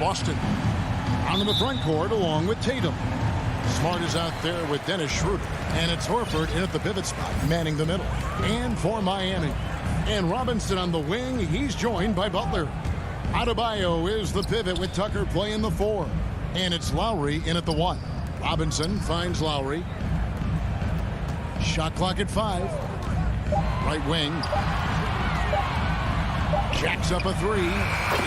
Boston. Out in the front court along with Tatum. Smart is out there with Dennis Schroeder. And it's Horford in at the pivot spot, manning the middle. And for Miami. And Robinson on the wing. He's joined by Butler. Adebayo is the pivot with Tucker playing the 4. And it's Lowry in at the 1. Robinson finds Lowry. Shot clock at 5. Right wing. Jacks up a 3.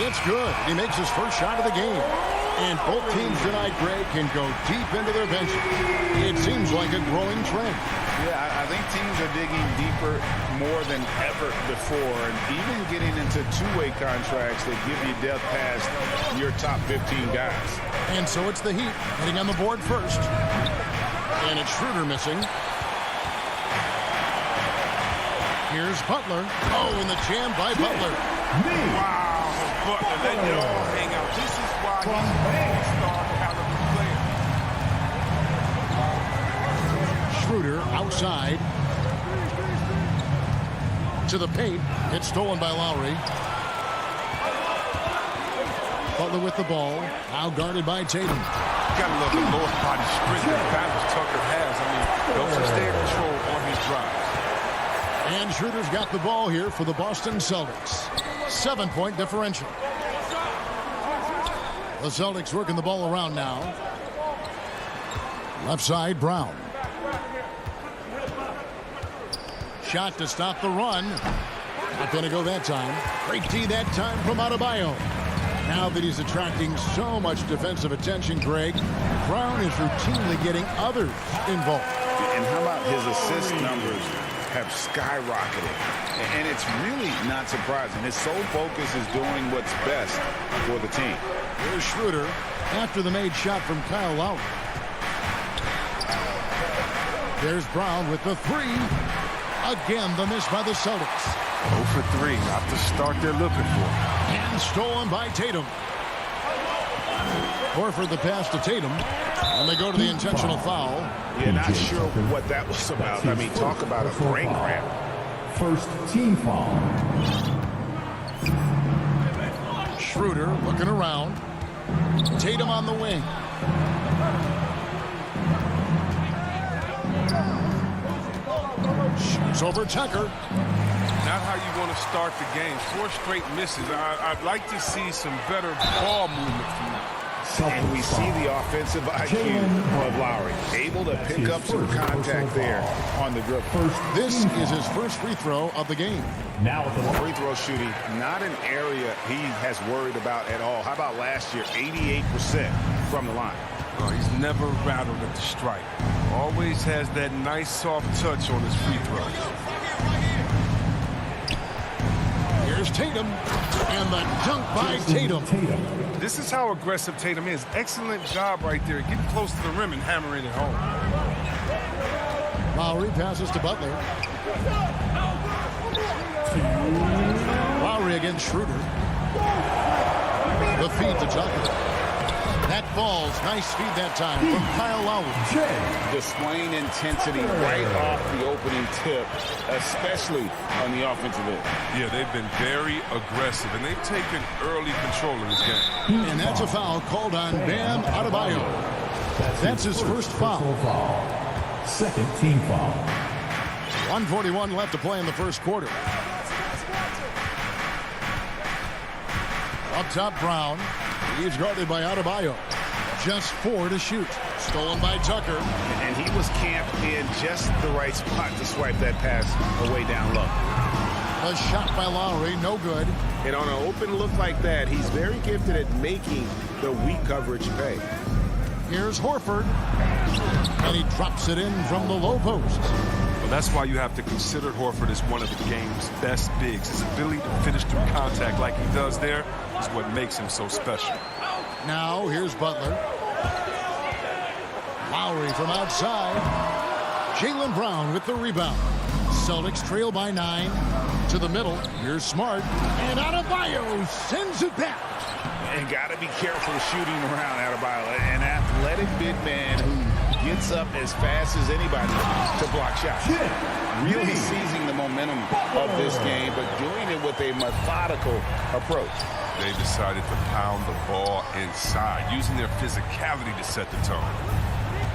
It's good. He makes his first shot of the game. And both teams tonight, Greg, can go deep into their benches. It seems like a growing trend. Yeah, I think teams are digging deeper more than ever before. And even getting into two-way contracts that give you depth past your top 15 guys. And so it's the Heat hitting on the board first. And it's Schroeder missing. Here's Butler. Oh, and the jam by Butler. Wow, Butler letting it all hang out. This is why he's a star caliber player. Schroeder outside. To the paint. It's stolen by Lowry. Butler with the ball. Now guarded by Tatum. You gotta love the lower body strength and balance Tucker has. I mean, helps him stay in control on his drive. And Schroeder's got the ball here for the Boston Celtics. 7-point differential. The Celtics working the ball around now. Left side, Brown. Shot to stop the run. Not going to go that time. Great D that time from Adebayo. Now that he's attracting so much defensive attention, Greg, Brown is routinely getting others involved. And how about his assist numbers have skyrocketed? And it's really not surprising. His sole focus is doing what's best for the team. Here's Schroeder after the made shot from Kyle Lowry. There's Brown with the 3. Again, the miss by the Celtics. 0 for 3, not the start they're looking for. And stolen by Tatum. Horford the pass to Tatum. And they go to the intentional foul. Yeah, not sure what that was about. I mean, talk about a brain cramp. First team foul. Schroeder looking around. Tatum on the wing. Shoots over Tucker. Not how you want to start the game. 4 straight misses. I'd like to see some better ball movement from him. And we see the offensive IQ of Lowry. Able to pick up some contact there on the dribble. This is his first free throw of the game. Now at the Free throw shooting, not an area he has worried about at all. How about last year? 88% from the line. Oh, he's never rattled at the stripe. Always has that nice soft touch on his free throws. Here's Tatum. And the dunk by Tatum. This is how aggressive Tatum is. Excellent job right there. Getting close to the rim and hammering it home. Lowry passes to Butler. Lowry against Schroeder. The feed to Tucker. That falls. Nice speed that time from Kyle Lowry. Displaying intensity right off the opening tip, especially on the offensive end. Yeah, they've been very aggressive, and they've taken early control of this game. And that's a foul called on Bam Adebayo. That's his first foul. Second team foul. 1:41 left to play in the first quarter. Up top, Brown. He's guarded by Adebayo. Just 4 to shoot. Stolen by Tucker. And he was camped in just the right spot to swipe that pass away down low. A shot by Lowry, no good. And on an open look like that, he's very gifted at making the weak coverage pay. Here's Horford. And he drops it in from the low post. Well, that's why you have to consider Horford as one of the game's best bigs. His ability to finish through contact like he does there is what makes him so special. Now, here's Butler. Lowry from outside. Jaylen Brown with the rebound. Celtics trail by 9. To the middle. Here's Smart. And Adebayo sends it back. And got to be careful shooting around Adebayo. An athletic big man who gets up as fast as anybody to block shots. Really seizing the moment. momentum of this game, but doing it with a methodical approach. They decided to pound the ball inside, using their physicality to set the tone.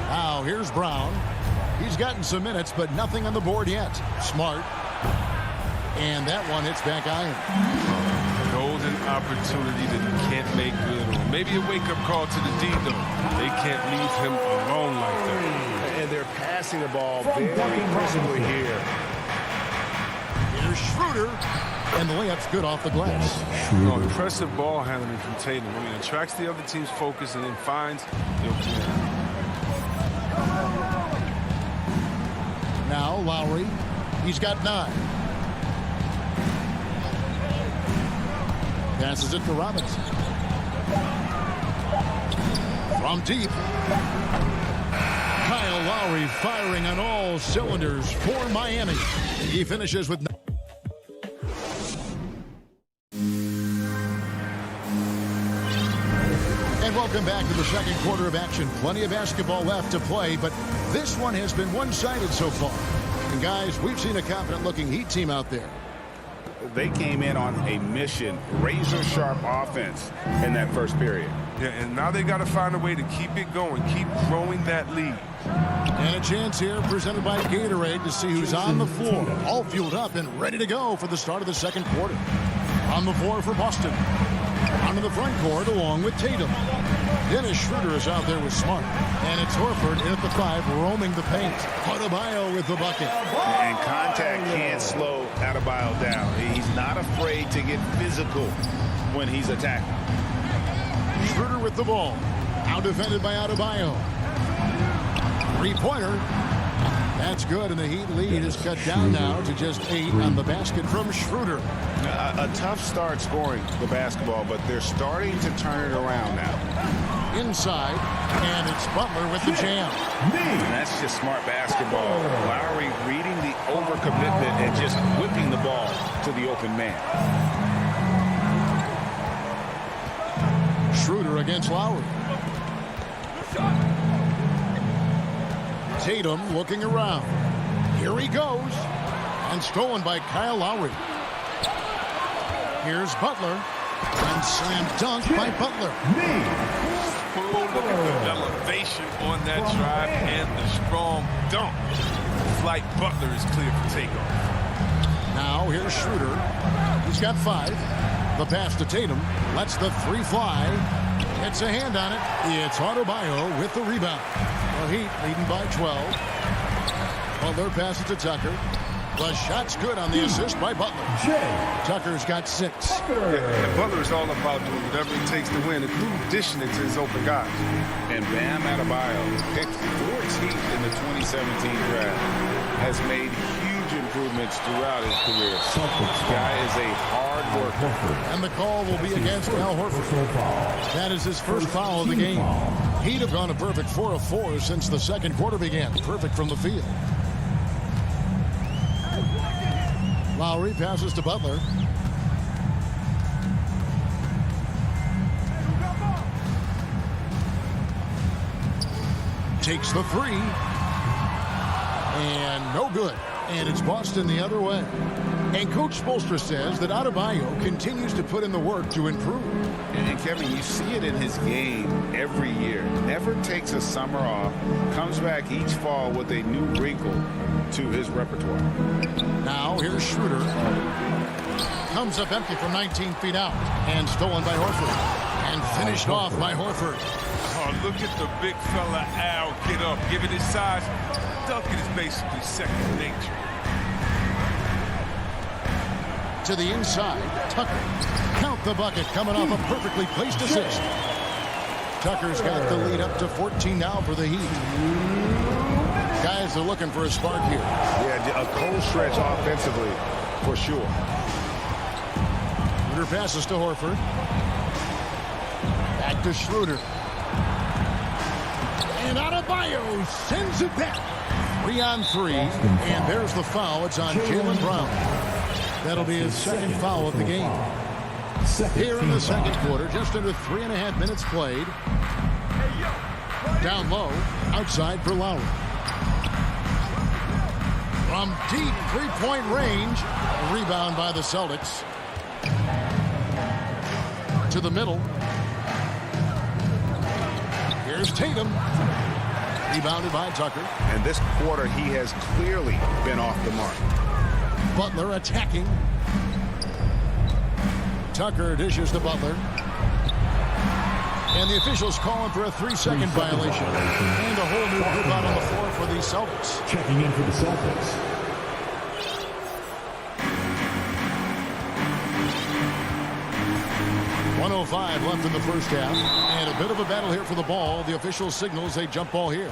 Now here's Brown. He's gotten some minutes, but nothing on the board yet. Smart. And that one hits back iron. Golden opportunity that he can't make good on. Maybe a wake-up call to the D, though. They can't leave him alone like that. And they're passing the ball very crisply here. Here's Schroeder. And the layup's good off the glass. Impressive ball handling from Tatum. I mean, attracts the other team's focus and then finds the opening. Now Lowry. He's got 9. Passes it to Robinson. From deep. Kyle Lowry firing on all cylinders for Miami. He finishes with... And welcome back to the second quarter of action. Plenty of basketball left to play, but this one has been one-sided so far. And guys, we've seen a confident-looking Heat team out there. They came in on a mission, razor-sharp offense in that first period. Yeah, and now they got to find a way to keep it going, keep growing that lead. And a chance here presented by Gatorade to see who's on the floor, all fueled up and ready to go for the start of the second quarter. On the floor for Boston. Onto the front court along with Tatum. Dennis Schroeder is out there with Smart. And it's Horford in at the 5, roaming the paint. Adebayo with the bucket. And contact can't slow Adebayo down. He's not afraid to get physical when he's attacking. Schroeder with the ball. Now defended by Adebayo. Three-pointer. That's good, and the Heat lead is cut down now to just 8 on the basket from Schroeder. A tough start scoring the basketball, but they're starting to turn it around now. Inside, and it's Butler with the jam. And that's just smart basketball. Lowry reading the overcommitment and just whipping the ball to the open man. Schroeder against Lowry. Tatum looking around. Here he goes. And stolen by Kyle Lowry. Here's Butler. And slam dunk by Butler. Oh, look at the elevation on that drive and the strong dunk. Flight Butler is clear for takeoff. Now here's Schroeder. He's got 5. The pass to Tatum. Lets the 3 fly. Gets a hand on it. It's Adebayo with the rebound. The Heat leading by 12. Butler passes to Tucker. The shot's good on the assist by Butler. Tucker's got 6. And Butler is all about doing whatever it takes to win, including dishing it to his open guys. And Bam Adebayo, picked 14th in the 2017 draft, has made huge improvements throughout his career. This guy is a hard worker. And the call will be against Al Horford. That is his first foul of the game. He'd have gone a perfect 4 of 4 since the second quarter began. Perfect from the field. Lowry passes to Butler. Takes the 3. And no good. And it's Boston the other way. And Coach Spoelstra says that Adebayo continues to put in the work to improve. And Kevin, you see it in his game every year. Never takes a summer off. Comes back each fall with a new wrinkle to his repertoire. Now here's Schroeder. Comes up empty from 19 feet out. And stolen by Horford. And finished off by Horford. Oh, look at the big fella Al get up. Given his size, dunking is basically second nature. To the inside, Tucker. Count the bucket, coming off a perfectly placed assist. Tucker's got the lead up to 14 now for the Heat. Guys are looking for a spark here. Yeah, a cold stretch offensively, for sure. Schroeder passes to Horford. Back to Schroeder. And Adebayo sends it back. 3 on 3. And there's the foul. It's on Jaylen Brown. That'll be his second foul of the game. Here in the second quarter, just under 3.5 minutes played. Down low, outside for Lowry. From deep three-point range. A rebound by the Celtics. To the middle. Here's Tatum. Rebounded by Tucker. And this quarter, he has clearly been off the mark. Butler attacking. Tucker dishes to Butler. And the officials calling for a 3-second violation. And a whole new group out on the floor for the Celtics. Checking in for the Celtics. .105 left in the first half. And a bit of a battle here for the ball. The official signals a jump ball here.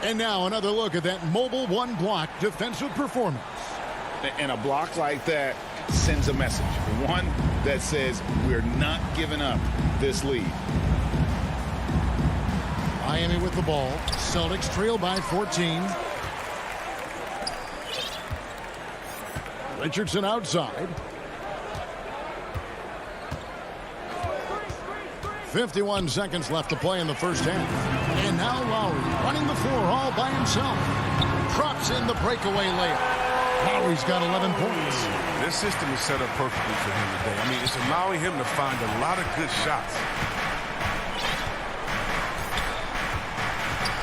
And now another look at that mobile one block defensive performance. And a block like that sends a message. One that says we're not giving up this lead. Miami with the ball. Celtics trail by 14. Richardson outside. 51 seconds left to play in the first half. And now Lowry running the floor all by himself. Drops in the breakaway layup. Lowry's got 11 points. This system is set up perfectly for him today. I mean, it's allowing him to find a lot of good shots.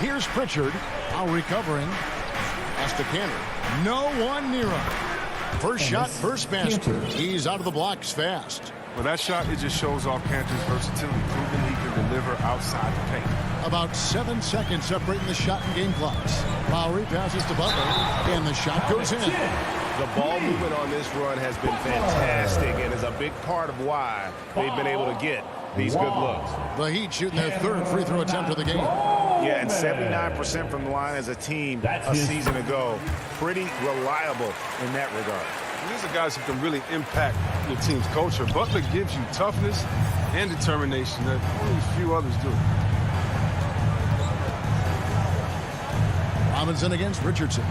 Here's Pritchard. Lowry covering. Pass to Cantor. No one near him. First shot, first basket. He's out of the blocks fast. Well, that shot, it just shows off Cantor's versatility, proving he can deliver outside the paint. About 7 seconds separating the shot and game clocks. Lowry passes to Butler, and the shot goes in. The ball movement on this run has been fantastic and is a big part of why they've been able to get these good looks. The Heat shooting their third free throw attempt of the game. Yeah, and 79% from the line as a team a season ago. Pretty reliable in that regard. These are guys who can really impact your team's culture. Butler gives you toughness and determination that only a few others do. Robinson against Richardson.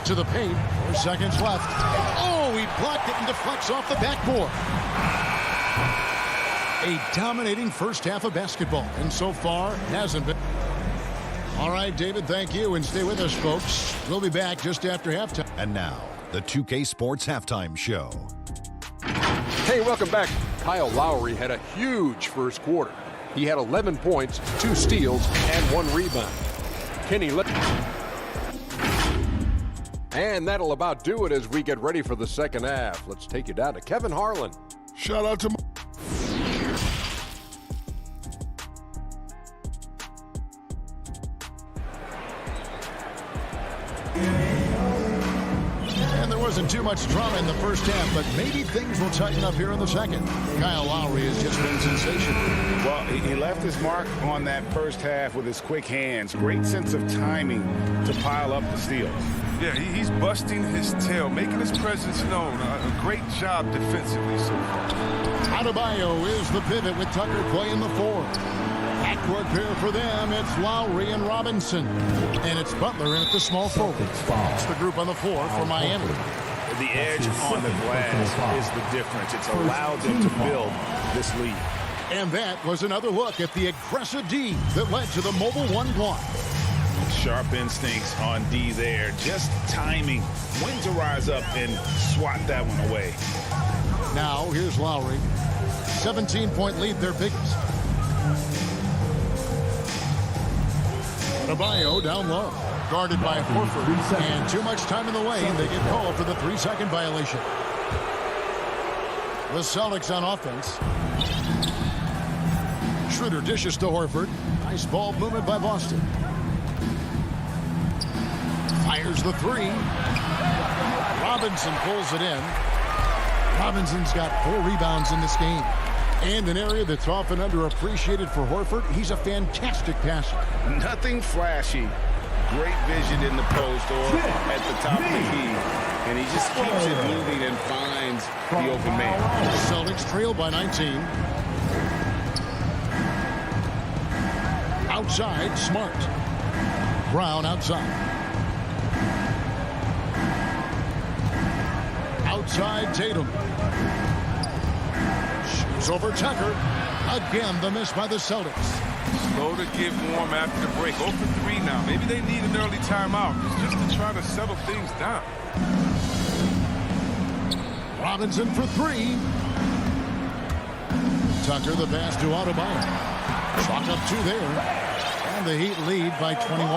To the paint. 4 seconds left. Oh, he blocked it and deflects off the backboard. A dominating first half of basketball, and so far hasn't been. All right, David, thank you, and stay with us, folks. We'll be back just after halftime. And now, the 2K Sports Halftime Show. Hey, welcome back. Kyle Lowry had a huge first quarter. He had 11 points, 2 steals, and 1 rebound. Kenny And that'll about do it as we get ready for the second half. Let's take you down to Kevin Harlan. Shout out to And there wasn't too much drama in the first half, but maybe things will tighten up here in the second. Kyle Lowry has just been sensational. Well, he left his mark on that first half with his quick hands. Great sense of timing to pile up the steals. Yeah, he's busting his tail, making his presence known. A great job defensively so far. Adebayo is the pivot with Tucker playing the 4. Backcourt pair for them. It's Lowry and Robinson. And it's Butler in at the small forward. It's the group on the floor for Miami. The edge on the glass is the difference. It's allowed them to build this lead. And that was another look at the aggressive D that led to the mobile one block. Sharp instincts on D there. Just timing when to rise up and swat that one away. Now, here's Lowry. 17-point lead, their biggest. Adebayo down low. Guarded by Horford. And too much time in the lane. They get called for the 3-second violation. The Celtics on offense. Schroeder dishes to Horford. Nice ball movement by Boston. Fires the 3. Robinson pulls it in. Robinson's got 4 rebounds in this game. And an area that's often underappreciated for Horford, he's a fantastic passer. Nothing flashy. Great vision in the post or at the top of the key. And he just keeps it moving and finds the open man. The Celtics trail by 19. Outside, Smart. Brown outside. Outside, Tatum. Shoots over Tucker. Again, the miss by the Celtics. Slow to get warm after the break. 0 for 3 now. Maybe they need an early timeout just to try to settle things down. Robinson for 3. Tucker the pass to Adebayo. Chalk up 2 there. And the Heat lead by 21.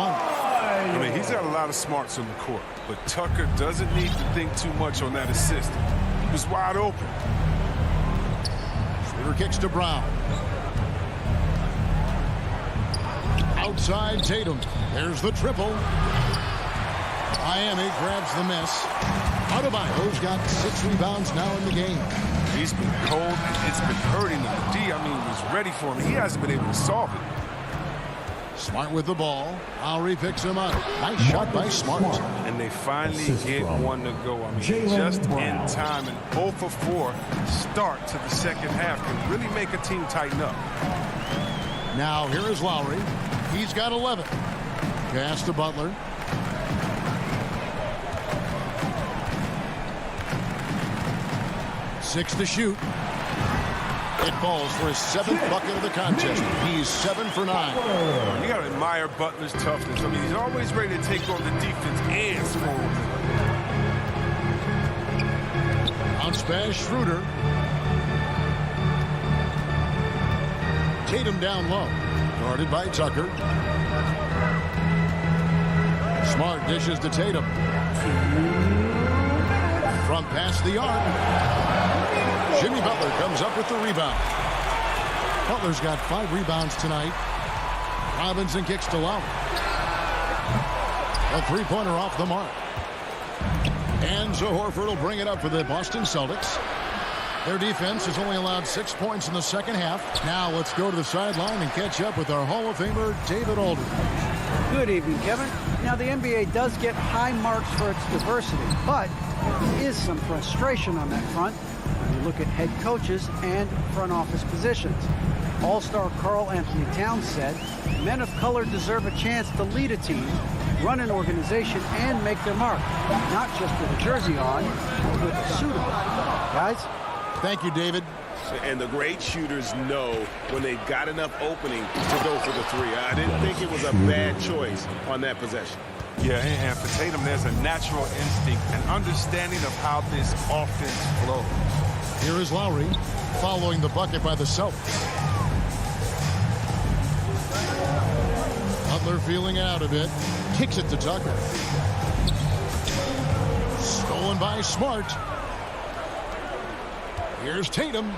I mean, he's got a lot of smarts on the court, but Tucker doesn't need to think too much on that assist. He was wide open. Schroeder kicks to Brown. Outside Tatum. There's the triple. Miami grabs the miss. Adebayo's got 6 rebounds now in the game. He's been cold, and it's been hurting him. D, was ready for him. He hasn't been able to solve it. Smart with the ball. Lowry picks him up. Nice shot by Smart. And they finally get one to go. Just in time. And 0 for 4 start to the second half can really make a team tighten up. Now here is Lowry. He's got 11. Pass to Butler. Six to shoot. It falls for his 7th bucket of the contest. He's 7 for 9. You got to admire Butler's toughness. He's always ready to take on the defense and score. Bounce pass, Schroeder. Tatum down low. Guarded by Tucker. Smart dishes to Tatum. Front pass the arc. Jimmy Butler comes up with the rebound. Butler's got 5 rebounds tonight. Robinson kicks to Lowry. A 3-pointer off the mark. And so Horford will bring it up for the Boston Celtics. Their defense has only allowed 6 points in the second half. Now let's go to the sideline and catch up with our Hall of Famer, David Aldridge. Good evening, Kevin. Now, the NBA does get high marks for its diversity, but there is some frustration on that front when you look at head coaches and front office positions. All-star Karl Anthony Towns said, men of color deserve a chance to lead a team, run an organization, and make their mark, not just with a jersey on, but with a suit on. Guys? Thank you, David. And the great shooters know when they've got enough opening to go for the 3. I didn't think it was a bad choice on that possession. Yeah, and for Tatum, there's a natural instinct, an understanding of how this offense flows. Here is Lowry following the bucket by the Celtics. Butler feeling it out a bit. Kicks it to Tucker. Stolen by Smart. Here's Tatum.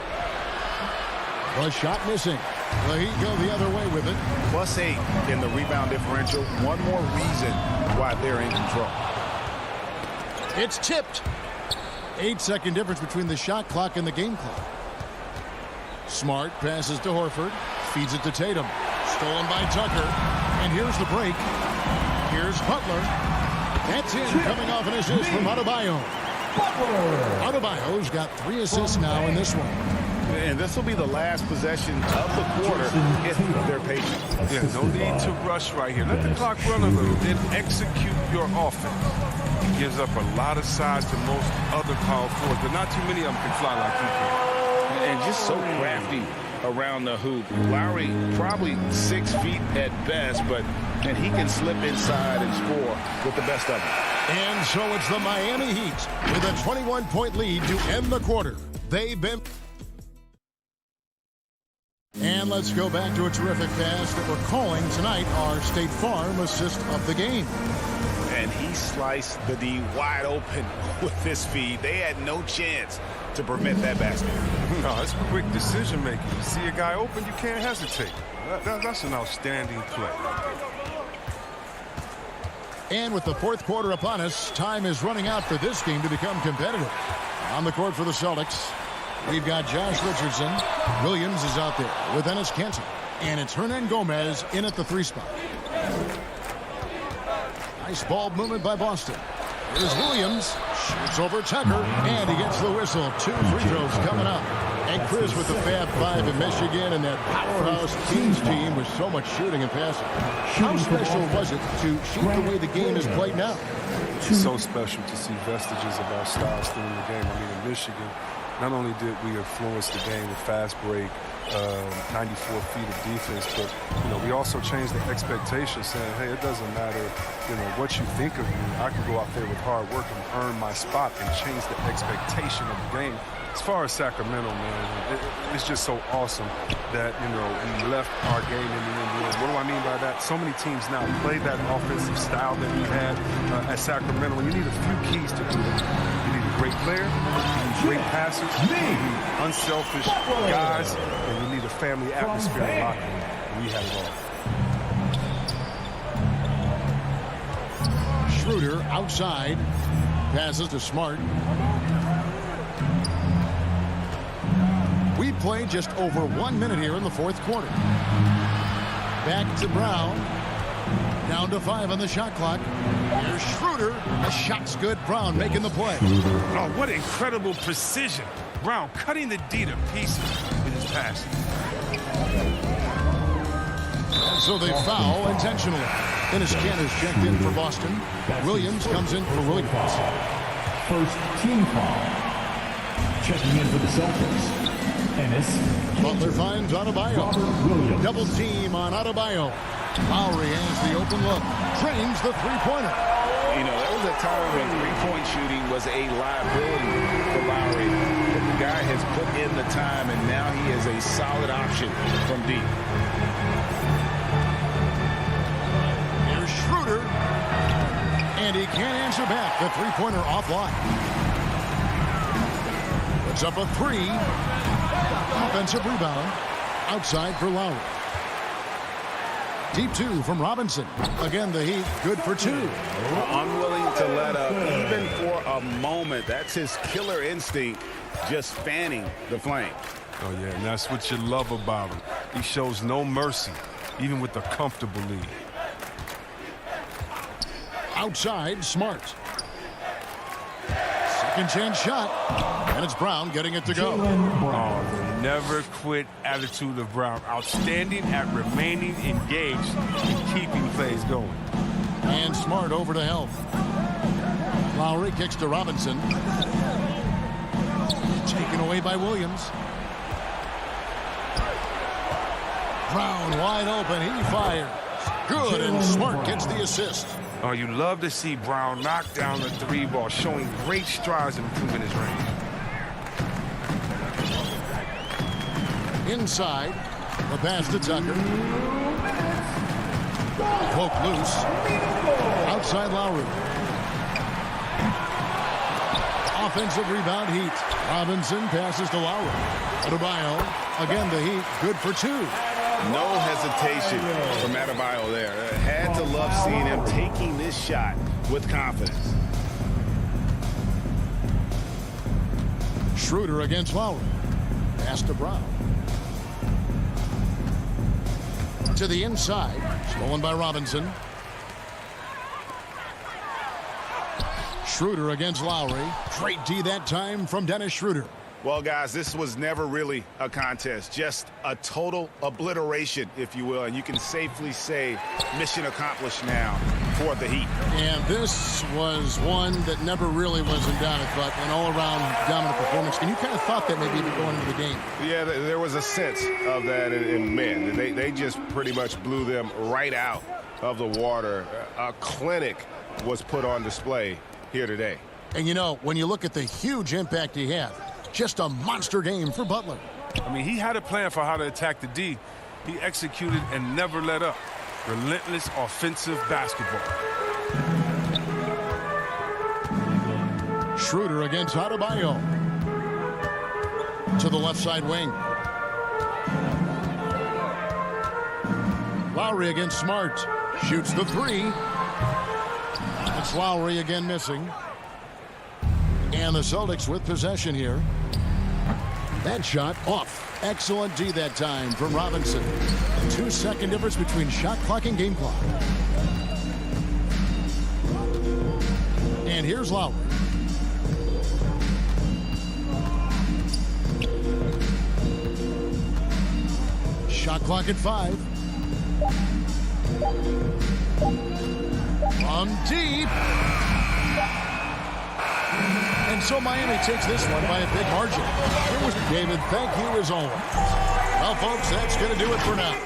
The shot missing. The Heat go the other way with it. +8 in the rebound differential. One more reason why they're in control. It's tipped. 8-second difference between the shot clock and the game clock. Smart passes to Horford. Feeds it to Tatum. Stolen by Tucker. And here's the break. Here's Butler. That's in, coming off an assist from Adebayo. Adebayo's got 3 assists now in this one. And this will be the last possession of the quarter if they're patient. Yeah, no need to rush right here. Let the clock run a little, then execute your offense. He gives up a lot of size to most other power forwards, but not too many of them can fly like he can. And just so crafty around the hoop. Lowry probably 6 feet at best, but he can slip inside and score with the best of them. And so it's the Miami Heat with a 21-point lead to end the quarter. They've been... And let's go back to a terrific pass that we're calling tonight our State Farm assist of the game. And he sliced the D wide open with this feed. They had no chance to prevent that basket. No, it's quick decision making. You see a guy open, you can't hesitate. That's an outstanding play. And with the 4th quarter upon us, time is running out for this game to become competitive. On the court for the Celtics, we've got Josh Richardson. Williams is out there with Enes Kanter. And it's Hernan Gomez in at the 3 spot. Nice ball movement by Boston. Here's Williams. Shoots over Tucker. And he gets the whistle. 2 free throws coming up. And Chris with the Fab 5 in Michigan and that powerhouse Kings team with so much shooting and passing. How special was it to shoot the way the game is played now? It's so special to see vestiges of our style still in the game. In Michigan, not only did we influence the game with fast break, 94 feet of defense, but we also changed the expectation, saying, hey, it doesn't matter, what you think of me. I can go out there with hard work and earn my spot and change the expectation of the game. As far as Sacramento, man, it's just so awesome that, we left our game in the NBA. What do I mean by that? So many teams now play that offensive style that we had at Sacramento. You need a few keys to do it. You need a great player, great passers, unselfish guys, and you need a family atmosphere in the locker room. And we have it all. Schroeder outside. Passes to Smart. We played just over 1 minute here in the fourth quarter. Back to Brown. Down to 5 on the shot clock. Here's Schroeder. The shot's good. Brown making the play. Oh, what incredible precision. Brown cutting the D to pieces with his pass. And so they foul intentionally. Ennis Cantor's checked in for Boston. Williams comes in for Williams. First team foul. Checking in for the Celtics. Ennis. Butler finds Adebayo. Double team on Adebayo. Lowry has the open look. Trains the three-pointer. There was a time when three-point shooting was a liability for Lowry. But the guy has put in the time, and now he is a solid option from deep. Here's Schroeder. And he can't answer back. The three-pointer offline. Puts up a 3. Offensive rebound. Outside for Lowry. Deep 2 from Robinson. Again, the Heat good for 2. Unwilling to let up even for a moment. That's his killer instinct, just fanning the flame. Oh, yeah, and that's what you love about him. He shows no mercy, even with a comfortable lead. Outside, Smart. Second chance shot. And it's Brown getting it to go. Oh, the never quit attitude of Brown. Outstanding at remaining engaged and keeping plays going. And Smart over to help. Lowry kicks to Robinson. Taken away by Williams. Brown wide open. He fires. Good, and Smart gets the assist. Oh, you love to see Brown knock down the 3 ball, showing great strides in improving his range. Inside, the pass to Tucker. Poke loose. Outside Lowry. Offensive rebound, Heat. Robinson passes to Lowry. Adebayo, again the Heat, good for 2. No hesitation from Adebayo there. Had to love seeing him taking this shot with confidence. Schroeder against Lowry. Pass to Brown. To the inside. Stolen by Robinson. Schroeder against Lowry. Great D that time from Dennis Schroeder. Well, guys, this was never really a contest. Just a total obliteration, if you will. And you can safely say mission accomplished now for the Heat. And this was one that never really was in doubt, but an all-around dominant performance. And you kind of thought that maybe even going into the game. Yeah, there was a sense of that. And man, they just pretty much blew them right out of the water. A clinic was put on display here today. And, when you look at the huge impact he had, just a monster game for Butler. I mean, he had a plan for how to attack the D. He executed and never let up. Relentless offensive basketball. Schroeder against Adebayo. To the left side wing. Lowry against Smart. Shoots the 3. It's Lowry again missing. And the Celtics with possession here. That shot off. Excellent D that time from Robinson. 2-second difference between shot clock and game clock. And here's Lowry. Shot clock at 5. From deep. And so Miami takes this one by a big margin. It was David. Thank you as always. Well, folks, that's going to do it for now.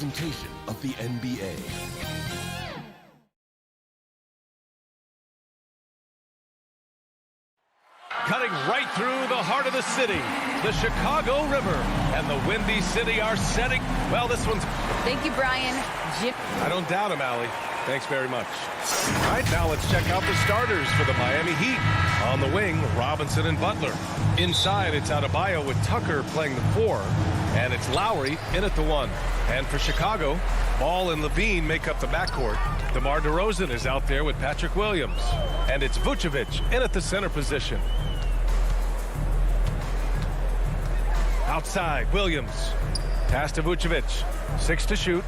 presentation of the NBA. Cutting right through the heart of the city, the Chicago River and the Windy City are setting. Well, this one's... Thank you, Brian. Jim. I don't doubt him, Allie. Thanks very much. All right, now let's check out the starters for the Miami Heat. On the wing, Robinson and Butler. Inside, it's Adebayo with Tucker playing the 4. And it's Lowry in at the 1. And for Chicago, Ball and Levine make up the backcourt. DeMar DeRozan is out there with Patrick Williams. And it's Vucevic in at the center position. Outside, Williams. Pass to Vucevic. 6 to shoot.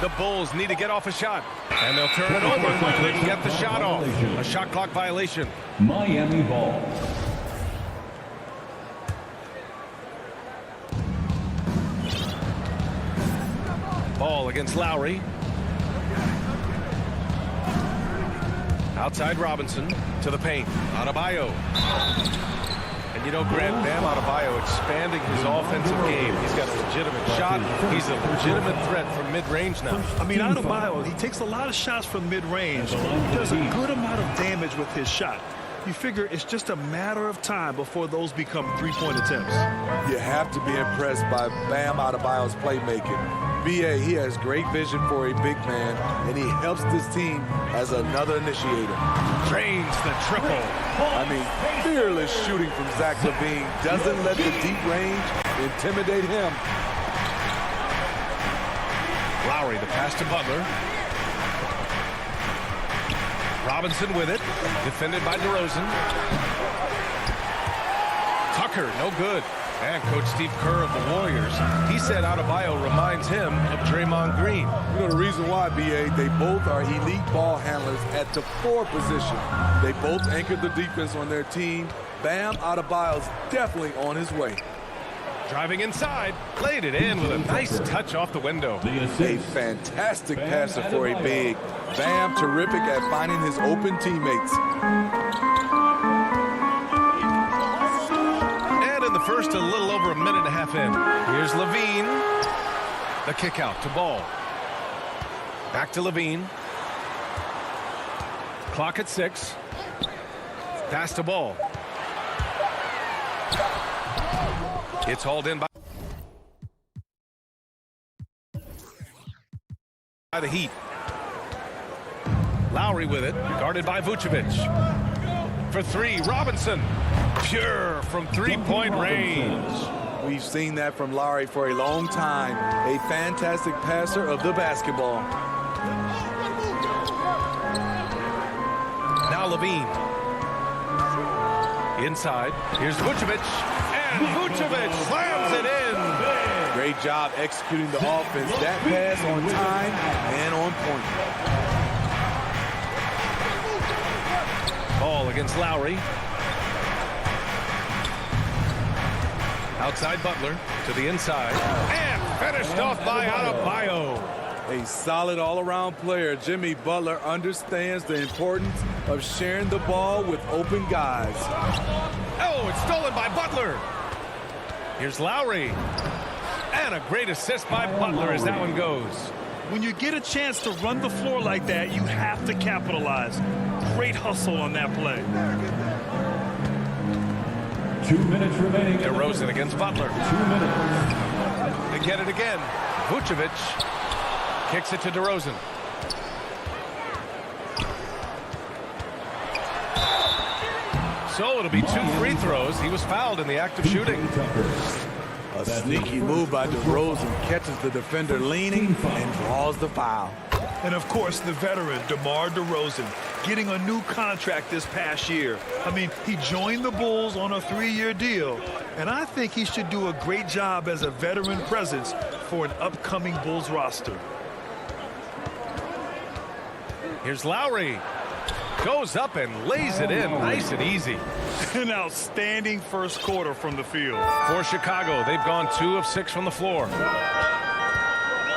The Bulls need to get off a shot. And they'll turn it over. They can get the shot off. A shot clock violation. Miami ball. Ball against Lowry. Outside Robinson to the paint. Adebayo. And you know, Grant, Bam Adebayo expanding his offensive game. He's got a legitimate shot. He's a legitimate threat from mid-range now. I mean, Adebayo, he takes a lot of shots from mid-range. He does a good amount of damage with his shot. You figure it's just a matter of time before those become three-point attempts. You have to be impressed by Bam Adebayo's playmaking. B.A., he has great vision for a big man, and he helps this team as another initiator. Drains the triple. I mean, fearless shooting from Zach LaVine doesn't let the deep range intimidate him. Lowry, the pass to Butler. Robinson with it. Defended by DeRozan. Tucker, no good. And Coach Steve Kerr of the Warriors, he said Adebayo reminds him of Draymond Green. You know the reason why, B.A., they both are elite ball handlers at the 4 position. They both anchored the defense on their team. Bam Adebayo's definitely on his way. Driving inside, laid it in with a nice touch off the window. A fantastic passer for a big. Bam terrific at finding his open teammates. And in the first, a little over a minute and a half in. Here's Levine. The kick out to Ball. Back to Levine. Clock at 6. Pass to Ball. It's hauled in by the Heat. Lowry with it, guarded by Vucevic. For 3, Robinson. Pure from three-point range. We've seen that from Lowry for a long time. A fantastic passer of the basketball. Now Levine. Inside, here's Vucevic. And Vucevic slams it in. Great job executing the offense. That pass on time and on point. Ball against Lowry. Outside Butler to the inside. And finished off by Adebayo. A solid all-around player. Jimmy Butler understands the importance of sharing the ball with open guys. Oh, it's stolen by Butler. Here's Lowry. And a great assist by Butler as that one goes. When you get a chance to run the floor like that, you have to capitalize. Great hustle on that play. 2 minutes remaining. DeRozan against Butler. 2 minutes. They get it again. Vucevic kicks it to DeRozan. So it'll be 2 free throws. He was fouled in the act of shooting. A sneaky move by DeRozan, catches the defender leaning and draws the foul. And of course, the veteran, DeMar DeRozan, getting a new contract this past year. I mean, he joined the Bulls on a 3-year deal, and I think he should do a great job as a veteran presence for an upcoming Bulls roster. Here's Lowry. Goes up and lays it in nice and easy. An outstanding first quarter from the field. For Chicago, they've gone 2 of 6 from the floor.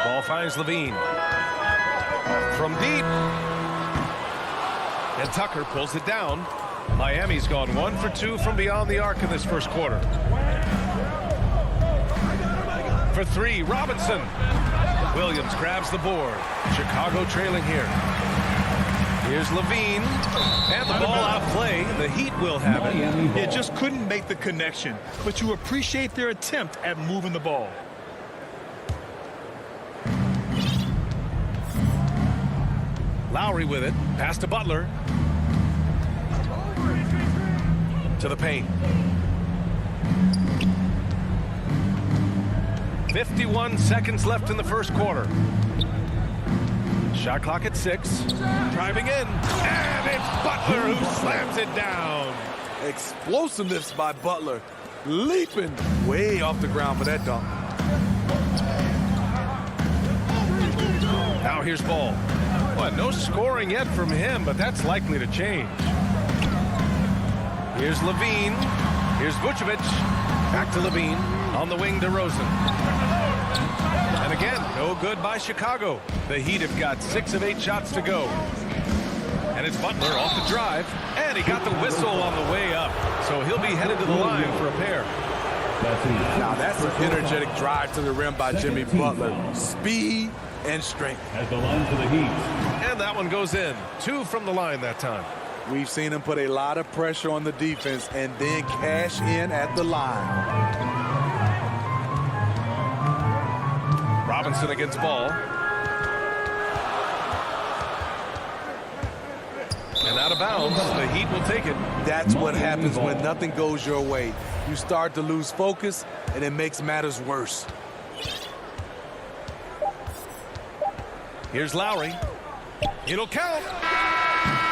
Ball finds Levine. From deep. And Tucker pulls it down. Miami's gone 1 for 2 from beyond the arc in this first quarter. For 3, Robinson. Williams grabs the board. Chicago trailing here. Here's Levine, and the ball out play. The Heat will have it. It just couldn't make the connection, but you appreciate their attempt at moving the ball. Lowry with it. Pass to Butler. To the paint. 51 seconds left in the first quarter. Shot clock at 6. Driving in. And it's Butler who slams it down. Explosiveness by Butler. Leaping way off the ground for that dunk. Now here's Ball. Well, no scoring yet from him, but that's likely to change. Here's Levine. Here's Vucevic. Back to Levine. On the wing to Rosen. And again, no good by Chicago. The Heat have got 6 of 8 shots to go. And it's Butler off the drive. And he got the whistle on the way up. So he'll be headed to the line for a pair. Now that's an energetic drive to the rim by Jimmy Butler. Speed and strength. At the line for the Heat. And that one goes in. 2 from the line that time. We've seen him put a lot of pressure on the defense and then cash in at the line. Robinson against Ball. And out of bounds, the Heat will take it. That's what happens when nothing goes your way. You start to lose focus, and it makes matters worse. Here's Lowry. It'll count.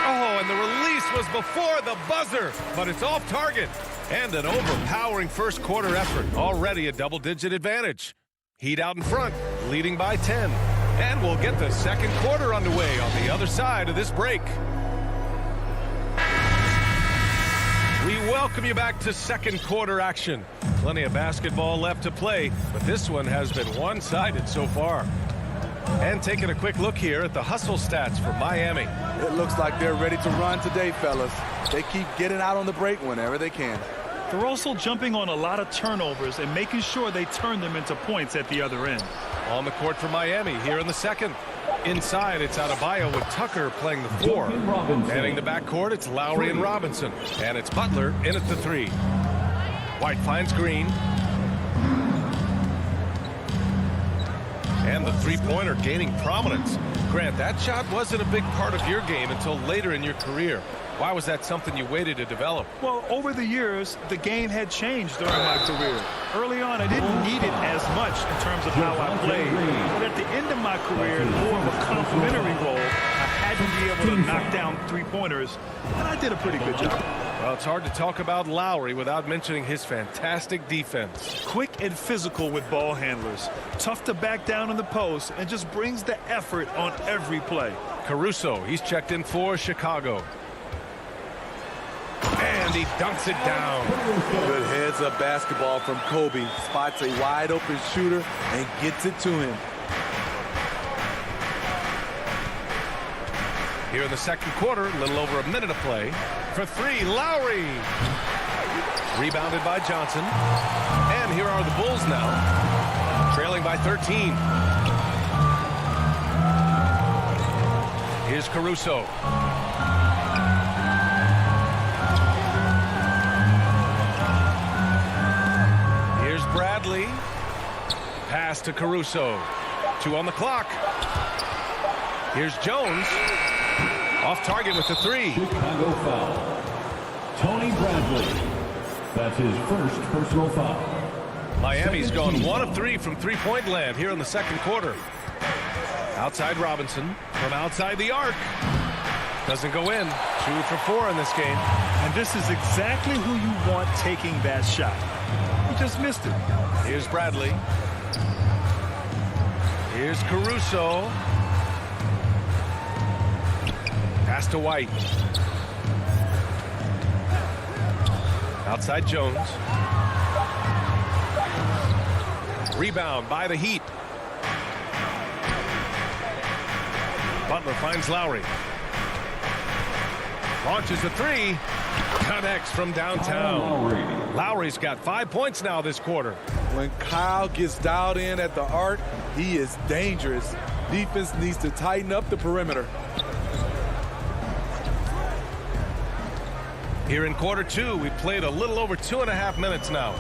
Oh, and the release was before the buzzer, but it's off target. And an overpowering first quarter effort. Already a double-digit advantage. Heat out in front, leading by 10. And we'll get the second quarter underway on the other side of this break. We welcome you back to second quarter action. Plenty of basketball left to play, but this one has been one-sided so far. And taking a quick look here at the hustle stats for Miami. It looks like they're ready to run today, fellas. They keep getting out on the break whenever they can. They're also jumping on a lot of turnovers and making sure they turn them into points at the other end. On the court for Miami here in the second. Inside, it's Adebayo with Tucker playing the 4. Heading the backcourt, it's Lowry and Robinson. And it's Butler in at the 3. White finds Green. And the three-pointer gaining prominence. Grant, that shot wasn't a big part of your game until later in your career. Why was that something you waited to develop? Well, over the years, the game had changed during my career. Early on, I didn't need it as much in terms of how I played. But at the end of my career, in more of a complementary role, I had to be able to knock down three-pointers, and I did a pretty good job. Well, it's hard to talk about Lowry without mentioning his fantastic defense. Quick and physical with ball handlers. Tough to back down in the post and just brings the effort on every play. Caruso, he's checked in for Chicago. And he dunks it down. Good heads-up basketball from Kobe. Spots a wide-open shooter and gets it to him. Here in the second quarter, a little over a minute of play. For 3, Lowry. Rebounded by Johnson. And here are the Bulls now, trailing by 13. Here's Caruso. Here's Bradley. Pass to Caruso. 2 on the clock. Here's Jones. Off target with the 3. Chicago foul. Tony Bradley. That's his first personal foul. Miami's gone 1 of 3 from three-point land here in the second quarter. Outside Robinson from outside the arc. Doesn't go in. 2 for 4 in this game. And this is exactly who you want taking that shot. He just missed it. Here's Bradley. Here's Caruso. Pass to White. Outside Jones. Rebound by the Heat. Butler finds Lowry. Launches a 3. Connects from downtown. Lowry's got 5 points now this quarter. When Kyle gets dialed in at the arc, he is dangerous. Defense needs to tighten up the perimeter. Here in quarter 2, we've played a little over 2.5 minutes now.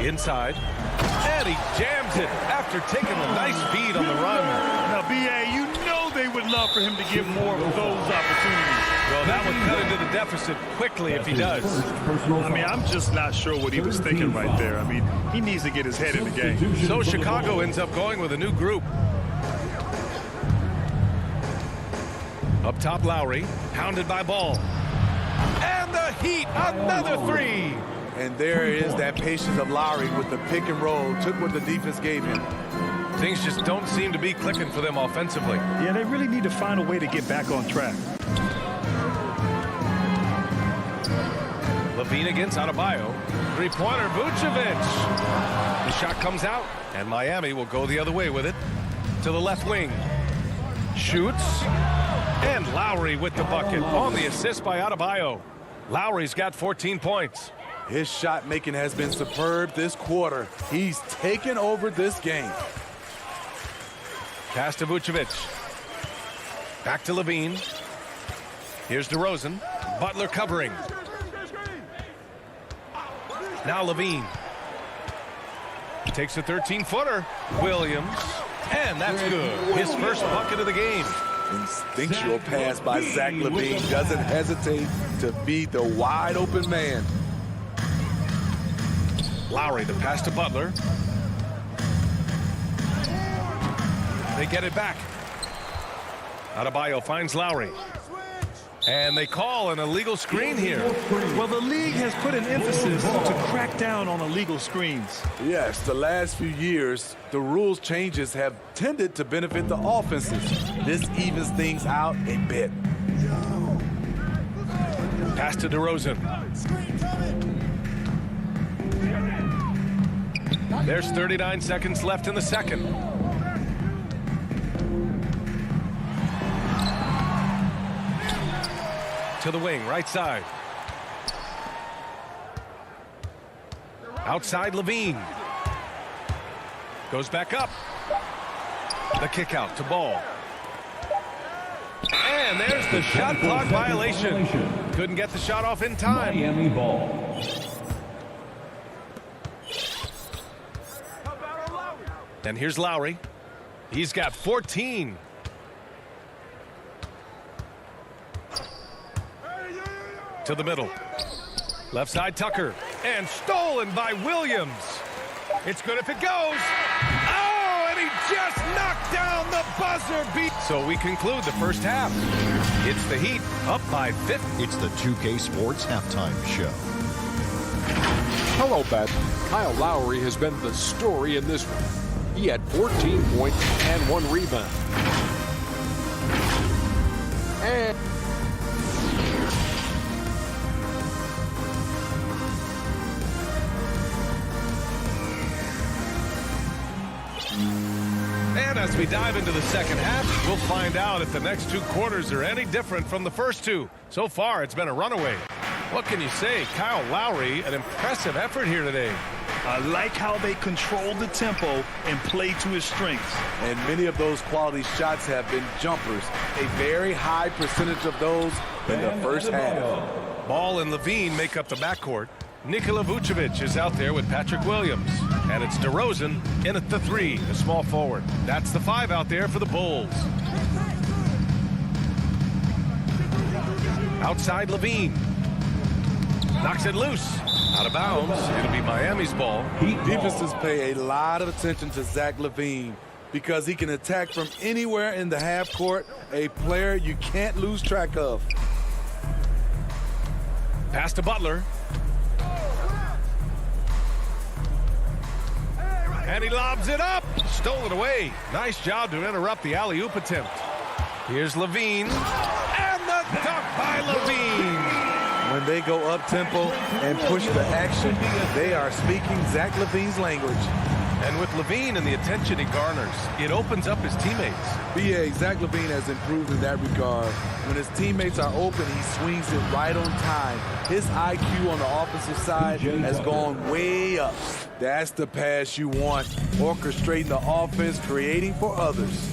Inside. And he jams it after taking a nice feed on the run. Now, B.A., you know they would I'd love for him to get more of those opportunities. Well, that would cut into the deficit quickly if he does. I mean, I'm just not sure what he was thinking right there. I mean, he needs to get his head in the game. So Chicago ends up going with a new group. Up top, Lowry, pounded by Ball. And the Heat, another three. And there is that patience of Lowry with the pick and roll, took what the defense gave him. Things just don't seem to be clicking for them offensively. Yeah, they really need to find a way to get back on track. Levine against Adebayo. Three-pointer, Vucevic. The shot comes out, and Miami will go the other way with it. To the left wing. Shoots. And Lowry with the bucket on the assist by Adebayo. Lowry's got 14 points. His shot making has been superb this quarter. He's taken over this game. Pass to Vucevic. Back to Levine. Here's DeRozan. Butler covering. Now Levine. Takes a 13-footer. Williams. And that's good. His first bucket of the game. Instinctual pass by Zach LaVine. Doesn't hesitate to beat the wide open man. Lowry, the pass to Butler. They get it back. Adebayo finds Lowry. And they call an illegal screen here. Well, the league has put an emphasis to crack down on illegal screens. Yes, the last few years, the rules changes have tended to benefit the offenses. This evens things out a bit. Pass to DeRozan. There's 39 seconds left in the second. To the wing, right side. Outside Levine. Goes back up. The kick out to Ball. And there's the shot clock violation. Couldn't get the shot off in time. Miami ball. And here's Lowry. He's got 14. To the middle. Left side Tucker. And stolen by Williams. It's good if it goes. Oh, and he just knocked down the buzzer beat. So we conclude the first half. It's the Heat up by 50. It's the 2K Sports Halftime Show. Hello, Bat. Kyle Lowry has been the story in this one. He had 14 points and 1 rebound. And as we dive into the second half, we'll find out if the next 2 quarters are any different from the first 2. So far, it's been a runaway. What can you say? Kyle Lowry, an impressive effort here today. I like how they control the tempo and play to his strengths. And many of those quality shots have been jumpers. A very high percentage of those in the first half. Ball and Levine make up the backcourt. Nikola Vucevic is out there with Patrick Williams. And it's DeRozan in at the 3, the small forward. That's the 5 out there for the Bulls. Outside Levine. Knocks it loose. Out of bounds. It'll be Miami's ball. Defenses pay a lot of attention to Zach LaVine because he can attack from anywhere in the half court, a player you can't lose track of. Pass to Butler. And he lobs it up. Stole it away. Nice job to interrupt the alley-oop attempt. Here's Levine. And the dunk by Levine. When they go up-tempo and push the action, they are speaking Zach LaVine's language. And with Levine and the attention he garners, it opens up his teammates. B.A. Zach LaVine has improved in that regard. When his teammates are open, he swings it right on time. His IQ on the offensive side has gone way up. That's the pass you want. Orchestrating the offense, creating for others.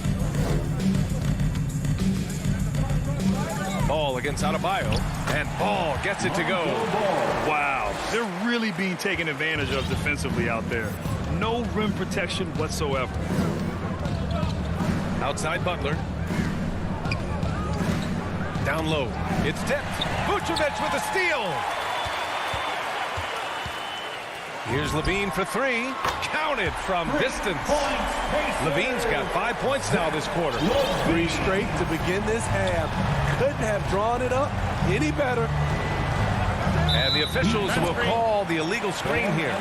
Ball against Adebayo, and Ball gets it to go. Wow, they're really being taken advantage of defensively out there. No rim protection whatsoever. Outside Butler. Down low. It's tipped. Vucevic with a steal. Here's Levine for three. Counted from distance. Levine's got 5 points now this quarter. 3 straight to begin this half. Couldn't have drawn it up any better. And the officials will call the illegal screen here.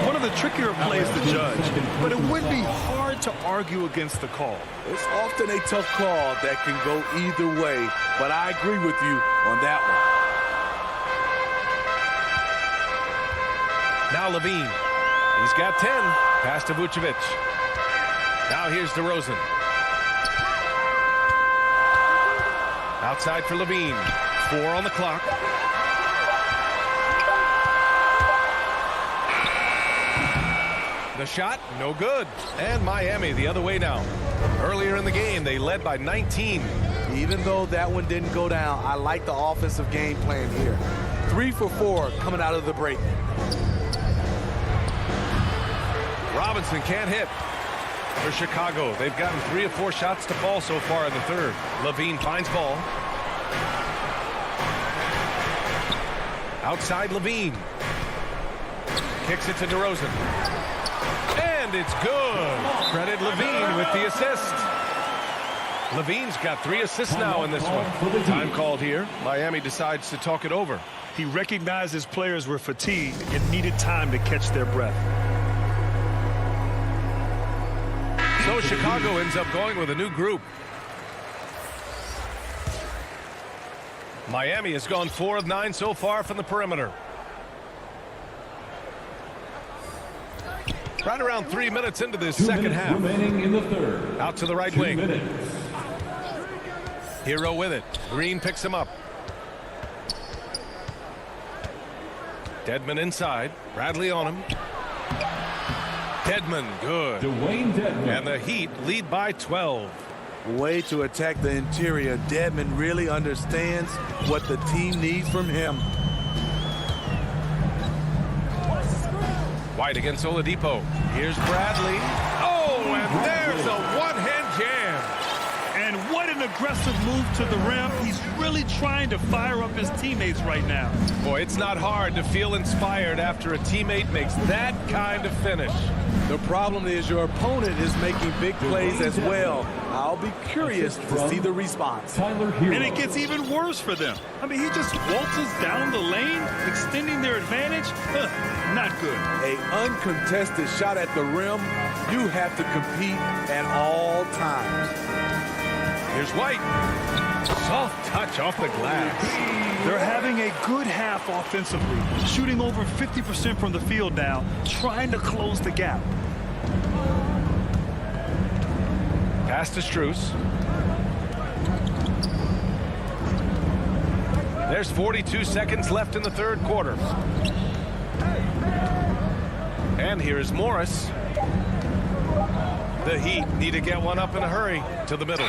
One of the trickier plays to judge, but it would be hard to argue against the call. It's often a tough call that can go either way, but I agree with you on that one. Now Levine. He's got 10. Pass to Vucevic. Now here's DeRozan. Outside for Levine. 4 on the clock. The shot, no good. And Miami the other way now. Earlier in the game, they led by 19. Even though that one didn't go down, I like the offensive game plan here. 3 for 4 coming out of the break. Robinson can't hit. For Chicago, they've gotten 3 of 4 shots to fall so far in the third. Levine finds ball. Outside Levine. Kicks it to DeRozan. And it's good. Credit Levine with the assist. Levine's got 3 assists now in this one. Time called here. Miami decides to talk it over. He recognized his players were fatigued and needed time to catch their breath. So Chicago ends up going with a new group. Miami has gone 4 of 9 so far from the perimeter. Right around 3 minutes into this second half. Remaining in the third. Out to the right 2 wing. minutes. Hero with it. Green picks him up. Dedmon inside. Bradley on him. Dedmon, good. Dwayne Dedmon. And the Heat lead by 12. Way to attack the interior. Dedmon really understands what the team needs from him. White against Oladipo. Here's Bradley. Oh, and there's a one-hand jam. And what an aggressive move to the rim. He's really trying to fire up his teammates right now. Boy, it's not hard to feel inspired after a teammate makes that kind of finish. The problem is your opponent is making big plays as well. I'll be curious to see the response. Tyler Hero. And it gets even worse for them. I mean, he just waltzes down the lane, extending their advantage. Not good. An uncontested shot at the rim, you have to compete at all times. Here's White. Soft touch off the glass. They're having a good half offensively, shooting over 50% from the field now, trying to close the gap. Pass to Strus. There's 42 seconds left in the third quarter. And here is Morris. The Heat need to get one up in a hurry to the middle.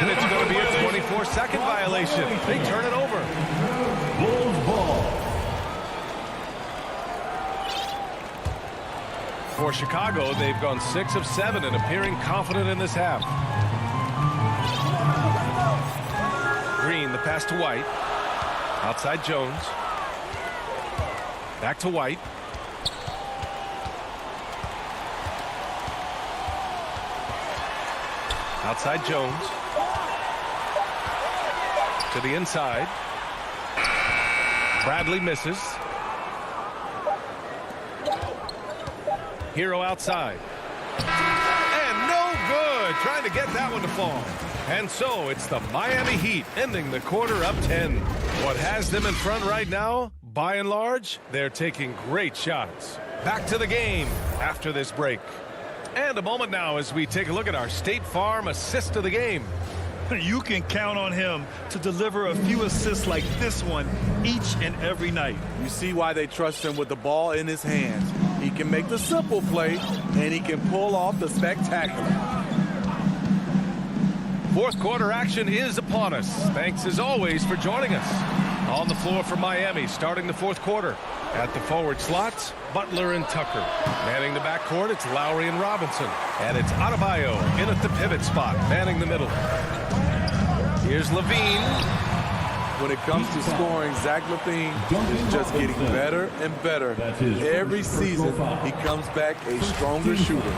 And it's going to be a 24-second violation. They turn it over. Bulls ball. For Chicago, they've gone 6 of 7 and appearing confident in this half. Green, the pass to White. Outside Jones. Back to White. Outside Jones. To the inside. Bradley misses. Hero outside. And no good. Trying to get that one to fall. And so it's the Miami Heat ending the quarter up 10. What has them in front right now, by and large, they're taking great shots. Back to the game after this break. And a moment now as we take a look at our State Farm assist of the game. You can count on him to deliver a few assists like this one each and every night. You see why they trust him with the ball in his hands. He can make the simple play, and he can pull off the spectacular. Fourth quarter action is upon us. Thanks as always for joining us. On the floor for Miami starting the fourth quarter. At the forward slots, Butler and Tucker. Manning the backcourt, it's Lowry and Robinson. And it's Adebayo in at the pivot spot, manning the middle. Here's Levine. When it comes to scoring, Zach LaVine is just getting better and better. Every season, he comes back a stronger shooter.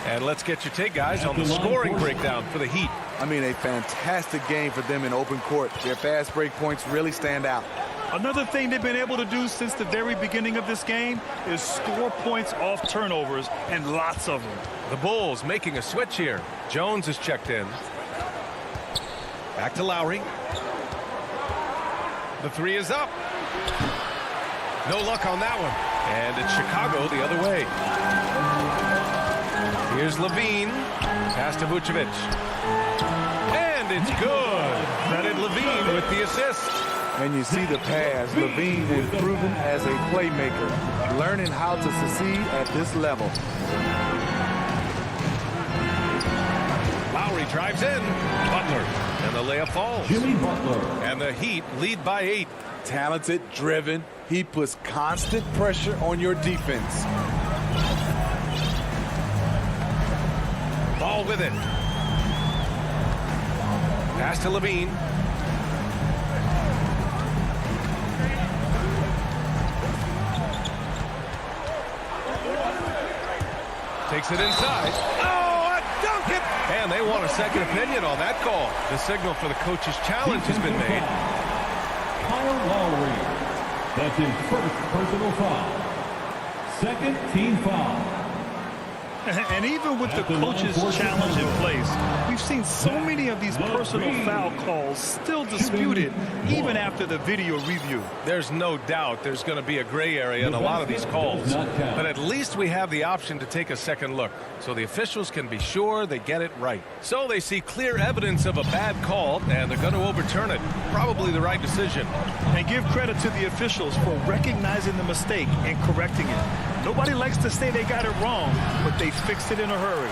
And let's get your take, guys, on the scoring breakdown for the Heat. I mean, a fantastic game for them in open court. Their fast break points really stand out. Another thing they've been able to do since the very beginning of this game is score points off turnovers, and lots of them. The Bulls making a switch here. Jones is checked in. Back to Lowry. The three is up. No luck on that one. And it's Chicago the other way. Here's Levine. Pass to Vucevic. And it's good. Credit Levine with the assist. And you see the pass. Levine improving as a playmaker, learning how to succeed at this level. Lowry drives in. Butler. And the layup falls. Jimmy Butler. And the Heat lead by 8. Talented, driven. He puts constant pressure on your defense. Ball with it. Pass to Levine. Takes it inside. Oh, a dunk it! And they want a second opinion on that call. The signal for the coach's challenge has been made. Kyle Lowry. That's his first personal foul. Second team foul. And even with the coach's challenge in place, we've seen so many of these personal foul calls still disputed even after the video review. There's no doubt there's going to be a gray area in a lot of these calls. But at least we have the option to take a second look, so the officials can be sure they get it right. So they see clear evidence of a bad call, and they're going to overturn it. Probably the right decision. And give credit to the officials for recognizing the mistake and correcting it. Nobody likes to say they got it wrong, but they fixed it in a hurry.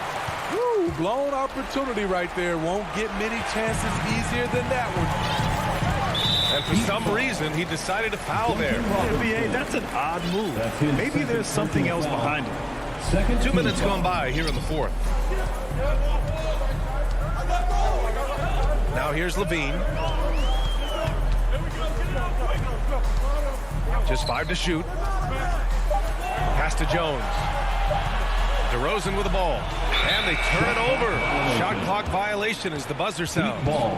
Woo, blown opportunity right there. Won't get many chances easier than that one. And for some reason, he decided to foul there. NBA, that's an odd move. Maybe there's something else behind it. 2 minutes gone by here in the fourth. Now here's Levine. Just 5 to shoot. Pass to Jones. DeRozan with the ball. And they turn it over. Shot clock violation as the buzzer sounds. Ball.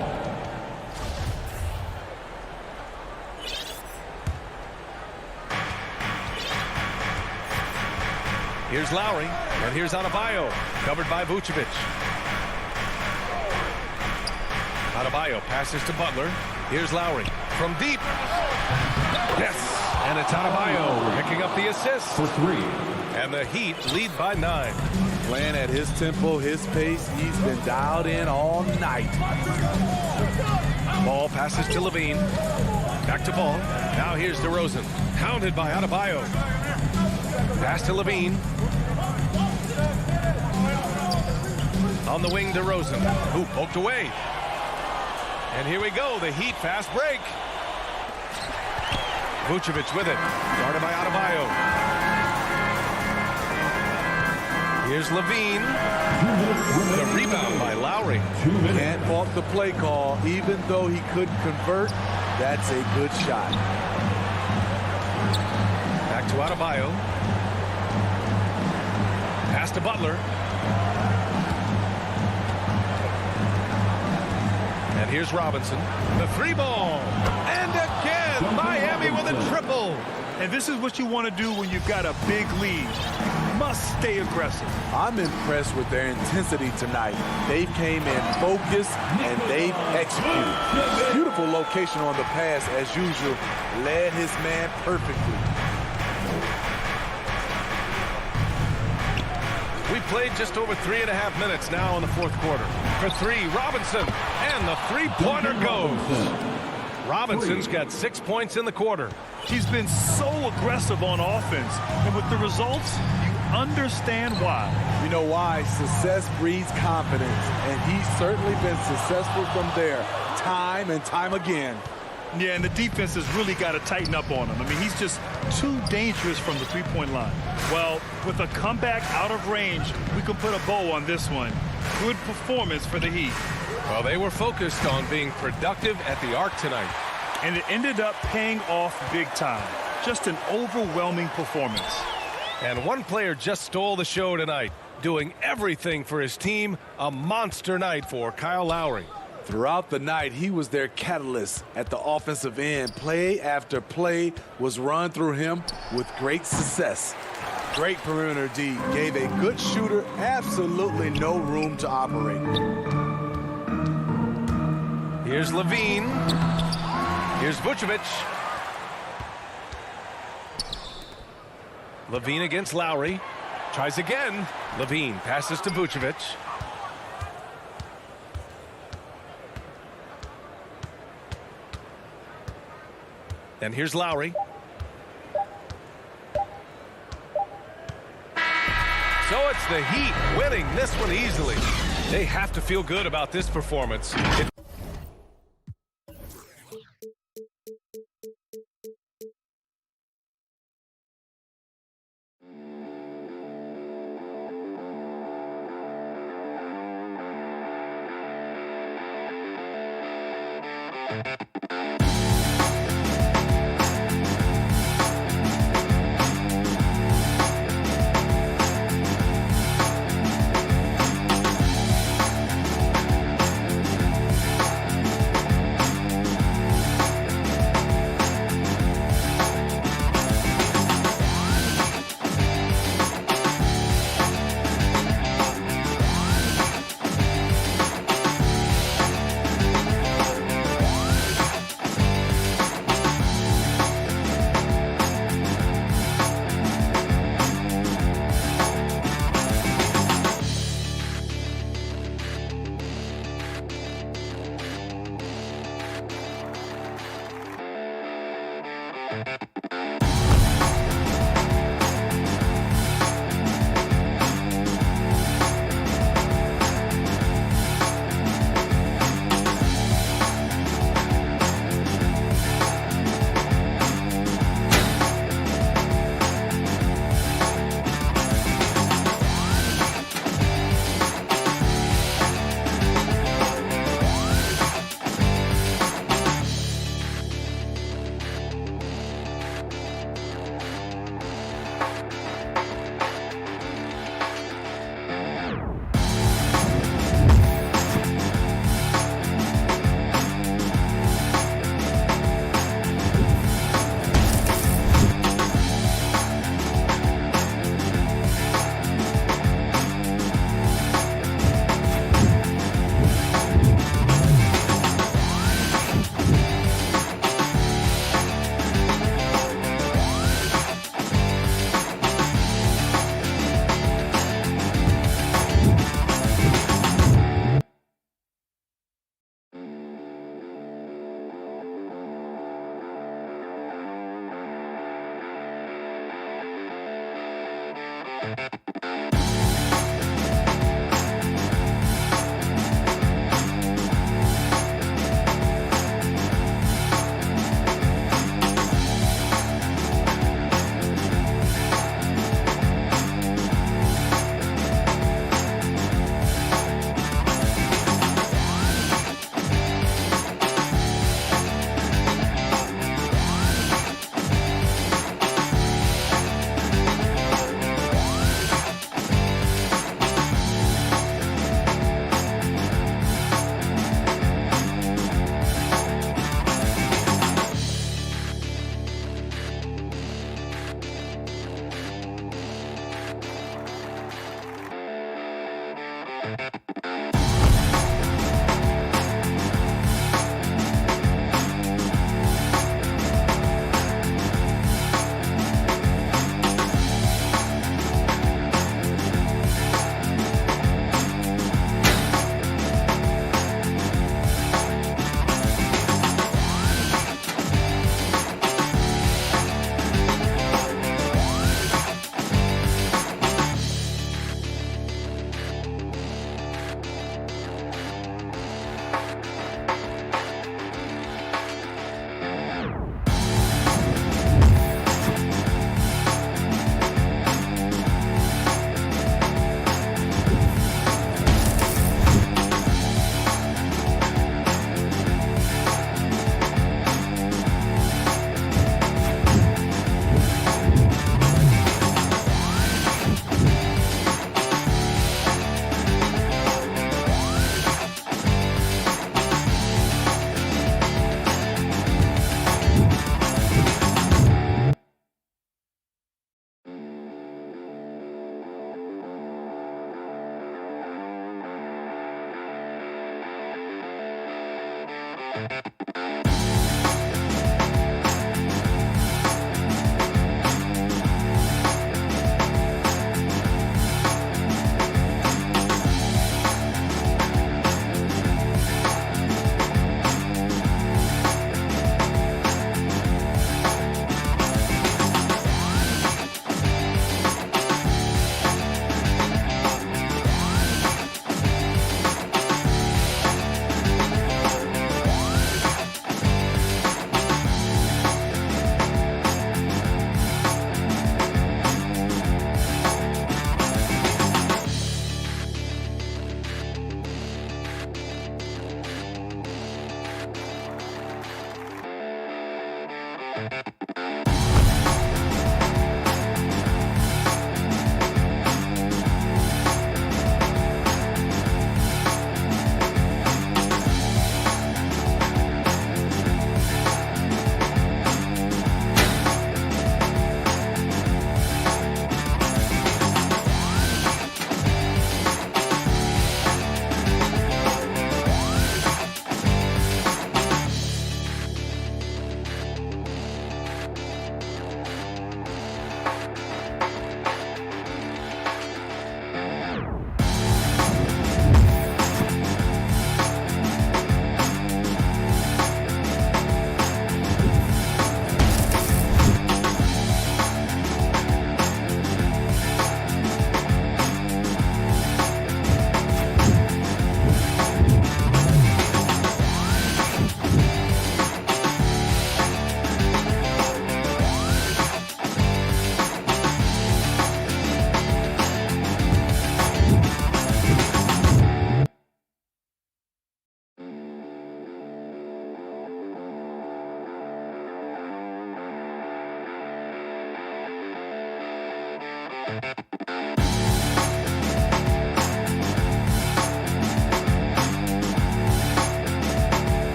Here's Lowry. And here's Adebayo. Covered by Vucevic. Adebayo passes to Butler. Here's Lowry. From deep. Yes. And it's Adebayo picking up the assist. For 3. And the Heat lead by 9. Playing at his tempo, his pace. He's been dialed in all night. Ball passes to Levine. Back to Ball. Now here's DeRozan. Hounded by Adebayo. Pass to Levine. On the wing, DeRozan, who poked away. And here we go, the Heat fast break. Vucevic with it, guarded by Adebayo. Here's Levine. The rebound by Lowry. Can't fault the play call. Even though he couldn't convert, that's a good shot. Back to Adebayo. Pass to Butler. And here's Robinson. The 3-ball. And again, Miami with a triple. And this is what you want to do when you've got a big lead. Must stay aggressive. I'm impressed with their intensity tonight. They came in focused and they've executed. Beautiful location on the pass as usual. Led his man perfectly. We played just over 3.5 minutes now in the fourth quarter. For 3, Robinson, and the 3-pointer goes. Robinson's got 6 points in the quarter. He's been so aggressive on offense, and with the results, you understand why. You know why? Success breeds confidence, and he's certainly been successful from there, time and time again. Yeah, and the defense has really got to tighten up on him. I mean, he's just too dangerous from the three-point line. Well, with a comeback out of range, we can put a bow on this one. Good performance for the Heat. Well, they were focused on being productive at the arc tonight. and it ended up paying off big time. Just an overwhelming performance. And one player just stole the show tonight, doing everything for his team. A monster night for Kyle Lowry. Throughout the night, he was their catalyst at the offensive end. Play after play was run through him with great success. Great perimeter D. Gave a good shooter absolutely no room to operate. Here's Levine. Here's Vucevic. Levine against Lowry. Tries again. Levine passes to Vucevic. And here's Lowry. So it's the Heat winning this one easily. They have to feel good about this performance.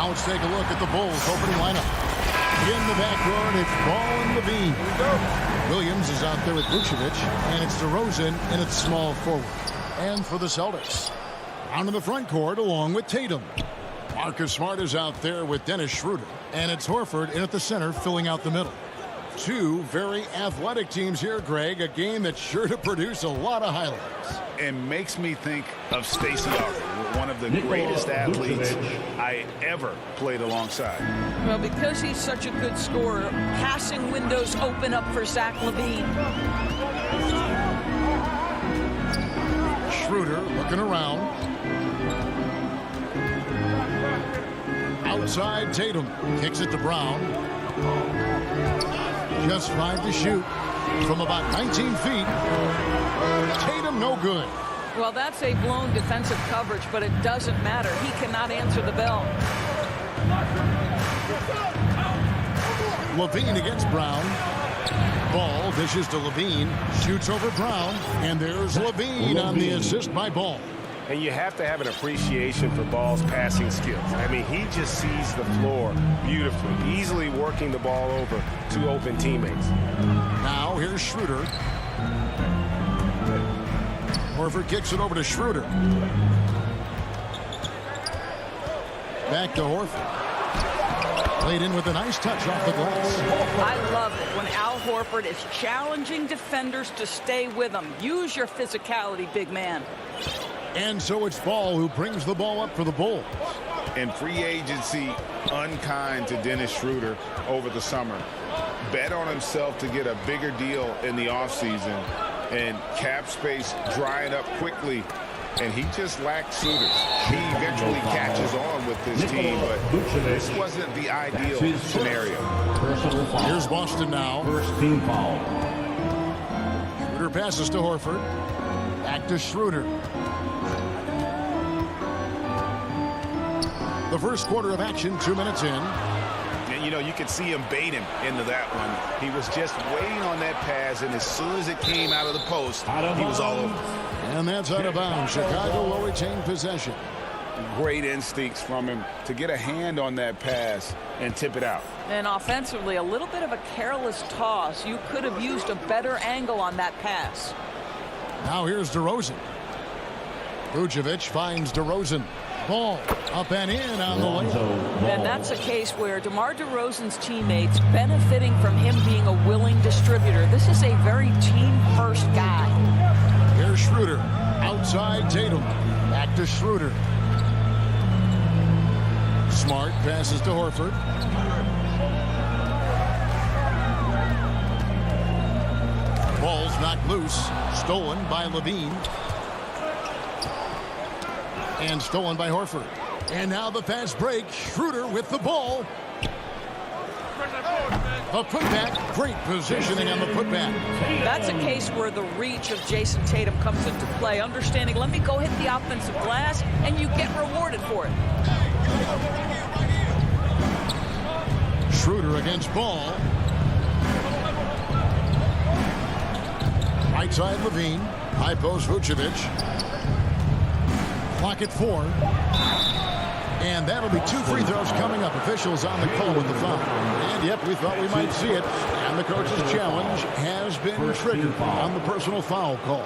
Now let's take a look at the Bulls' opening lineup. In the backcourt, it's Ball and Levine. Williams is out there with Vucevic, and it's DeRozan in its small forward. And for the Celtics, down in the front court along with Tatum. Marcus Smart is out there with Dennis Schroeder, and it's Horford in at the center filling out the middle. Two very athletic teams here, Greg. A game that's sure to produce a lot of highlights. And makes me think of Stacey Arthur, one of the greatest athletes I ever played alongside. Well, because he's such a good scorer, passing windows open up for Zach LaVine. Schroeder looking around. Outside, Tatum kicks it to Brown. Just 5 to shoot from about 19 feet. Tatum no good. Well, that's a blown defensive coverage, but it doesn't matter. He cannot answer the bell. LaVine against Brown. Ball dishes to LaVine. Shoots over Brown. And there's LaVine on the assist by Ball. And you have to have an appreciation for Ball's passing skills. I mean, he just sees the floor beautifully, easily working the ball over to open teammates. Now here's Schroeder. Horford kicks it over to Schroeder. Back to Horford. Played in with a nice touch off the glass. I love it when Al Horford is challenging defenders to stay with him. Use your physicality, big man. And so it's Ball who brings the ball up for the Bulls. And free agency unkind to Dennis Schroeder over the summer. Bet on himself to get a bigger deal in the offseason. And cap space drying up quickly. And he just lacked shooters. He eventually catches on with this team, but this wasn't the ideal scenario. Here's Boston now. First team foul. Schroeder passes to Horford. Back to Schroeder. The first quarter of action, 2 minutes in. And, you know, you could see him bait him into that one. He was just waiting on that pass, and as soon as it came out of the post, he was all over. And that's out of bounds. Chicago will retain possession. Great instincts from him to get a hand on that pass and tip it out. And offensively, a little bit of a careless toss. You could have used a better angle on that pass. Now here's DeRozan. Vucevic finds DeRozan. Ball up and in on the layup. And that's a case where DeMar DeRozan's teammates benefiting from him being a willing distributor. This is a very team-first guy. Here's Schroeder. Outside Tatum. Back to Schroeder. Smart passes to Horford. Ball's knocked loose. Stolen by LaVine. And stolen by Horford. And now the fast break. Schroeder with the ball. A putback. Great positioning on the putback. That's a case where the reach of Jason Tatum comes into play. Understanding, let me go hit the offensive glass, and you get rewarded for it. Schroeder against Ball. Right side LaVine. High post Vucevic. Clock at 4. And that'll be 2 free throws coming up. Officials on the call with the foul. And yep, we thought we might see it. And the coach's challenge has been triggered on the personal foul call.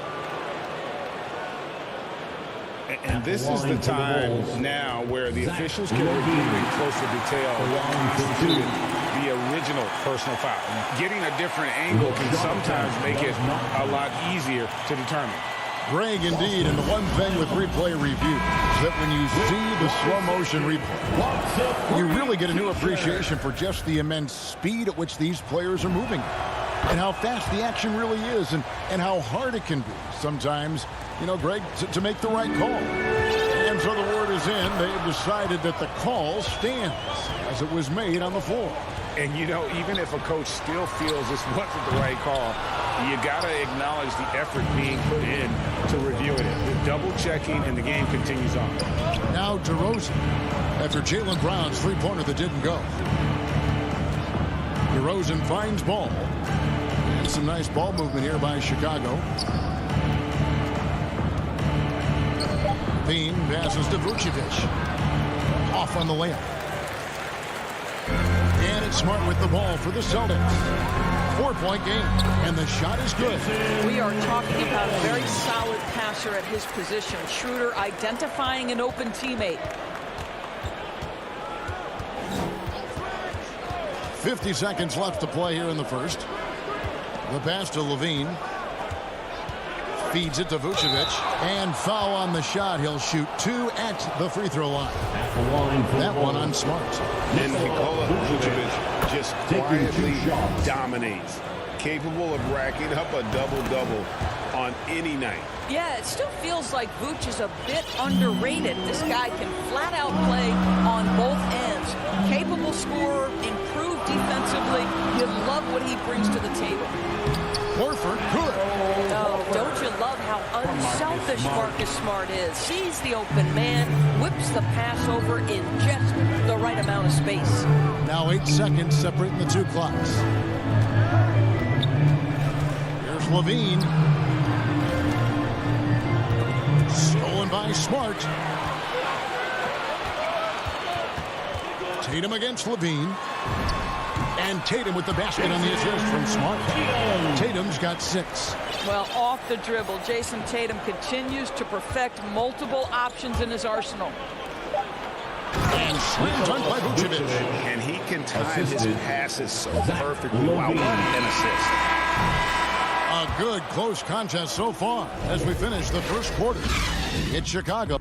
And this is the time now where the officials can review in closer detail what constituted the original personal foul. Getting a different angle can sometimes make it a lot easier to determine. Greg, indeed, and the one thing with replay review is that when you see the slow motion replay, you really get a new appreciation for just the immense speed at which these players are moving and how fast the action really is and how hard it can be sometimes, you know, Greg, to make the right call. And so the word is in. They've decided that the call stands as it was made on the floor. And, you know, even if a coach still feels this wasn't the right call, you got to acknowledge the effort being put in to reviewing it. The double checking, and the game continues on. Now DeRozan after Jaylen Brown's three-pointer that didn't go. DeRozan finds Ball. And some nice ball movement here by Chicago. Bean passes to Vucevic. Off on the layup. And it's Smart with the ball for the Celtics. 4-point game, and the shot is good. We are talking about a very solid passer at his position. Schroeder identifying an open teammate. 50 seconds left to play here in the first. The pass to Levine. Feeds it to Vucevic. And foul on the shot. He'll shoot 2 at the free throw line. That one on Smart. And Nikola Vucevic just quietly dominates. Capable of racking up a double-double on any night. Yeah, it still feels like Vooch is a bit underrated. This guy can flat out play on both ends. Capable scorer, improved defensively. You love what he brings to the table. Horford, good. Oh, don't you love how unselfish Marcus Smart is? Sees the open man, whips the pass over in just the right amount of space. Now 8 seconds separating the two clocks. Here's Levine. Stolen by Smart. Tatum against Levine. And Tatum with the basket on the assist from Smart. Tatum's got 6. Well, off the dribble, Jason Tatum continues to perfect multiple options in his arsenal. And slam dunk by Vucevic. And he can time his passes so perfectly. Wow, what an assist. A good close contest so far as we finish the first quarter. It's Chicago.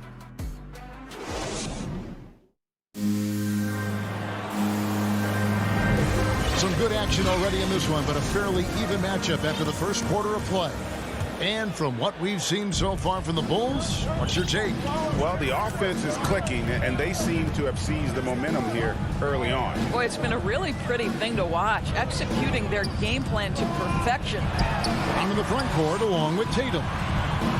Some good action already in this one, but a fairly even matchup after the first quarter of play. And from what we've seen so far from the Bulls, what's your take? Well, the offense is clicking, and they seem to have seized the momentum here early on. Boy, it's been a really pretty thing to watch, executing their game plan to perfection. On in the front court along with Tatum.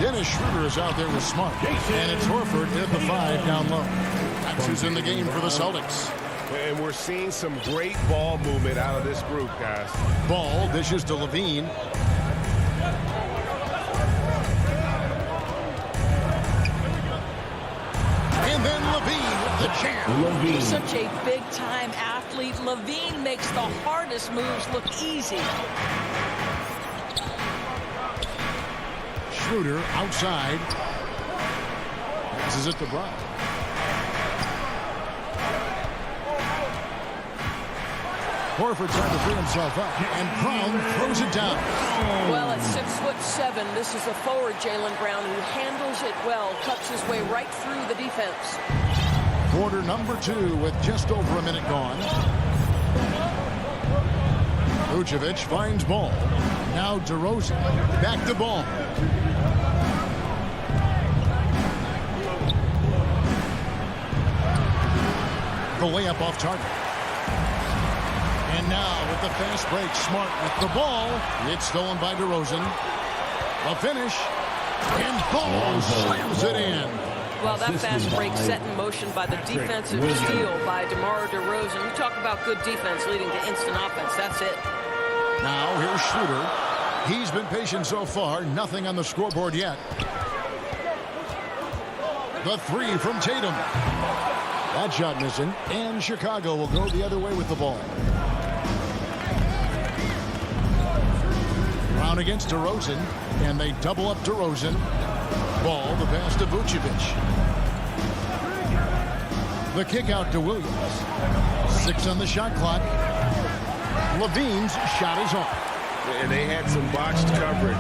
Dennis Schroeder is out there with Smart. And it's Horford at the 5 down low. That's who's in the game for the Celtics. And we're seeing some great ball movement out of this group, guys. Ball dishes to Levine. And then Levine with the jam. He's such a big-time athlete. Levine makes the hardest moves look easy. Schroeder outside. This is it to Brown. Horford trying to free himself up, and Brown throws it down. Well, at 6'7", this is a forward, Jaylen Brown, who handles it well, cuts his way right through the defense. Quarter number 2 with just over a minute gone. Vucevic finds Ball. Now DeRozan. Back to Ball. The layup off target. And now with the fast break, Smart with the ball. It's stolen by DeRozan. The finish. And Ball slams it in. Well, that fast break set in motion by the defensive steal by DeMar DeRozan. You talk about good defense leading to instant offense. That's it. Now here's Schroeder. He's been patient so far. Nothing on the scoreboard yet. The 3 from Tatum. That shot missing. And Chicago will go the other way with the ball. Brown against DeRozan. And they double up DeRozan. Ball, the pass to Vucevic. The kick out to Williams. 6 on the shot clock. Levine's shot is off. And they had some botched coverage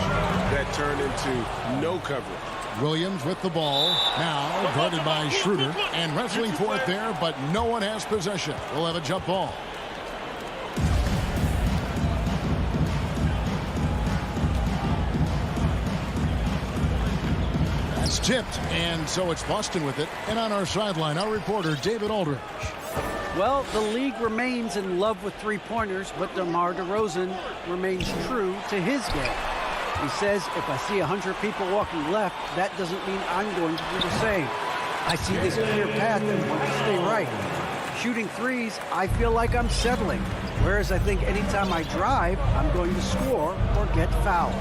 that turned into no coverage. Williams with the ball. Now guarded by Schroeder. And wrestling for it there, but no one has possession. We'll have a jump ball. That's tipped, and so it's Boston with it. And on our sideline, our reporter, David Aldridge. Well, the league remains in love with three-pointers, but DeMar DeRozan remains true to his game. He says, if I see 100 people walking left, that doesn't mean I'm going to do the same. I see this clear path and want to stay right. Shooting threes, I feel like I'm settling. Whereas I think anytime I drive, I'm going to score or get fouled.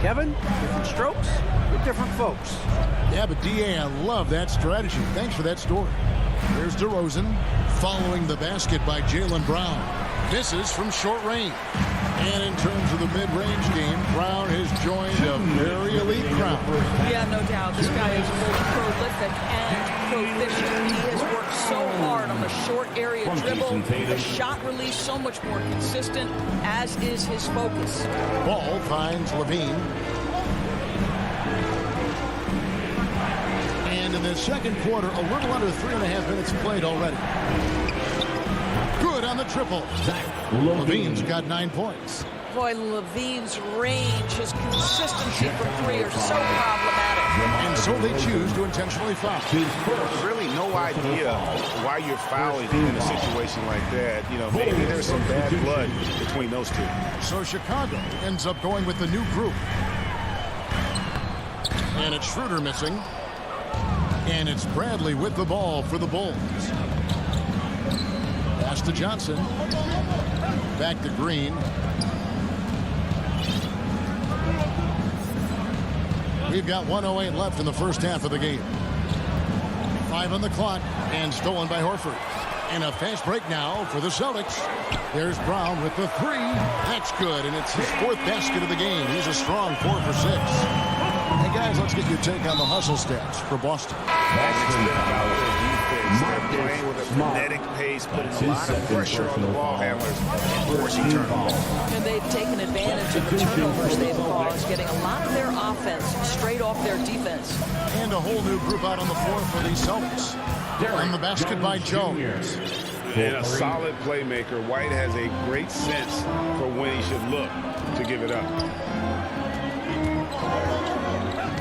Kevin, different strokes with different folks. Yeah, but D.A., I love that strategy. Thanks for that story. There's DeRozan following the basket by Jaylen Brown. Misses from short range. And in terms of the mid-range game, Brown has joined a very elite crowd. Yeah, no doubt. This guy is both prolific and proficient. He has worked so hard on the short area dribble. The shot release so much more consistent, as is his focus. Ball finds Levine. And in the second quarter, a little under 3.5 minutes played already. Good on the triple. Levine's got 9 points. Boy, Levine's range, his consistency from three are so problematic. And so they choose to intentionally foul. Really no idea why you're fouling in a situation like that. You know, maybe there's some bad blood between those two. So Chicago ends up going with the new group. And it's Schroeder missing. And it's Bradley with the ball for the Bulls. Pass to Johnson. Back to Green. We've got 1:08 left in the first half of the game. 5 on the clock and stolen by Horford. And a fast break now for the Celtics. There's Brown with the three. That's good, and it's his 4th basket of the game. He's a strong 4 for 6. Hey, guys, let's get your take on the hustle stats for Boston. It's been about their defense. They're playing with a frenetic pace, putting a lot of pressure on the ball handlers and forcing turnovers. And they've taken advantage of the turnovers they've caused, getting a lot of their offense straight off their defense. And a whole new group out on the floor for these Celtics. On the basket by Jones. And a solid playmaker. White has a great sense for when he should look to give it up.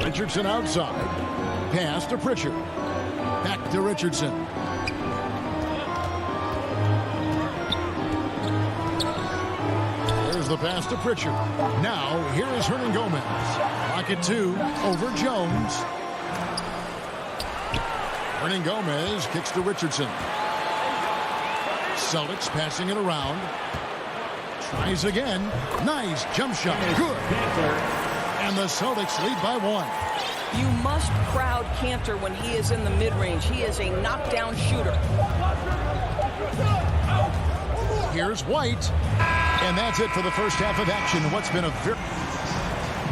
Richardson outside. Pass to Pritchard. Back to Richardson. There's the pass to Pritchard. Now, here is Hernangomez. Pocket 2 over Jones. Hernangomez kicks to Richardson. Celtics passing it around. Tries again. Nice jump shot. Good. And the Celtics lead by 1. You must crowd Cantor when he is in the mid-range. He is a knockdown shooter. Here's White. And that's it for the first half of action. What's been a very...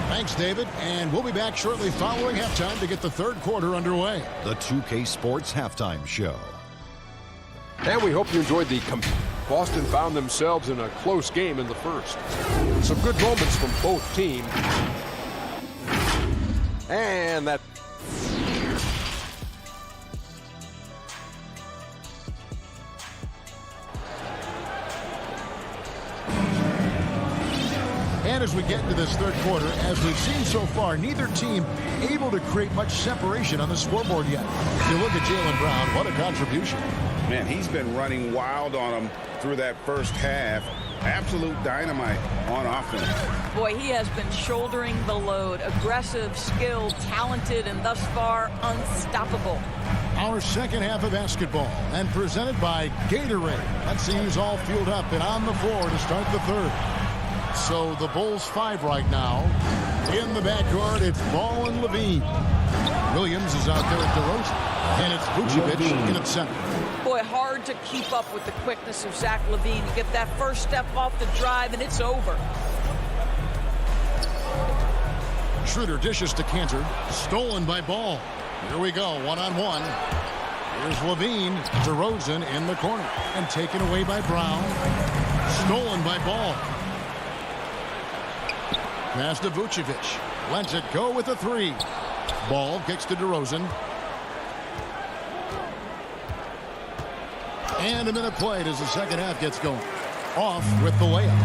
Thanks, David. And we'll be back shortly following halftime to get the third quarter underway. The 2K Sports Halftime Show. And we hope you enjoyed the... Boston found themselves in a close game in the first. Some good moments from both teams. And that... And as we get into this third quarter, as we've seen so far, neither team able to create much separation on the scoreboard yet. If you look at Jaylen Brown, what a contribution. Man, he's been running wild on them through that first half. Absolute dynamite on offense. Boy, he has been shouldering the load. Aggressive, skilled, talented, and thus far unstoppable. Our second half of basketball and presented by Gatorade. Let's see who's all fueled up and on the floor to start the third. So the Bulls 5 right now. In the backcourt, it's Ball and Levine. Williams is out there at DeRozan. And it's Vucevic in at center. Boy, hard to keep up with the quickness of Zach LaVine. You get that first step off the drive, and it's over. Schroeder dishes to Cantor. Stolen by Ball. Here we go, one-on-one. Here's Levine. DeRozan in the corner. And taken away by Brown. Stolen by Ball. Pass to Vucevic. Lets it go with a three. Ball kicks to DeRozan. And a minute played as the second half gets going. Off with the layup.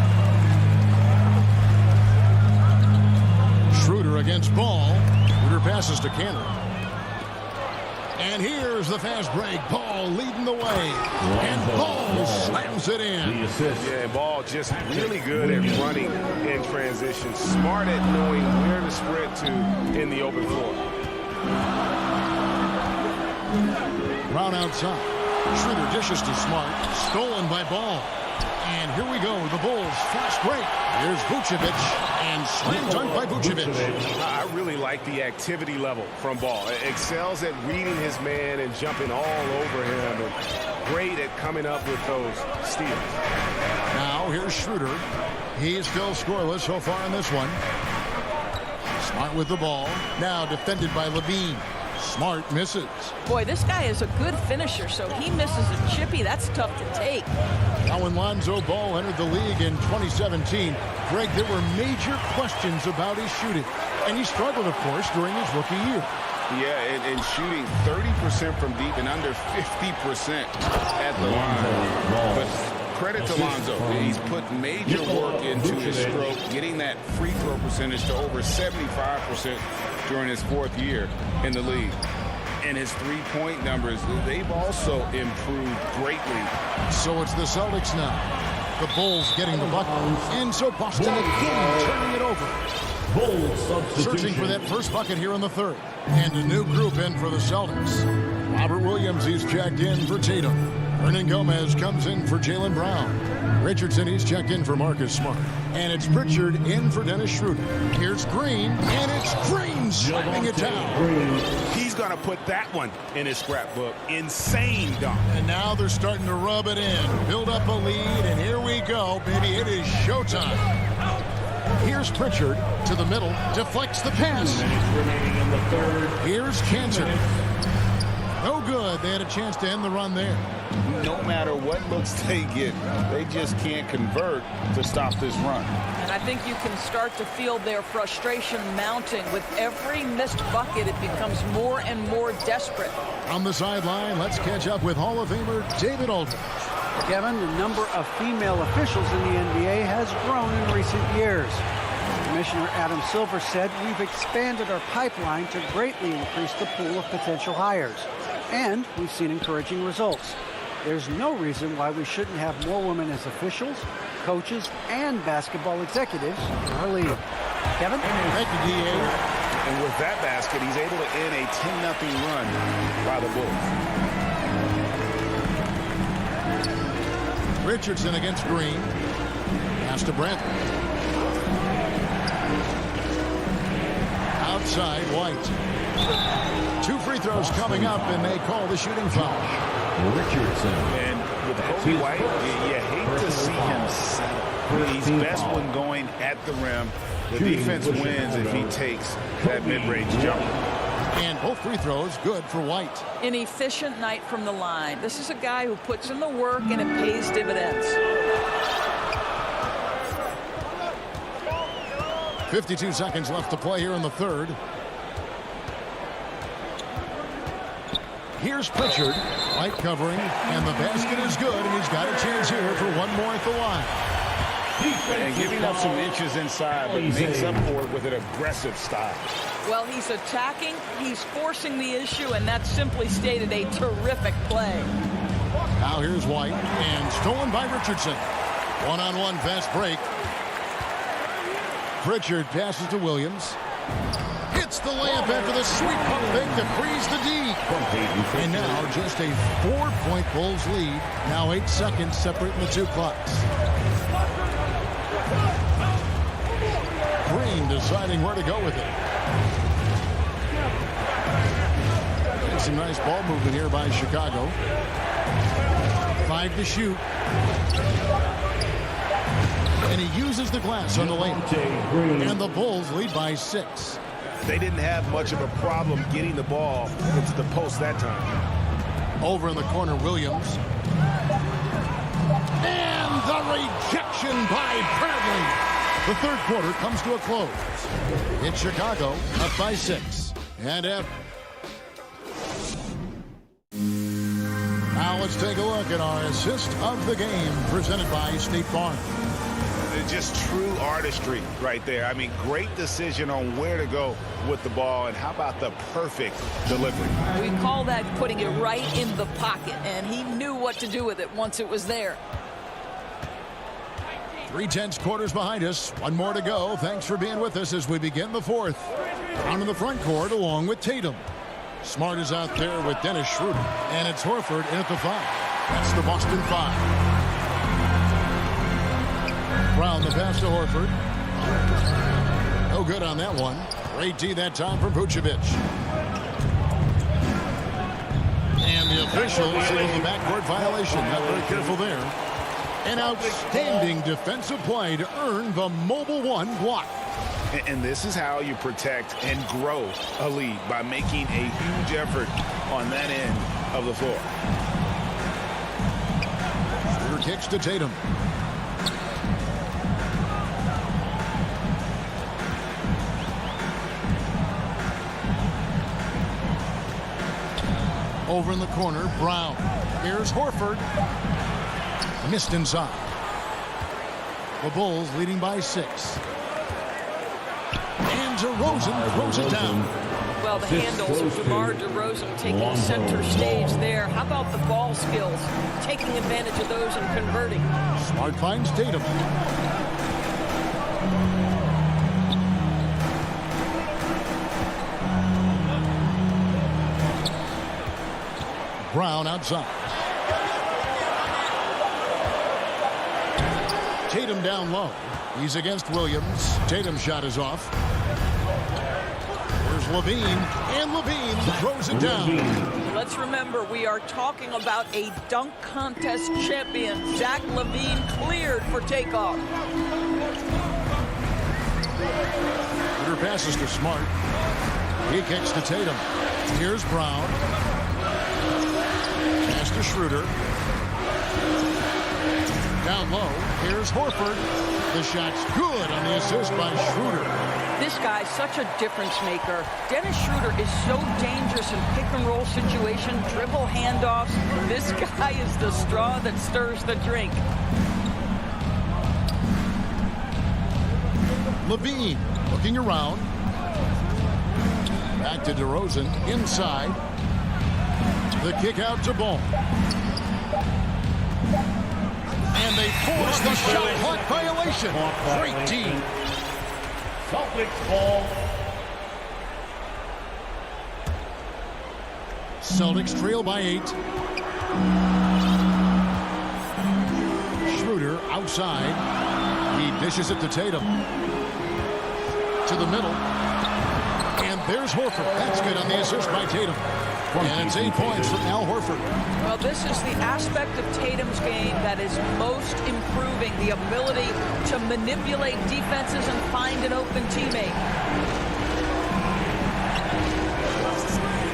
Schroeder against Ball. Schroeder passes to Cantor. And here's the fast break. Ball leading the way. And Ball slams it in. Yeah, and Ball just really good at running in transition. Smart at knowing where to sprint to in the open floor. Brown outside. Schroeder dishes to Smart. Stolen by Ball. And here we go. The Bulls fast break. Here's Vucevic. And slam dunk by Vucevic. I really like the activity level from Ball. Excels at reading his man and jumping all over him. And great at coming up with those steals. Now here's Schroeder. He's still scoreless so far in this one. Smart with the ball. Now defended by Levine. Smart misses. Boy, this guy is a good finisher, so he misses a chippy. That's tough to take. Now when Lonzo Ball entered the league in 2017, Greg, there were major questions about his shooting. And he struggled, of course, during his rookie year. Yeah, and shooting 30% from deep and under 50% at the line. But credit to Lonzo. He's put major work into his stroke, getting that free throw percentage to over 75% during his 4th year in the league. And his three-point numbers, they've also improved greatly. So it's the Celtics now. The Bulls getting the bucket. And so Boston again turning it over. Searching for that first bucket here in the 3rd. And a new group in for the Celtics. Robert Williams, he's checked in for Tatum. Hernan Gomez comes in for Jaylen Brown. Richardson, he's checked in for Marcus Smart. And it's Pritchard in for Dennis Schroeder. Here's Green, and it's Green slamming it down. He's going to put that one in his scrapbook. Insane dunk. And now they're starting to rub it in. Build up a lead, and here we go, baby. It is showtime. Here's Pritchard to the middle. Deflects the pass. Here's Cantor. No good. They had a chance to end the run there. No matter what looks they get, they just can't convert to stop this run. And I think you can start to feel their frustration mounting. With every missed bucket, it becomes more and more desperate. On the sideline, let's catch up with Hall of Famer David Aldridge. Kevin, the number of female officials in the NBA has grown in recent years. Commissioner Adam Silver said, "We've expanded our pipeline to greatly increase the pool of potential hires. And we've seen encouraging results. There's no reason why we shouldn't have more women as officials, coaches, and basketball executives in our league." Kevin? Thank you, D.A. And with that basket, he's able to end a 10-0 run by the Bulls. Richardson against Green. Pass to Bradley. Outside, White. 2 free throws coming up, and they call the shooting foul. Richardson. And with Kobe White, you hate to see him settle. He's best when going at the rim. The defense wins if he takes that mid-range jump. And both free throws good for White. An efficient night from the line. This is a guy who puts in the work, and it pays dividends. 52 seconds left to play here in the 3rd. Here's Pritchard. White covering, and the basket is good, and he's got a chance here for one more at the line. And giving up some inches inside, but makes up for it with an aggressive style. Well, he's attacking, he's forcing the issue, and that's simply stated a terrific play. Now here's White, and stolen by Richardson. One-on-one fast break. Pritchard passes to Williams. Hits the layup after the sweet pump fake to freeze the D. And now just a 4-point Bulls lead. Now 8 seconds separating the 2 clocks. Green deciding where to go with it. And some nice ball movement here by Chicago. 5 to shoot. And he uses the glass on the lane. And the Bulls lead by 6. They didn't have much of a problem getting the ball into the post that time. Over in the corner, Williams. And the rejection by Bradley. The 3rd quarter comes to a close. It's Chicago up by 6. And now let's take a look at our assist of the game presented by State Farm. Just true artistry right there. I mean, great decision on where to go with the ball, and how about the perfect delivery? We call that putting it right in the pocket, and he knew what to do with it once it was there. 3/10 quarters behind us. One more to go. Thanks for being with us as we begin the 4th. Down in the front court along with Tatum. Smart is out there with Dennis Schroeder. And it's Horford in at the 5. That's the Boston 5. Brown, the pass to Horford. No good on that one. Great D that time from Vucevic. And the official signaled the backcourt violation. Not very careful there. An outstanding defensive play to earn the mobile one block. And this is how you protect and grow a lead, by making a huge effort on that end of the floor. Shooter kicks to Tatum. Over in the corner, Brown. Here's Horford. Missed inside. The Bulls leading by 6. And DeRozan throws it down. Well, the handles of DeMar DeRozan taking center stage there. How about the ball skills? Taking advantage of those and converting. Smart finds Tatum. Brown outside. Tatum down low. He's against Williams. Tatum's shot is off. There's Levine, and Levine throws it down. Let's remember, we are talking about a dunk contest champion. Zach LaVine cleared for takeoff. Shooter passes to Smart. He kicks to Tatum. Here's Brown. Pass to Schroeder. Down low. Here's Horford. The shot's good on the assist by Schroeder. This guy's such a difference maker. Dennis Schroeder is so dangerous in pick-and-roll situation, dribble handoffs. This guy is the straw that stirs the drink. Levine looking around. Back to DeRozan. Inside. The kick out to Ball. And they force the shot clock violation. Great team. Celtics ball. Celtics trail by 8. Schroeder outside. He dishes it to Tatum. To the middle. And there's Horford. That's good on the assist by Tatum. And it's 8 points from Al Horford. Well, this is the aspect of Tatum's game that is most improving, the ability to manipulate defenses and find an open teammate.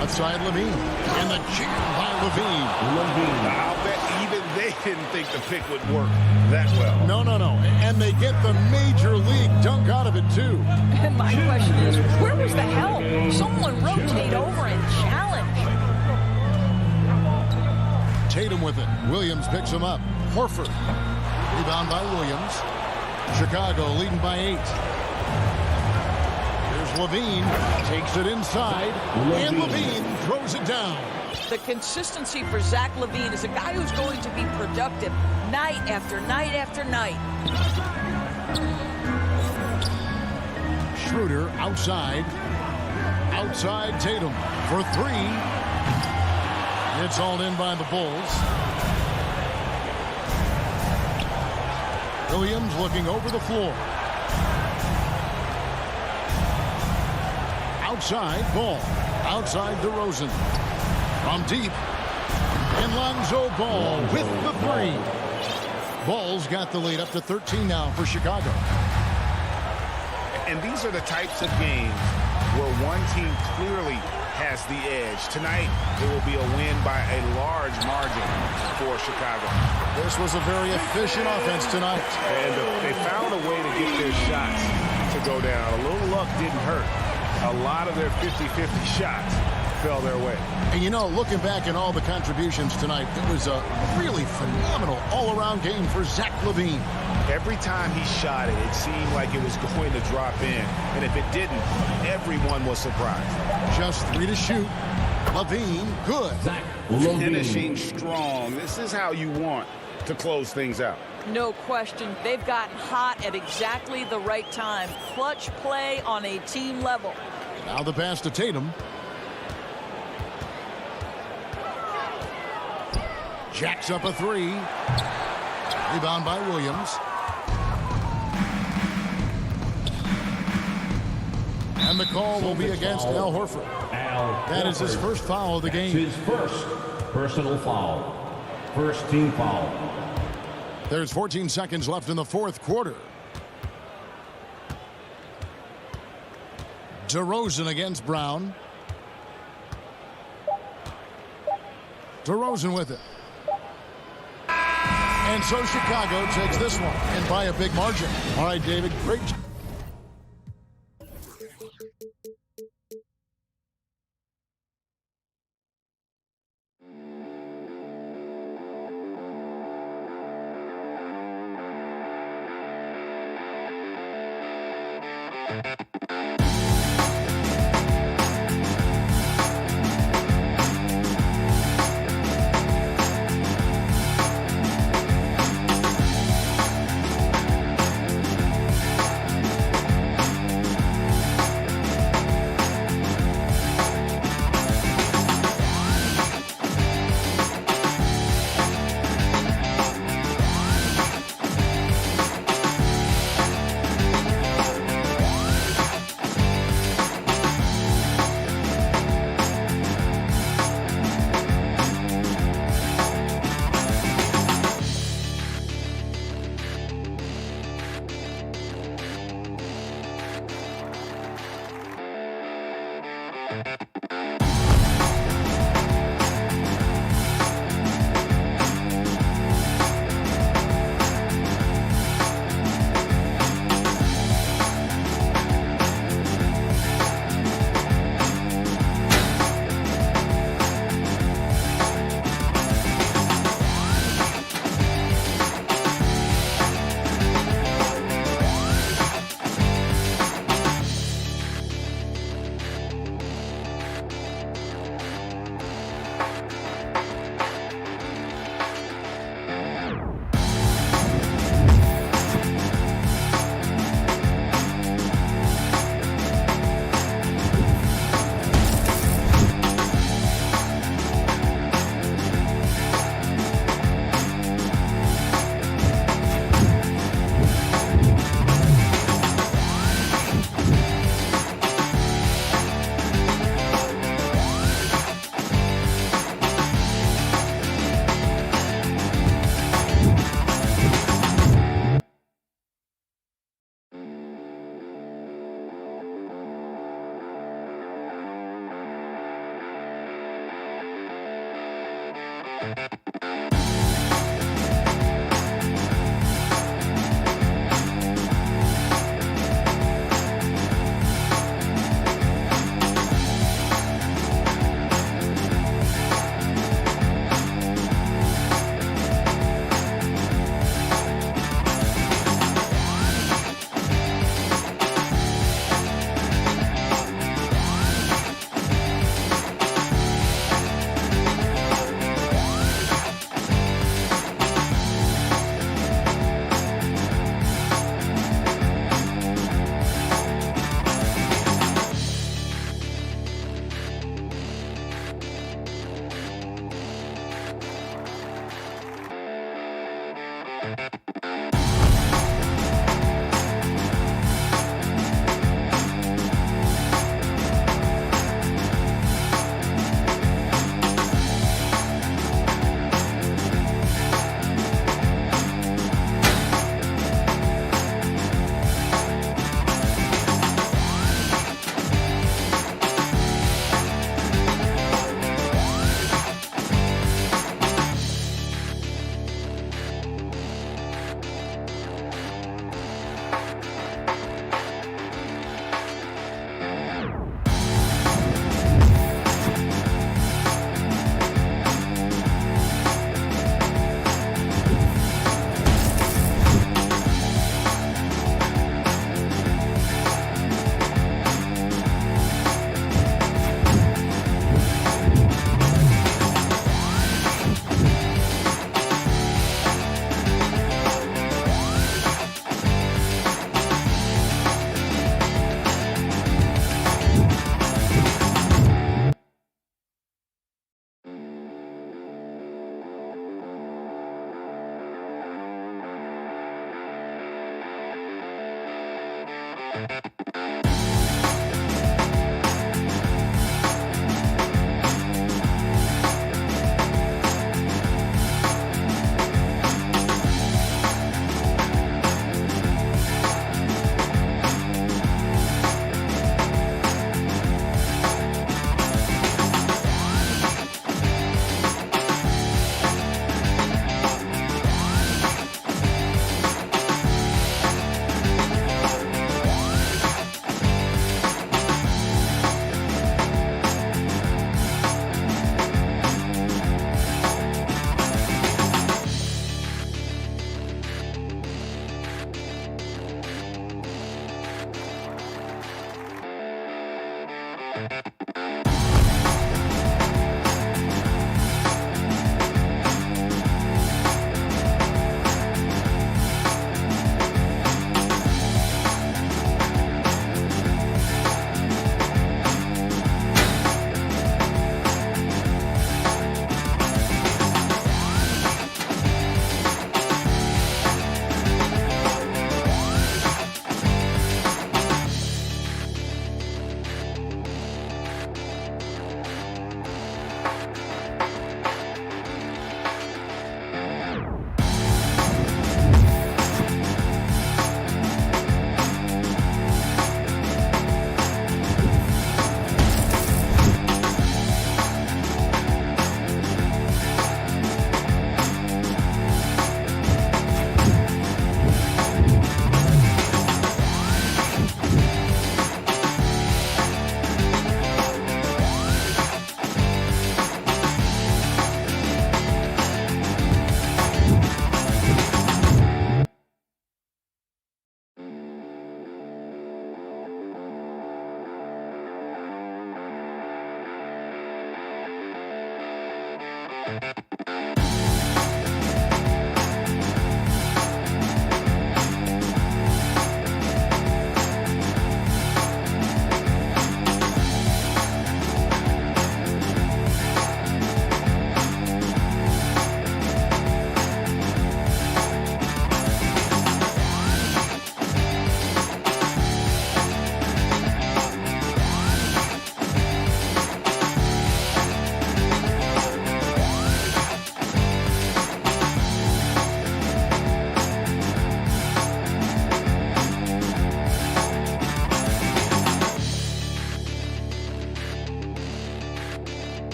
Outside Levine. And the jam by Levine. I'll bet even they didn't think the pick would work that well. No. And they get the major league dunk out of it, too. And my question is, where was the help? Someone rotate over and challenge. Tatum with it. Williams picks him up. Horford. Rebound by Williams. Chicago leading by 8. Here's Levine. Takes it inside. And Levine throws it down. The consistency for Zach LaVine is a guy who's going to be productive night after night after night. Schroeder outside. Outside Tatum for 3. It's hauled in by the Bulls. Williams looking over the floor. Outside Ball. Outside DeRozan. From deep. And Lonzo Ball with the 3. Ball's got the lead up to 13 now for Chicago. And these are the types of games where one team clearly has the edge. Tonight, it will be a win by a large margin for Chicago. This was a very efficient offense tonight. And they found a way to get their shots to go down. A little luck didn't hurt. A lot of their 50-50 shots fell their way. And you know, looking back at all the contributions tonight, it was a really phenomenal all-around game for Zach LaVine. Every time he shot it, it seemed like it was going to drop in. And if it didn't, everyone was surprised. Just 3 to shoot. LaVine, good. Finishing strong. This is how you want to close things out. No question. They've gotten hot at exactly the right time. Clutch play on a team level. Now the pass to Tatum. Jacks up a 3. Rebound by Williams. And the call will be against Al Horford. That is his first foul of the game. His first personal foul. First team foul. There's 14 seconds left in the fourth quarter. DeRozan against Brown. DeRozan with it. And so Chicago takes this one, and by a big margin. All right, David, great job.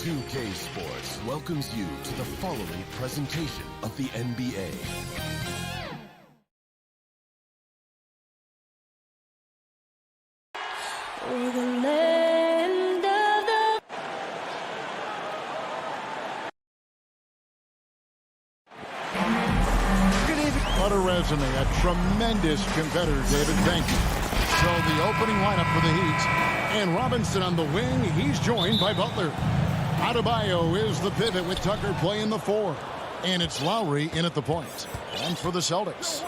2K Sports welcomes you to the following presentation of the NBA. For the land of the... Good evening. What a resume. A tremendous competitor, David. Thank you. So the opening lineup for the Heat. And Robinson on the wing. He's joined by Butler. Adebayo is the pivot with Tucker playing the 4. And it's Lowry in at the point. And for the Celtics.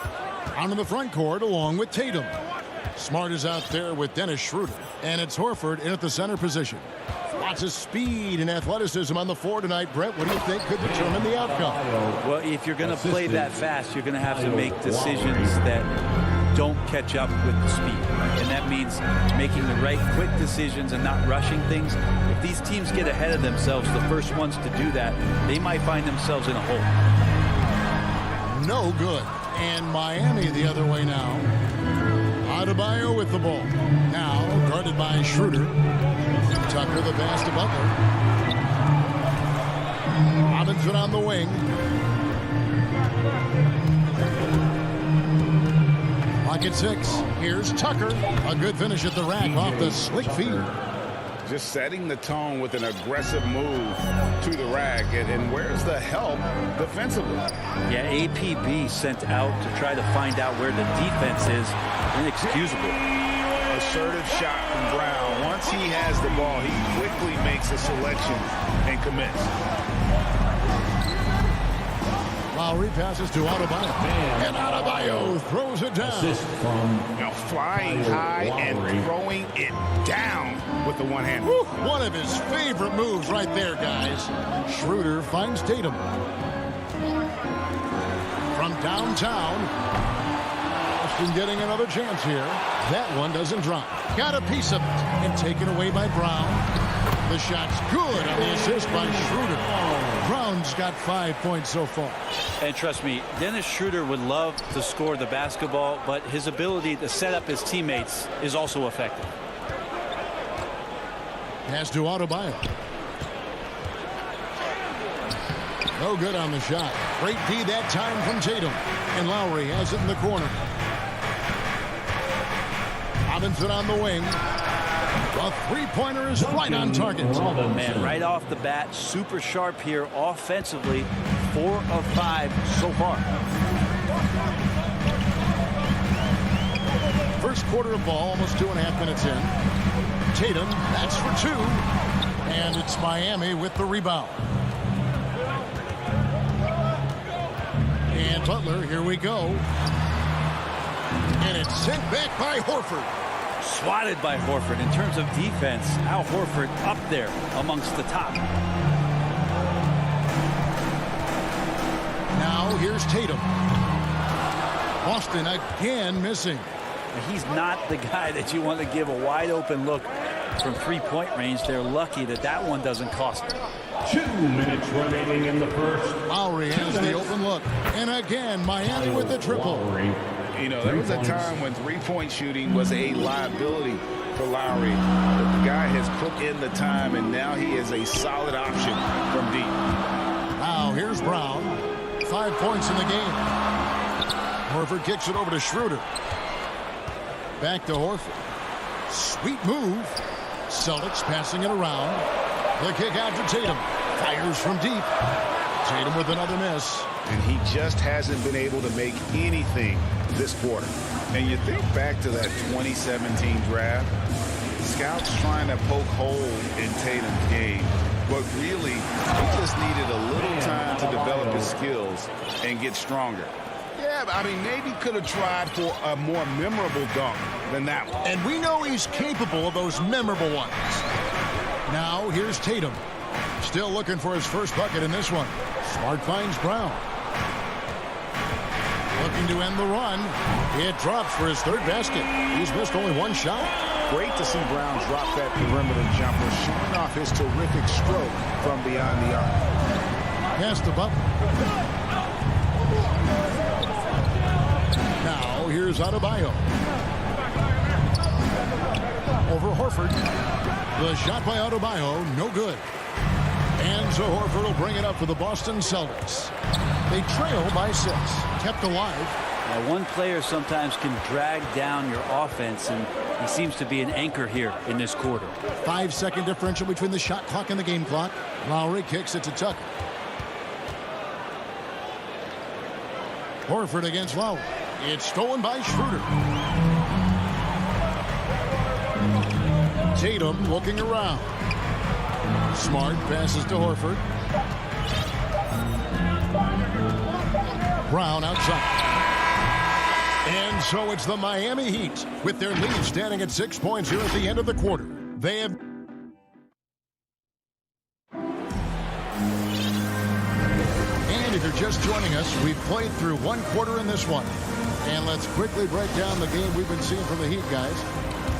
Out in the front court along with Tatum. Smart is out there with Dennis Schroeder. And it's Horford in at the center position. Lots of speed and athleticism on the floor tonight. Brett, what do you think could determine the outcome? Well, if you're going to play that fast, you're going to have to make decisions that don't catch up with the speed. And that means making the right quick decisions and not rushing things. If these teams get ahead of themselves, the first ones to do that, they might find themselves in a hole. No good. And Miami the other way now. Adebayo with the ball. Now guarded by Schroeder. Tucker the pass to Butler. Robinson on the wing. Lock at 6. Here's Tucker. A good finish at the rack off the slick feed. Just setting the tone with an aggressive move to the rack. And where's the help defensively? Yeah, APB sent out to try to find out where the defense is. Inexcusable. Assertive shot from Brown. Once he has the ball, he quickly makes a selection and commits. Lowry passes to Adebayo. And Adebayo throws it down. Now flying high and throwing it down with the one hand. One of his favorite moves right there, guys. Schroeder finds Tatum. From downtown. Austin getting another chance here. That one doesn't drop. Got a piece of it. And taken away by Brown. The shot's good on the assist by Schroeder. Brown's got 5 points so far. And trust me, Dennis Schroeder would love to score the basketball, but his ability to set up his teammates is also effective. Pass to Adebayo. No good on the shot. Great D that time from Tatum. And Lowry has it in the corner. Robinson on the wing. A three-pointer is right on target. Man, right off the bat, super sharp here offensively. 4 of 5 so far. First quarter of ball, almost 2.5 minutes in. Tatum, that's for 2. And it's Miami with the rebound. And Butler, here we go. And it's sent back by Horford. Swatted by Horford. In terms of defense, Al Horford up there amongst the top. Now here's Tatum. Boston again missing. He's not the guy that you want to give a wide open look from three-point range. They're lucky that that one doesn't cost them. 2 minutes remaining in the first. Lowry has the open look. And again, Miami with the triple. You know, there was a time when three-point shooting was a liability for Lowry. But the guy has put in the time, and now he is a solid option from deep. Now here's Brown. 5 points in the game. Horford kicks it over to Schroeder. Back to Horford. Sweet move. Celtics passing it around. The kick out to Tatum. Fires from deep. Tatum with another miss. And he just hasn't been able to make anything this quarter. And you think back to that 2017 draft, scouts trying to poke holes in Tatum's game. But really, he just needed a little time to develop his skills and get stronger. Yeah, I mean, maybe could have tried for a more memorable dunk than that one. And we know he's capable of those memorable ones. Now here's Tatum. Still looking for his first bucket in this one. Smart finds Brown. Looking to end the run. It drops for his third basket. He's missed only one shot. Great to see Brown drop that perimeter jumper, showing off his terrific stroke from beyond the arc. Pass to Butler. Now here's Adebayo. Over Horford. The shot by Adebayo, no good. And so Horford will bring it up for the Boston Celtics. They trail by 6. Kept alive. Now, one player sometimes can drag down your offense, and he seems to be an anchor here in this quarter. 5-second differential between the shot clock and the game clock. Lowry kicks it to Tucker. Horford against Lowry. It's stolen by Schroeder. Tatum looking around. Smart passes to Horford. Brown outside. And so it's the Miami Heat with their lead standing at 6 points here at the end of the quarter. They have... And if you're just joining us, we've played through one quarter in this one. And let's quickly break down the game we've been seeing from the Heat, guys.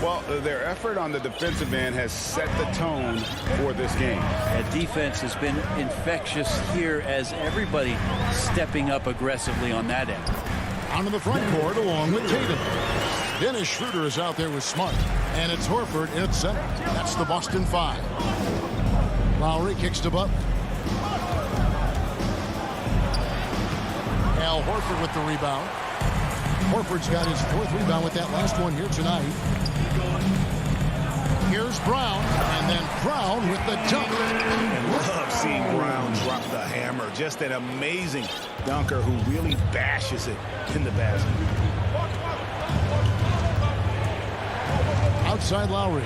Well, their effort on the defensive end has set the tone for this game. That defense has been infectious here as everybody stepping up aggressively on that end. Onto the front court along with Tatum. Dennis Schroeder is out there with Smart. And it's Horford in center. That's the Boston 5. Lowry kicks to Butler. Al Horford with the rebound. Horford's got his 4th rebound with that last one here tonight. Here's Brown, and then Brown with the dunk. And love seeing Brown drop the hammer. Just an amazing dunker who really bashes it in the basket. Outside Lowry.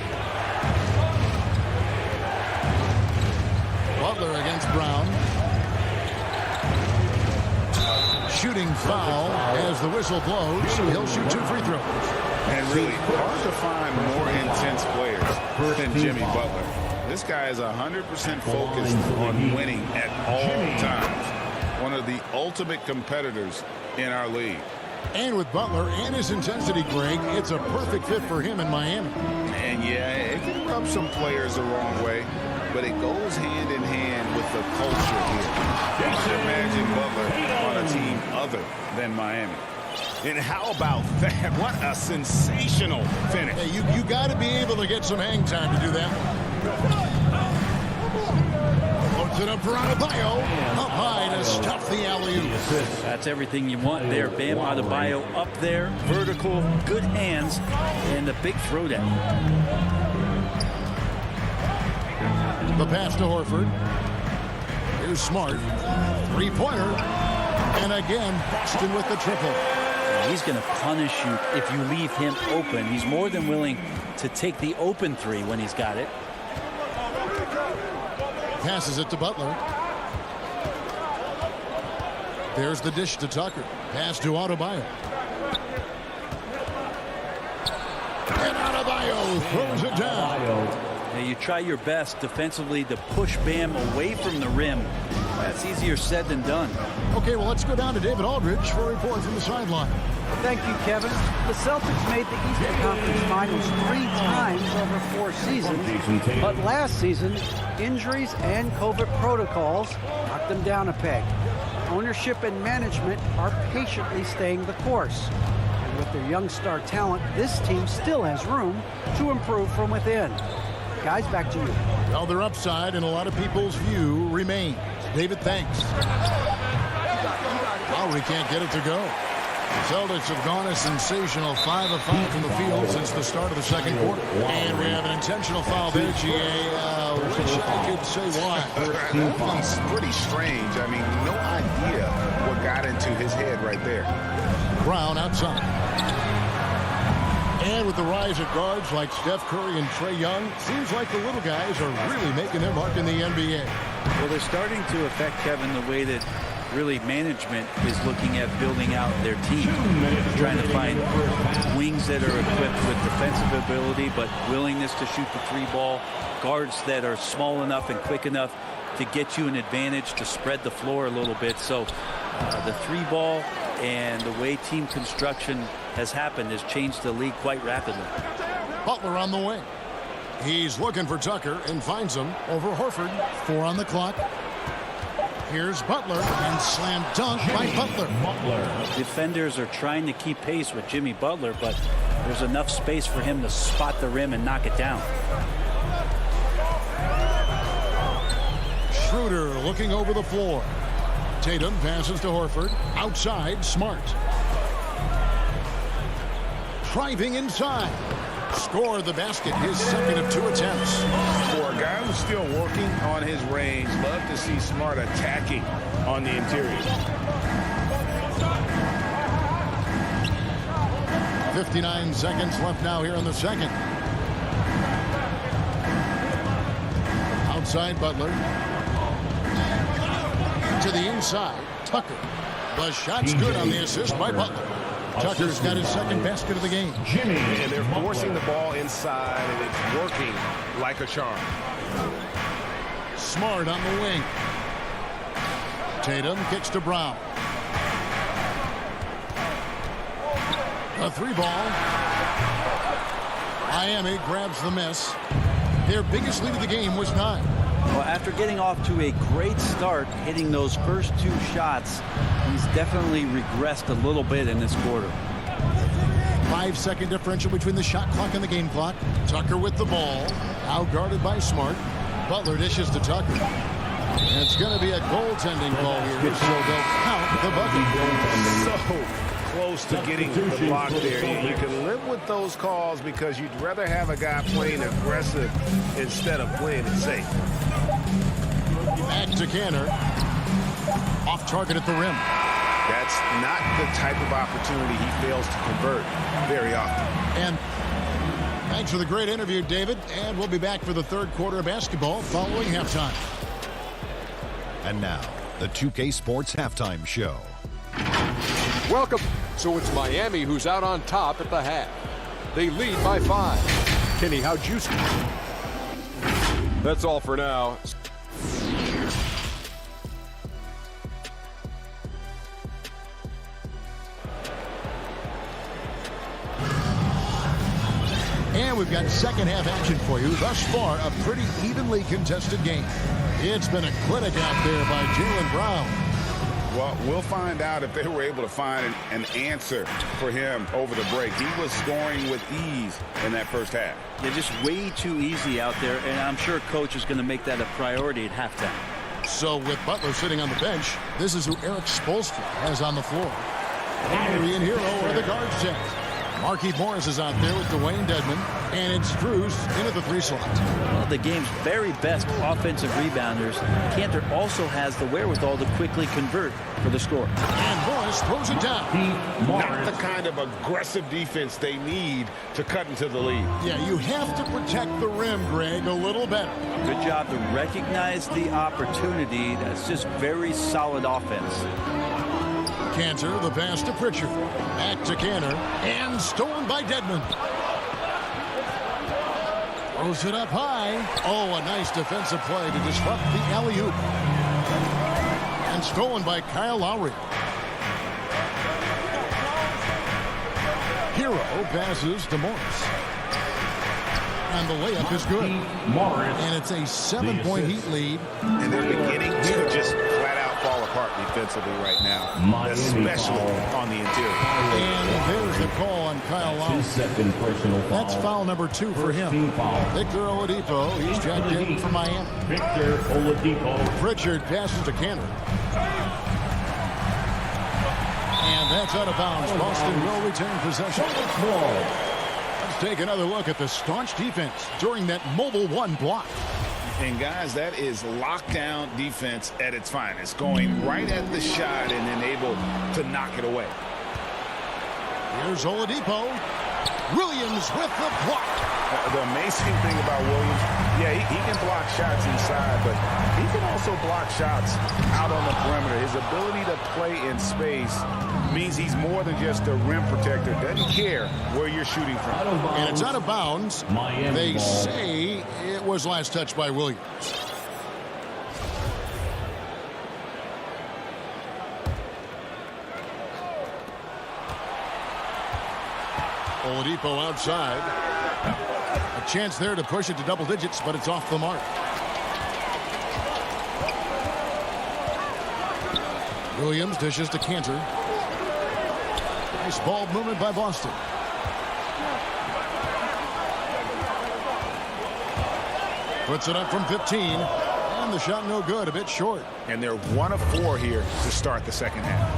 Butler against Brown. Shooting foul as the whistle blows. He'll shoot 2 free throws. And really hard to find more intense players than Jimmy Butler. This guy is 100% focused on winning at all times. One of the ultimate competitors in our league. And with Butler and his intensity, Greg, it's a perfect fit for him in Miami. And yeah, it can rub some players the wrong way, but it goes hand in hand with the culture here. You can imagine Butler on a team other than Miami. And how about that? What a sensational finish. Hey, you got to be able to get some hang time to do that one. Puts it up for Adebayo. Up high to stuff the alley-oop. That's everything you want there. Bam Adebayo up there. Vertical, good hands, and the big throwdown. The pass to Horford. Here's Smart. 3-pointer. And again, Boston with the triple. He's going to punish you if you leave him open. He's more than willing to take the open 3 when he's got it. Passes it to Butler. There's the dish to Tucker. Pass to Adebayo. And Adebayo throws it down. Now you try your best defensively to push Bam away from the rim. That's easier said than done. Okay, well, let's go down to David Aldridge for a report from the sideline. Thank you, Kevin. The Celtics made the Eastern Conference Finals 3 times over 4 seasons. But last season, injuries and COVID protocols knocked them down a peg. Ownership and management are patiently staying the course. And with their young star talent, this team still has room to improve from within. Guys, back to you. Well, their upside in a lot of people's view remains. David, thanks. Lowry can't get it to go. The Celtics have gone a sensational 5 of 5 from the field since the start of the second quarter. And we have an intentional foul there, GA. Wish I could say why. That one's pretty strange. I mean, no idea what got into his head right there. Brown outside. And with the rise of guards like Steph Curry and Trae Young, seems like the little guys are really making their mark in the NBA. Well, they're starting to affect, Kevin, the way that really management is looking at building out their team. Trying to find wings that are equipped with defensive ability, but willingness to shoot the 3-ball. Guards that are small enough and quick enough to get you an advantage to spread the floor a little bit. So the 3-ball and the way team construction has happened has changed the league quite rapidly. Butler on the wing. He's looking for Tucker and finds him over Horford. 4 on the clock. Here's Butler and slam dunk by Butler. Defenders are trying to keep pace with Jimmy Butler, but there's enough space for him to spot the rim and knock it down. Schroeder looking over the floor. Tatum passes to Horford. Outside, Smart. Driving inside. Scored the basket, his second of 2 attempts. For a guy who's still working on his range, love to see Smart attacking on the interior. 59 seconds left now here in the second. Outside Butler. To the inside, Tucker. The shot's good on the assist by Butler. Tucker's got his second basket of the game. And they're forcing the ball inside, and it's working like a charm. Smart on the wing. Tatum kicks to Brown. A 3-ball. Miami grabs the miss. Their biggest lead of the game was 9. Well, after getting off to a great start, hitting those first 2 shots, he's definitely regressed a little bit in this quarter. 5-second differential between the shot clock and the game clock. Tucker with the ball. Now guarded by Smart. Butler dishes to Tucker. And it's going to be a goaltending call here, so they'll count the bucket. So close to getting the block there. You can live with those calls because you'd rather have a guy playing aggressive instead of playing it safe. Back to Canner. Off target at the rim. That's not the type of opportunity he fails to convert very often. And thanks for the great interview, David. And we'll be back for the third quarter of basketball following halftime. And now, the 2K Sports Halftime Show. Welcome. So it's Miami who's out on top at the half. They lead by 5. Kenny, how'd you see? That's all for now. And we've got second half action for you. Thus far, a pretty evenly contested game. It's been a clinic out there by Jaylen Brown. Well, we'll find out if they were able to find an answer for him over the break. He was scoring with ease in that first half. They're just way too easy out there, and I'm sure coach is going to make that a priority at halftime. So with Butler sitting on the bench, this is who Eric Spoelstra has on the floor. Lowry and Hero are the guard set. Markieff Morris is out there with Dwayne Dedmon, and it's Drews into the 3 slot. Well, the game's very best offensive rebounders. Cantor also has the wherewithal to quickly convert for the score. And Morris throws it down. Not the kind of aggressive defense they need to cut into the lead. Yeah, you have to protect the rim, Greg, a little better. Good job to recognize the opportunity. That's just very solid offense. Cantor, the pass to Pritchard. Back to Cantor, and stolen by Dedmon. Throws it up high. Oh, a nice defensive play to disrupt the alley-oop. And stolen by Kyle Lowry. Hero passes to Morris. And the layup is good. And it's a 7-point Heat lead. And they're beginning to just flat out fall apart defensively right now, especially on the interior. And there's the call on Kyle Lowry. That's foul number 2 for him. Victor Oladipo, he's checked in for Miami. Victor Oladipo. Pritchard passes to Cantor. And that's out of bounds. Boston will retain possession. Let's take another look at the staunch defense during that mobile 1 block. And guys, that is lockdown defense at its finest, going right at the shot and then able to knock it away. Here's Oladipo. Williams with the block. The amazing thing about Williams, yeah, he can block shots inside, but he can also block shots out on the perimeter. His ability to play in space means he's more than just a rim protector. Doesn't care where you're shooting from. And it's out of bounds. They say it was last touched by Williams. Oladipo outside. A chance there to push it to double digits, but it's off the mark. Williams dishes to Cantor. Nice ball movement by Boston. Puts it up from 15. And the shot no good, a bit short. And they're 1 of 4 here to start the second half.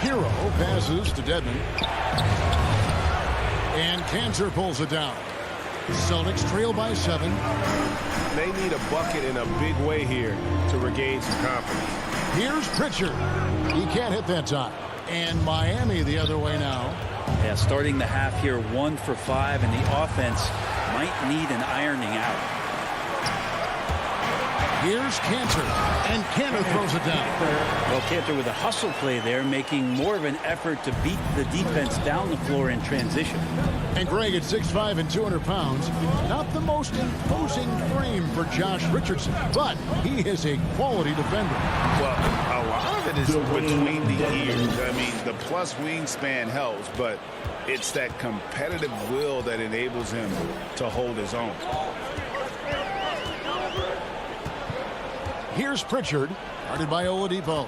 Hero passes to Dedmon. And Cantor pulls it down. Celtics trail by 7. They need a bucket in a big way here to regain some confidence. Here's Pritchard. He can't hit that time. And Miami the other way now. Yeah, starting the half here 1 for 5, and the offense might need an ironing out. Here's Cantor, and Cantor throws it down. Well, Cantor with a hustle play there, making more of an effort to beat the defense down the floor in transition. And Greg at 6'5" and 200 pounds, not the most imposing frame for Josh Richardson, but he is a quality defender. Well, a lot of it is between the ears. I mean, the plus wingspan helps, but it's that competitive will that enables him to hold his own. Here's Pritchard, guarded by Oladipo.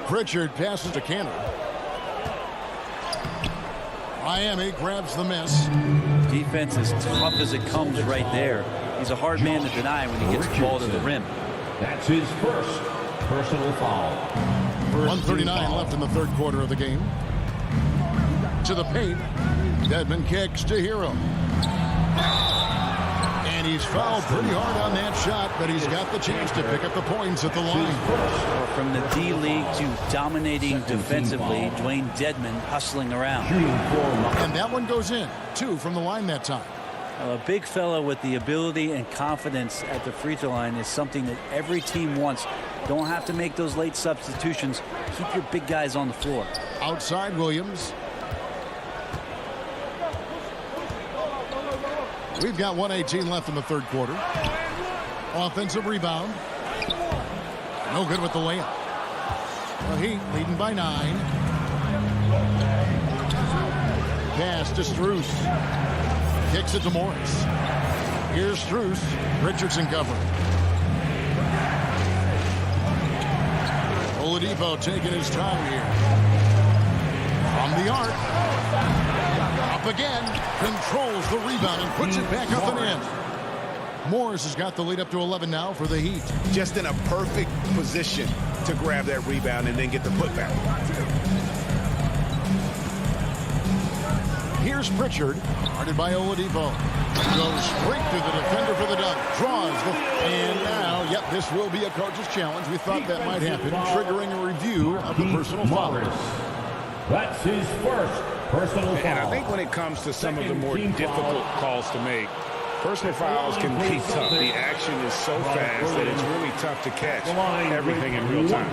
Pritchard passes to Cantor. Miami grabs the miss. Defense is tough as it comes right there. He's a hard man to deny when he gets the ball to the rim. That's his first personal foul. 1:39 left in the third quarter of the game. To the paint. Dedmon kicks to Hero. And he's fouled pretty hard on that shot, but he's got the chance to pick up the points at the line. Well, from the D-League to dominating defensively, Dwayne Dedmon hustling around. And that one goes in. 2 from the line that time. A big fella with the ability and confidence at the free throw line is something that every team wants. Don't have to make those late substitutions. Keep your big guys on the floor. Outside Williams. We've got 1:18 left in the third quarter. Offensive rebound. No good with the layup. The Heat leading by 9. Pass to Strus. Kicks it to Morris. Here's Strus. Richardson covering. Oladipo taking his time here. From the arc. Up again. Controls the rebound and puts it back up and in. Morris has got the lead up to 11 now for the Heat. Just in a perfect position to grab that rebound and then get the putback. Here's Pritchard, guarded by Oladipo. Goes straight to the defender for the dunk. Draws the... And now, yep, this will be a coach's challenge. We thought that might happen, triggering a review of the personal foul. That's his first personal foul. And I think when it comes to some of the more difficult calls to make, Personal fouls can be tough. The action is so fast that it's really tough to catch everything in real time.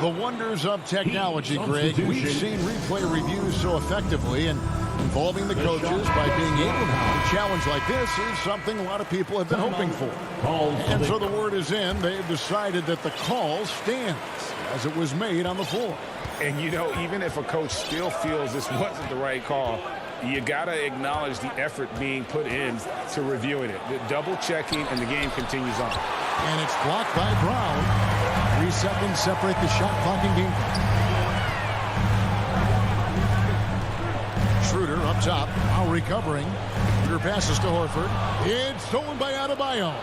The wonders of technology, Greg. We've seen replay reviews so effectively, and involving the coaches by being able to have a challenge like this is something a lot of people have been hoping for. And so the word is in. They've decided that the call stands as it was made on the floor. And, you know, even if a coach still feels this wasn't the right call, you got to acknowledge the effort being put in to reviewing it. The double-checking, and the game continues on. And it's blocked by Brown. 3 seconds separate the shot clock and game clock. Schroeder up top, now recovering. Schroeder passes to Horford. It's stolen by Adebayo.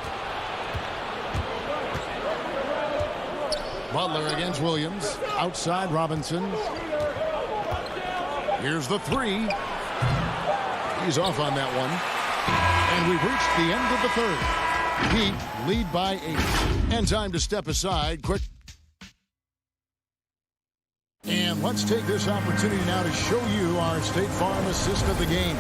Butler against Williams. Outside Robinson. Here's the three. He's off on that one. And we've reached the end of the third. Heat lead by 8. And time to step aside. Quick. And let's take this opportunity now to show you our State Farm assist of the game.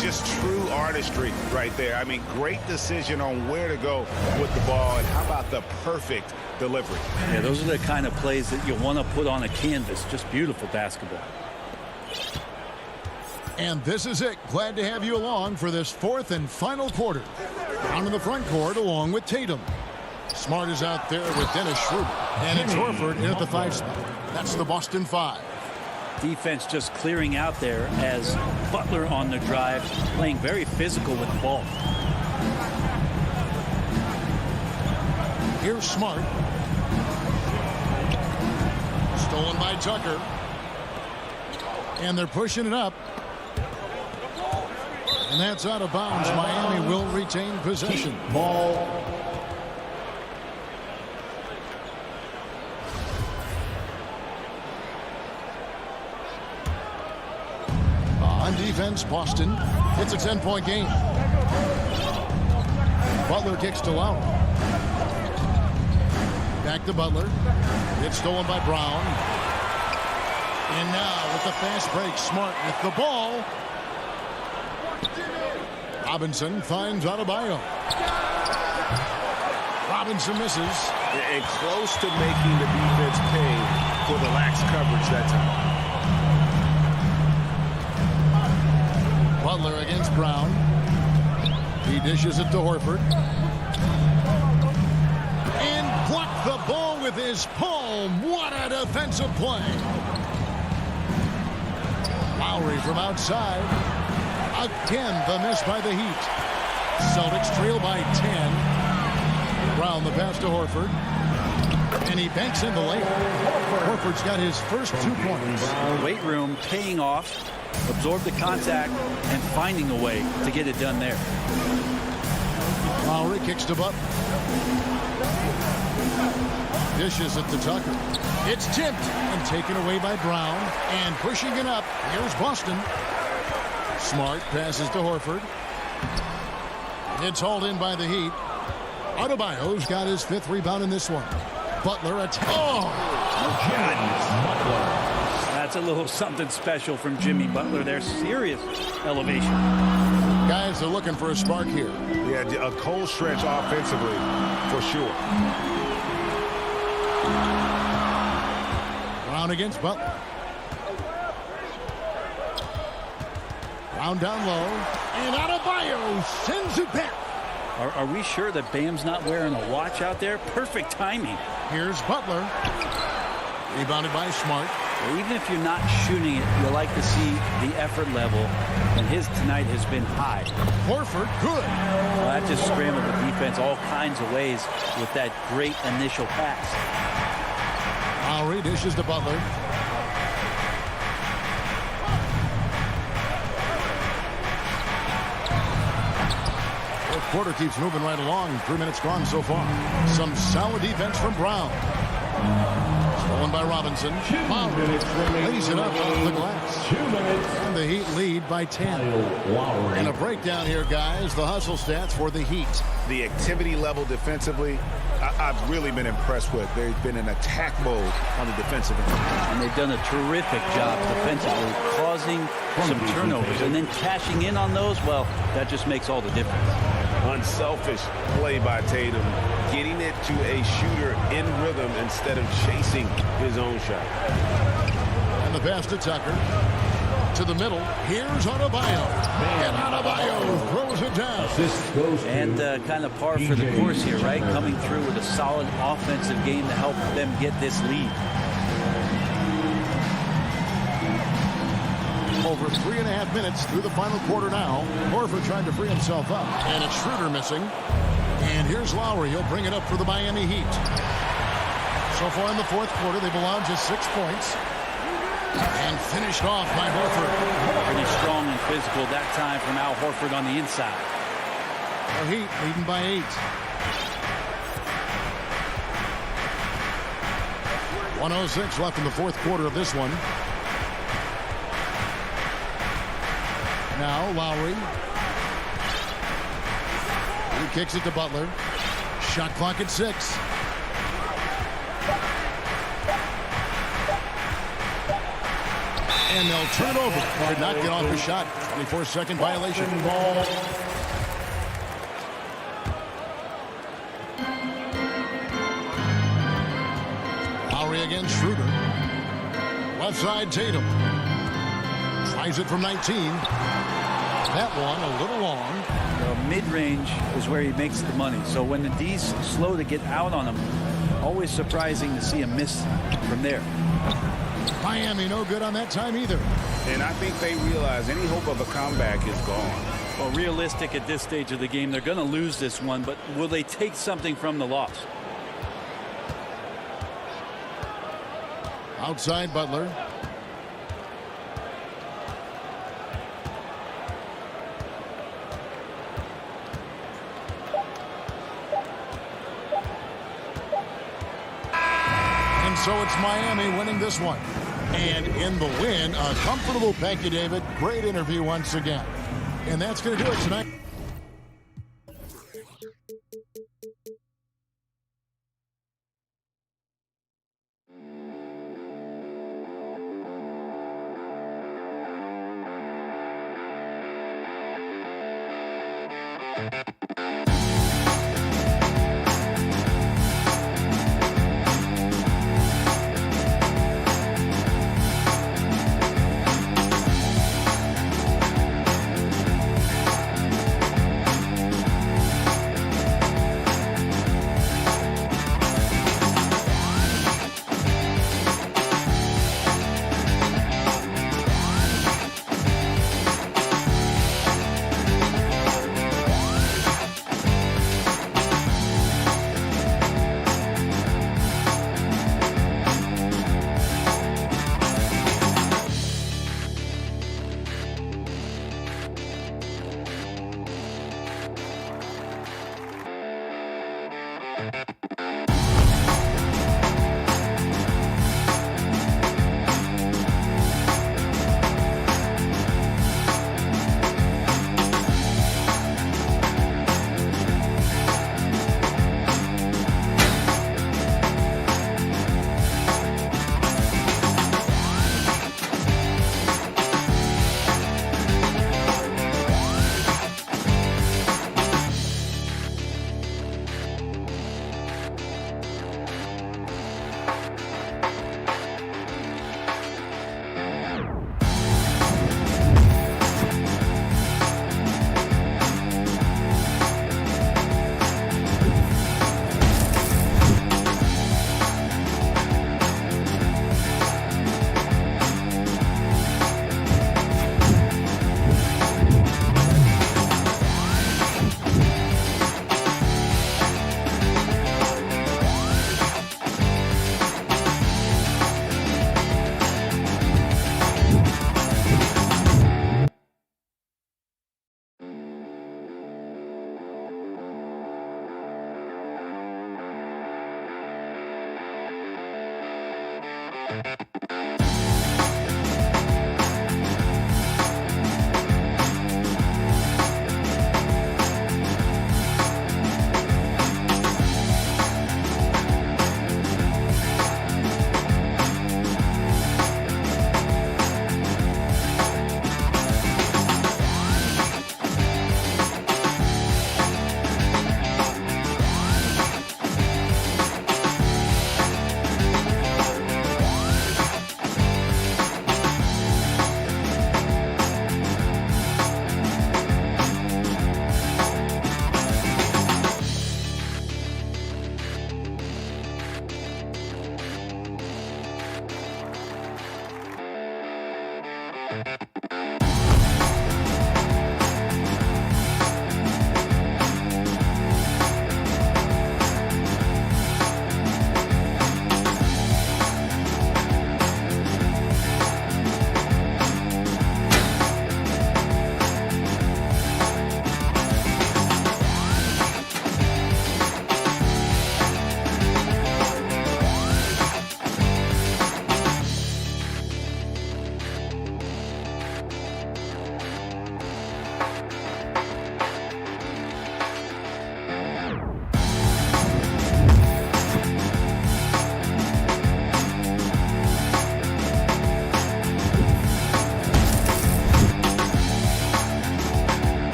Just true artistry right there. I mean, great decision on where to go with the ball, and how about the perfect delivery? Yeah, those are the kind of plays that you want to put on a canvas. Just beautiful basketball. And this is it. Glad to have you along for this fourth and final quarter. Down in the front court along with Tatum. Smart is out there with Dennis Schroeder. And it's Horford in at the 5 spot. That's the Boston 5. Defense just clearing out there as Butler on the drive, playing very physical with the ball. Here's Smart. Stolen by Tucker. And they're pushing it up. And that's out of bounds. Miami will retain possession. Ball. On defense, Boston. It's a 10-point game. Butler kicks to Lowry. Back to Butler. It's stolen by Brown. And now with the fast break, Smart with the ball. Robinson finds Adebayo. Robinson misses. And close to making the defense pay for the lax coverage that time. Butler against Brown. He dishes it to Horford. And blocked the ball with his palm. What a defensive play. Lowry from outside. Again, the miss by the Heat. Celtics trail by 10. Brown the pass to Horford. And he banks in the layup. Horford's got his first 2 points. Weight room paying off. Absorb the contact and finding a way to get it done there. Lowry kicks to Butler. Dishes it to Tucker. It's tipped and taken away by Brown. And pushing it up, here's Boston. Smart passes to Horford. It's hauled in by the Heat. Adebayo's got his 5th rebound in this one. Butler That's a little something special from Jimmy Butler. There's serious elevation. Guys are looking for a spark here. Yeah, a cold stretch offensively, for sure. Brown against Butler. Brown down low. And Adebayo sends it back. Are we sure that Bam's not wearing a watch out there? Perfect timing. Here's Butler. Rebounded by Smart. Even if you're not shooting it, you like to see the effort level, and his tonight has been high. Horford, good. Well, that just scrambled the defense all kinds of ways with that great initial pass. Lowry dishes to Butler. Fourth quarter keeps moving right along. 3 minutes gone so far. Some solid defense from Brown. Stolen by Robinson. Lays it up off the glass. And the Heat lead by 10. And a breakdown here, guys. The hustle stats for the Heat. The activity level defensively, I've really been impressed with. They've been in attack mode on the defensive end. And they've done a terrific job defensively, causing some turnovers. And then cashing in on those, well, that just makes all the difference. Unselfish play by Tatum, getting it to a shooter in rhythm instead of chasing his own shot. And the pass to Tucker. To the middle. Here's Adebayo. And Adebayo throws it down. And kind of par for the course here, right? Coming through with a solid offensive game to help them get this lead. Over 3.5 minutes through the final quarter now. Horford trying to free himself up. And it's Schroeder missing. And here's Lowry. He'll bring it up for the Miami Heat. So far in the fourth quarter, they've allowed just 6 points. And finished off by Horford. Pretty strong and physical that time from Al Horford on the inside. The Heat leading by 8. 1:06 left in the fourth quarter of this one. Now Lowry. He kicks it to Butler. Shot clock at 6. And they'll turn it over. Could not get off the shot. 24-second violation. Lowry against Schroeder. Left side Tatum. Tries it from 19. That one a little long. The mid-range is where he makes the money. So when the D's slow to get out on him, always surprising to see him miss from there. Miami no good on that time either. And I think they realize any hope of a comeback is gone. Well, realistic at this stage of the game, they're going to lose this one, but will they take something from the loss? Outside Butler. And so it's Miami winning this one. And in the win, a comfortable thank you, David. Great interview once again. And that's going to do it tonight.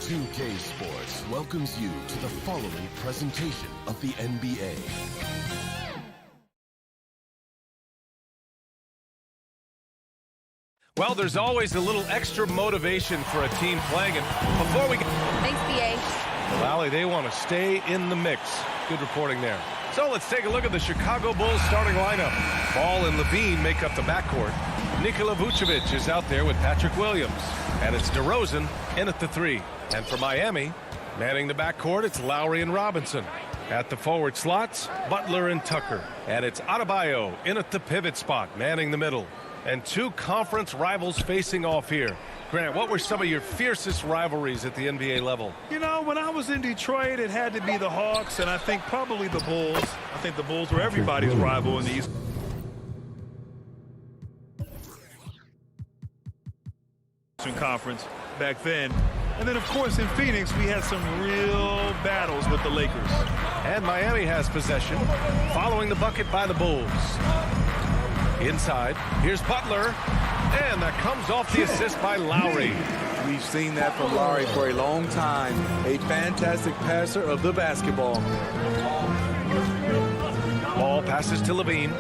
2K Sports welcomes you to the following presentation of the NBA. Well, there's always a little extra motivation for a team playing. And before we... Thanks, BA. Lally, they want to stay in the mix. Good reporting there. So let's take a look at the Chicago Bulls starting lineup. Ball and Levine make up the backcourt. Nikola Vucevic is out there with Patrick Williams. And it's DeRozan in at the 3. And for Miami, manning the backcourt, it's Lowry and Robinson. At the forward slots, Butler and Tucker. And it's Adebayo in at the pivot spot, manning the middle. And two conference rivals facing off here. Grant, what were some of your fiercest rivalries at the NBA level? You know, when I was in Detroit, it had to be the Hawks, and I think probably the Bulls. I think the Bulls were everybody's rival in the East Conference back then. And then, of course, in Phoenix, we had some real battles with the Lakers. And Miami has possession, following the bucket by the Bulls. Inside, here's Butler, and that comes off the assist by Lowry. We've seen that from Lowry for a long time. A fantastic passer of the basketball. Ball passes to Levine.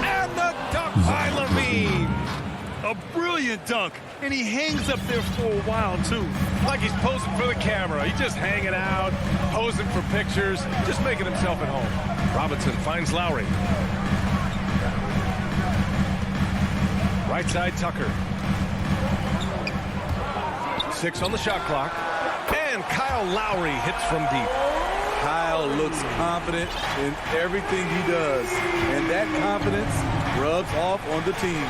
And the dunk by Levine. A brilliant dunk, and he hangs up there for a while, too. Like he's posing for the camera. He's just hanging out, posing for pictures, just making himself at home. Robinson finds Lowry. Right side, Tucker. 6 on the shot clock. And Kyle Lowry hits from deep. Kyle looks confident in everything he does, and that confidence rubs off on the team.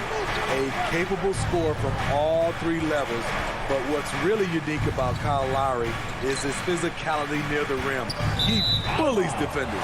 A capable scorer from all 3 levels, but what's really unique about Kyle Lowry is his physicality near the rim. He bullies defenders.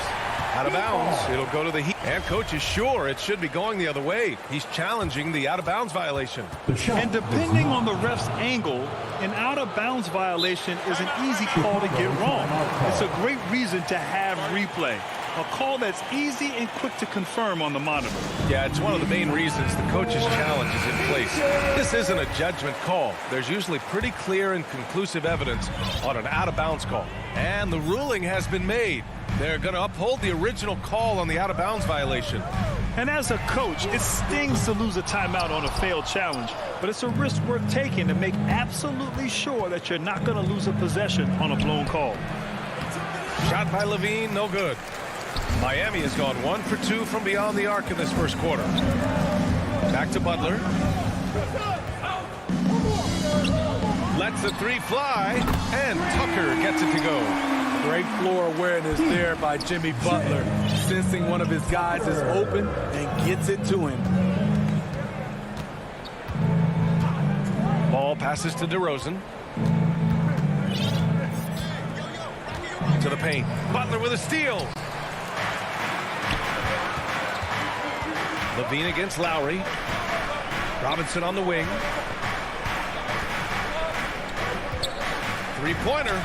Out of bounds, it'll go to the Heat. And coach is sure it should be going the other way. He's challenging the out-of-bounds violation. And depending on the ref's angle, an out-of-bounds violation is an easy call to get wrong. It's a great reason to have replay. A call that's easy and quick to confirm on the monitor. Yeah, it's one of the main reasons the coach's challenge is in place. This isn't a judgment call. There's usually pretty clear and conclusive evidence on an out-of-bounds call. And the ruling has been made. They're going to uphold the original call on the out-of-bounds violation. And as a coach, it stings to lose a timeout on a failed challenge, but it's a risk worth taking to make absolutely sure that you're not going to lose a possession on a blown call. Shot by Levine, no good. Miami has gone 1 for 2 from beyond the arc in this first quarter. Back to Butler. Lets the 3 fly, and Tucker gets it to go. Great floor awareness there by Jimmy Butler, sensing one of his guys is open and gets it to him. Ball passes to DeRozan. To the paint. Butler with a steal. Levine against Lowry. Robinson on the wing. 3-pointer.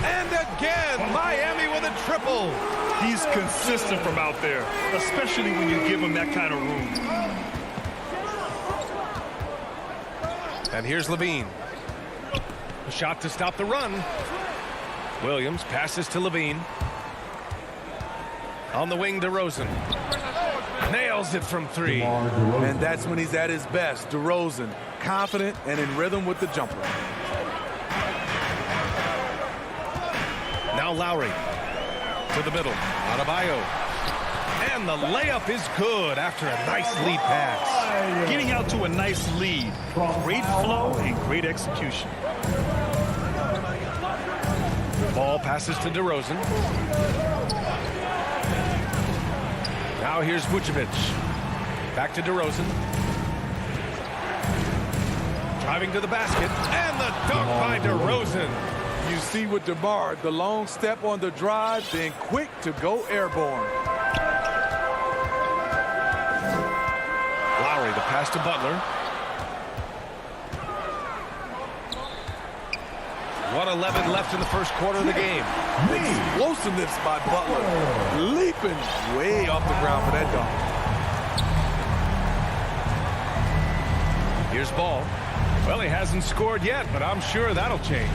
And again, Miami with a triple. He's consistent from out there, especially when you give him that kind of room. And here's Levine. A shot to stop the run. Williams passes to Levine. On the wing, DeRozan. Nails it from 3. And that's when he's at his best. DeRozan, confident and in rhythm with the jumper. Now Lowry to the middle. Adebayo. And the layup is good after a nice lead pass. Getting out to a nice lead. Great flow and great execution. Ball passes to DeRozan. Now here's Vucevic. Back to DeRozan. Driving to the basket. And the dunk by DeRozan. You see with DeMar, the long step on the drive, then quick to go airborne. Lowry, the pass to Butler. 1:11 left in the first quarter of the game. Explosiveness by Butler. Leaping way off the ground for that dunk. Here's Ball. Well, he hasn't scored yet, but I'm sure that'll change.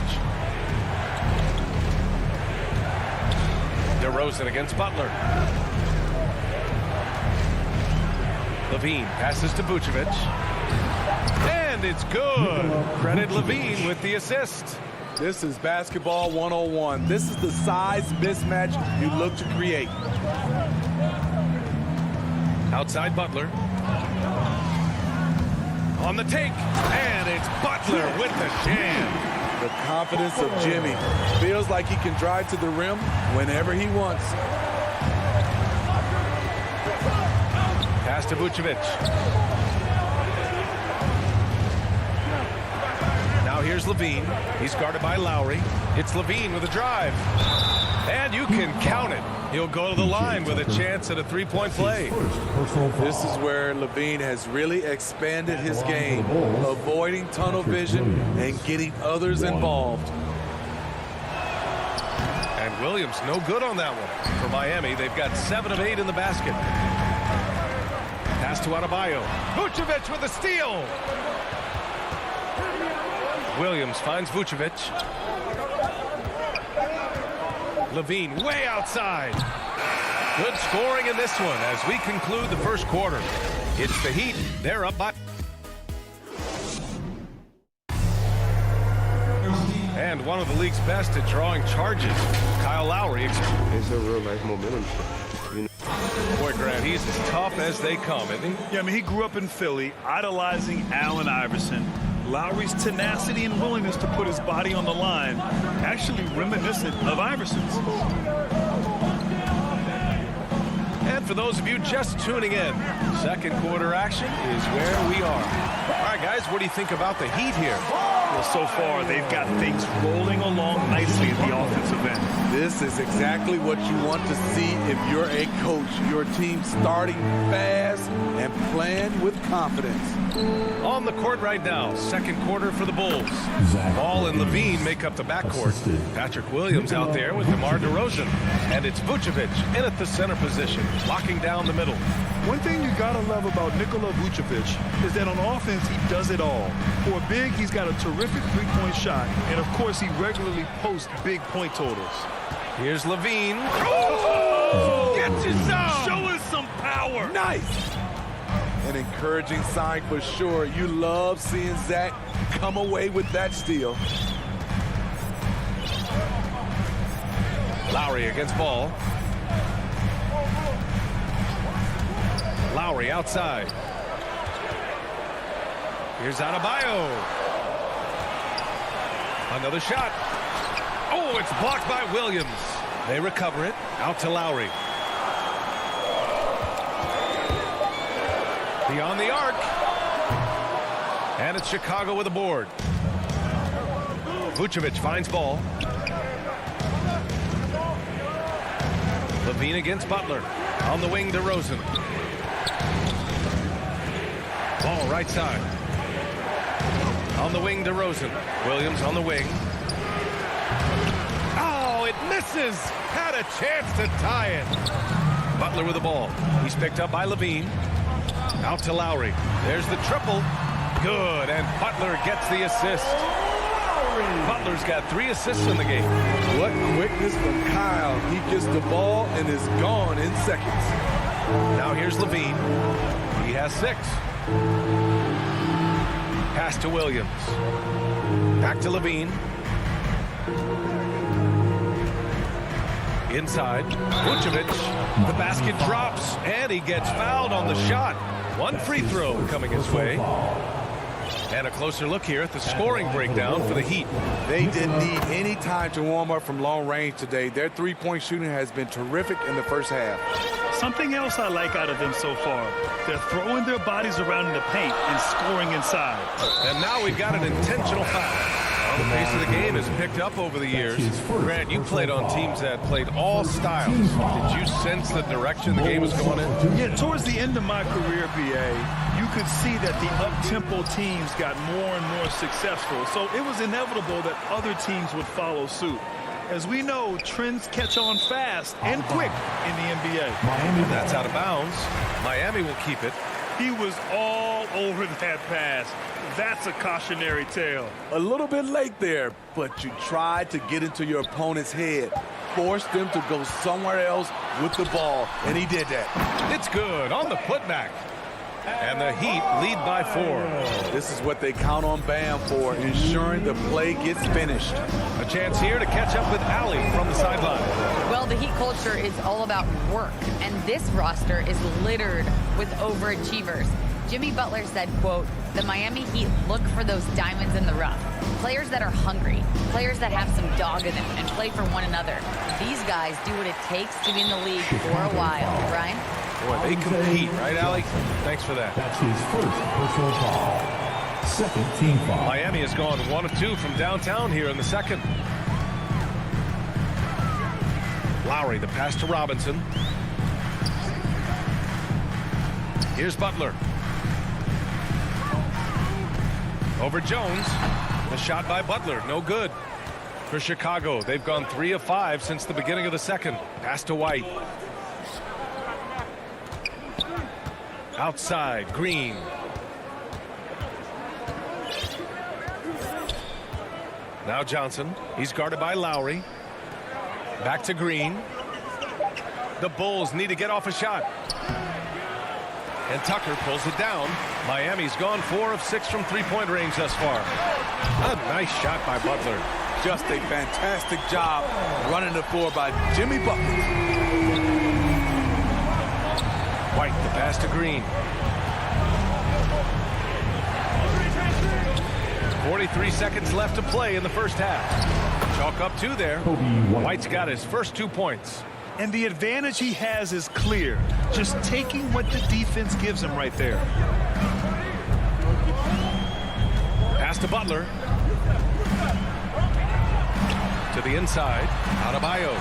DeRozan against Butler. Levine passes to Vucevic. And it's good. Credit Levine with the assist. This is basketball 101. This is the size mismatch you look to create. Outside Butler. On the take. And it's Butler with the jam. The confidence of Jimmy. Feels like he can drive to the rim whenever he wants. Pass to Vucevic. Now here's Levine. He's guarded by Lowry. It's Levine with a drive. And you can count it. He'll go to the line with a chance at a three-point play. This is where Levine has really expanded his game, avoiding tunnel vision and getting others involved. And Williams no good on that one. For Miami, they've got 7 of 8 in the basket. Pass to Adebayo. Vucevic with a steal. Williams finds Vucevic. Levine way outside. Good scoring in this one as we conclude the first quarter. It's the Heat. They're up by. And one of the league's best at drawing charges, Kyle Lowry. It's a real life momentum. Boy, Grant, he's as tough as they come, isn't he? Yeah, I mean, he grew up in Philly, idolizing Allen Iverson. Lowry's tenacity and willingness to put his body on the line, actually reminiscent of Iverson's. And for those of you just tuning in, second quarter action is where we are. All right, guys, what do you think about the Heat here? Well, so far, they've got things rolling along nicely at the offensive end. This is exactly what you want to see if you're a coach. Your team starting fast and playing with confidence. On the court right now, second quarter for the Bulls. Ball and Levine make up the backcourt. Patrick Williams out there with DeMar DeRozan. And it's Vucevic in at the center position, locking down the middle. One thing you gotta love about Nikola Vucevic is that on offense, he does it all. For a big, he's got a terrific three-point shot, and of course, he regularly posts big point totals. Here's Levine. Oh! Gets his zone! Show us some power! Nice! An encouraging sign for sure. You love seeing Zach come away with that steal. Lowry against Ball. Lowry outside. Here's Adebayo. Another shot. Oh, it's blocked by Williams. They recover it. Out to Lowry. Beyond the arc. And it's Chicago with a board. Vucevic finds Ball. Levine against Butler. On the wing, DeRozan. Ball right side. On the wing, DeRozan. Williams on the wing. Oh, it misses. Had a chance to tie it. Butler with the ball. He's picked up by Levine. Out to Lowry. There's the triple. Good, and Butler gets the assist. Butler's got 3 assists in the game. What quickness from Kyle. He gets the ball and is gone in seconds. Now here's Levine. He has 6. Pass to Williams. Back to Levine. Inside. Vucevic. The basket drops, and he gets fouled on the shot. 1 free throw coming his way. And a closer look here at the scoring breakdown for the Heat. They didn't need any time to warm up from long range today. Their three-point shooting has been terrific in the first half. Something else I like out of them so far, they're throwing their bodies around in the paint and scoring inside. And now we've got an intentional foul. The pace of the game has picked up over the years. Grant, you played on teams that played all styles. Did you sense the direction the game was going in? Yeah, towards the end of my career, BA, you could see that the up-tempo teams got more and more successful. So it was inevitable that other teams would follow suit. As we know, trends catch on fast and quick in the NBA. That's out of bounds. Miami will keep it. He was all over that pass. That's a cautionary tale. A little bit late there, but you tried to get into your opponent's head. Forced them to go somewhere else with the ball, and he did that. It's good on the putback. And the Heat lead by 4. This is what they count on Bam for, ensuring the play gets finished. A chance here to catch up with Allie from the sideline. Well, the Heat culture is all about work, and this roster is littered with overachievers. Jimmy Butler said, quote, "The Miami Heat look for those diamonds in the rough. Players that are hungry, players that have some dog in them and play for one another. These guys do what it takes to be in the league for a while." Brian? Boy, they compete, right, Allie? Thanks for that. That's his first personal foul. Second team foul. Miami has gone 1 of 2 from downtown here in the second. Lowry, the pass to Robinson. Here's Butler. Over Jones. A shot by Butler, no good. For Chicago, they've gone 3 of 5 since the beginning of the second. Pass to White. Outside, Green. Now Johnson. He's guarded by Lowry. Back to Green. The Bulls need to get off a shot. And Tucker pulls it down. Miami's gone 4 of 6 from three-point range thus far. A nice shot by Butler. Just a fantastic job running the floor by Jimmy Butler. White, the pass to Green. 43 seconds left to play in the first half. Chalk up 2 there. White's got his first 2 points. And the advantage he has is clear. Just taking what the defense gives him right there. Pass to Butler. To the inside. Adebayo.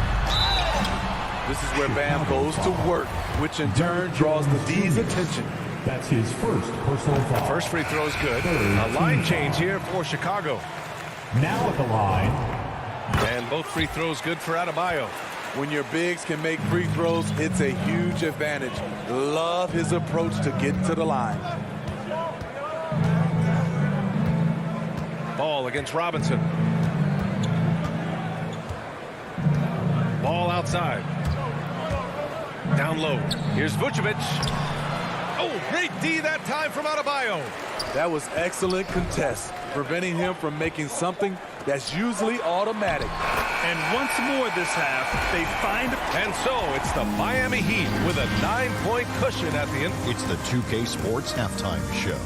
This is where Bam goes to work, which in turn draws the D's attention. That's his first personal foul. First free throw is good. A line change here for Chicago. Now at the line. And both free throws good for Adebayo. When your bigs can make free throws, it's a huge advantage. Love his approach to get to the line. Ball against Robinson. Ball outside. Down low. Here's Vucevic. Oh, great D that time from Adebayo. That was excellent contest, preventing him from making something that's usually automatic. And once more this half, they find... And so it's the Miami Heat with a 9-point cushion at the end. It's the 2K Sports Halftime Show.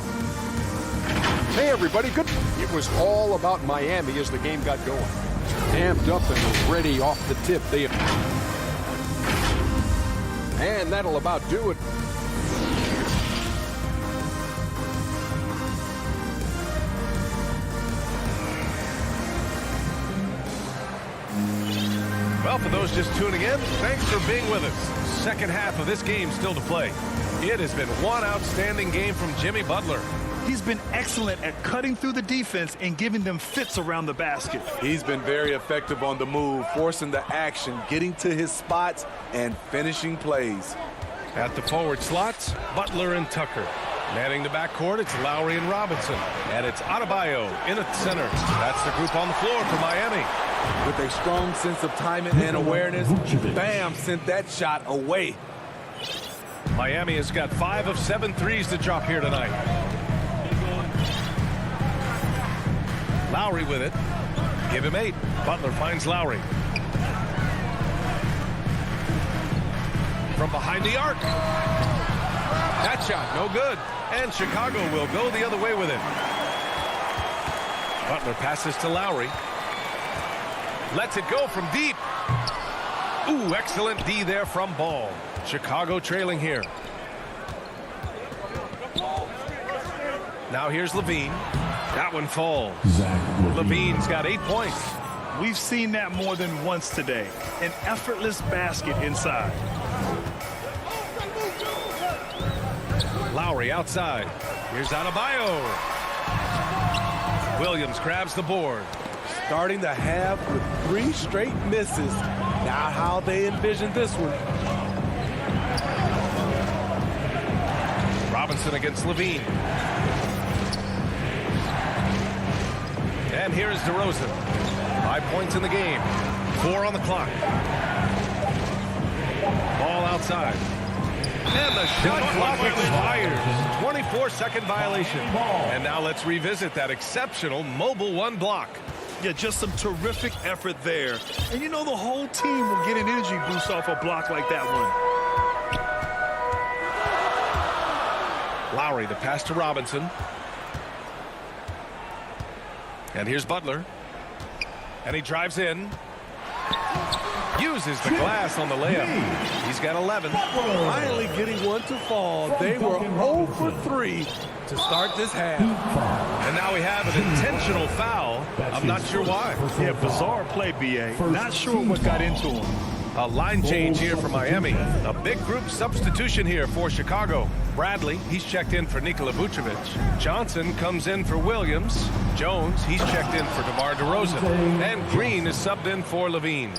Hey, everybody. Good. It was all about Miami as the game got going. Amped up and ready off the tip. And that'll about do it. Well, for those just tuning in, thanks for being with us. Second half of this game still to play. It has been one outstanding game from Jimmy Butler. He's been excellent at cutting through the defense and giving them fits around the basket. He's been very effective on the move, forcing the action, getting to his spots, and finishing plays. At the forward slots, Butler and Tucker. Manning the backcourt, it's Lowry and Robinson. And it's Adebayo in at center. That's the group on the floor for Miami. With a strong sense of timing and awareness, Bam sent that shot away. Miami has got 5 of 7 threes to drop here tonight. Lowry with it. Give him 8. Butler finds Lowry. From behind the arc. That shot, no good. And Chicago will go the other way with it. Butler passes to Lowry. Lets it go from deep. Ooh, excellent D there from Ball. Chicago trailing here. Now here's Levine. That one falls. Levine's got 8 points. We've seen that more than once today. An effortless basket inside. Lowry outside. Here's Adebayo. Williams grabs the board. Starting the half with 3 straight misses. Not how they envisioned this one. Robinson against Levine. And here's DeRozan. 5 points in the game. 4 on the clock. Ball outside. And the shot clock expires. 24-second violation. And now let's revisit that exceptional mobile one block. Yeah, just some terrific effort there. And you know the whole team will get an energy boost off a block like that one. Lowry, the pass to Robinson. And here's Butler. And he drives in. Uses the glass on the layup. He's got 11. Finally getting one to fall. They were 0 for 3 to start this half. And now we have an intentional foul. I'm not sure why. Yeah, bizarre play, B.A. Not sure what got into him. A line change here for Miami. A big group substitution here for Chicago. Bradley, he's checked in for Nikola Vucevic. Johnson comes in for Williams. Jones, he's checked in for DeMar DeRozan. And Green is subbed in for Levine.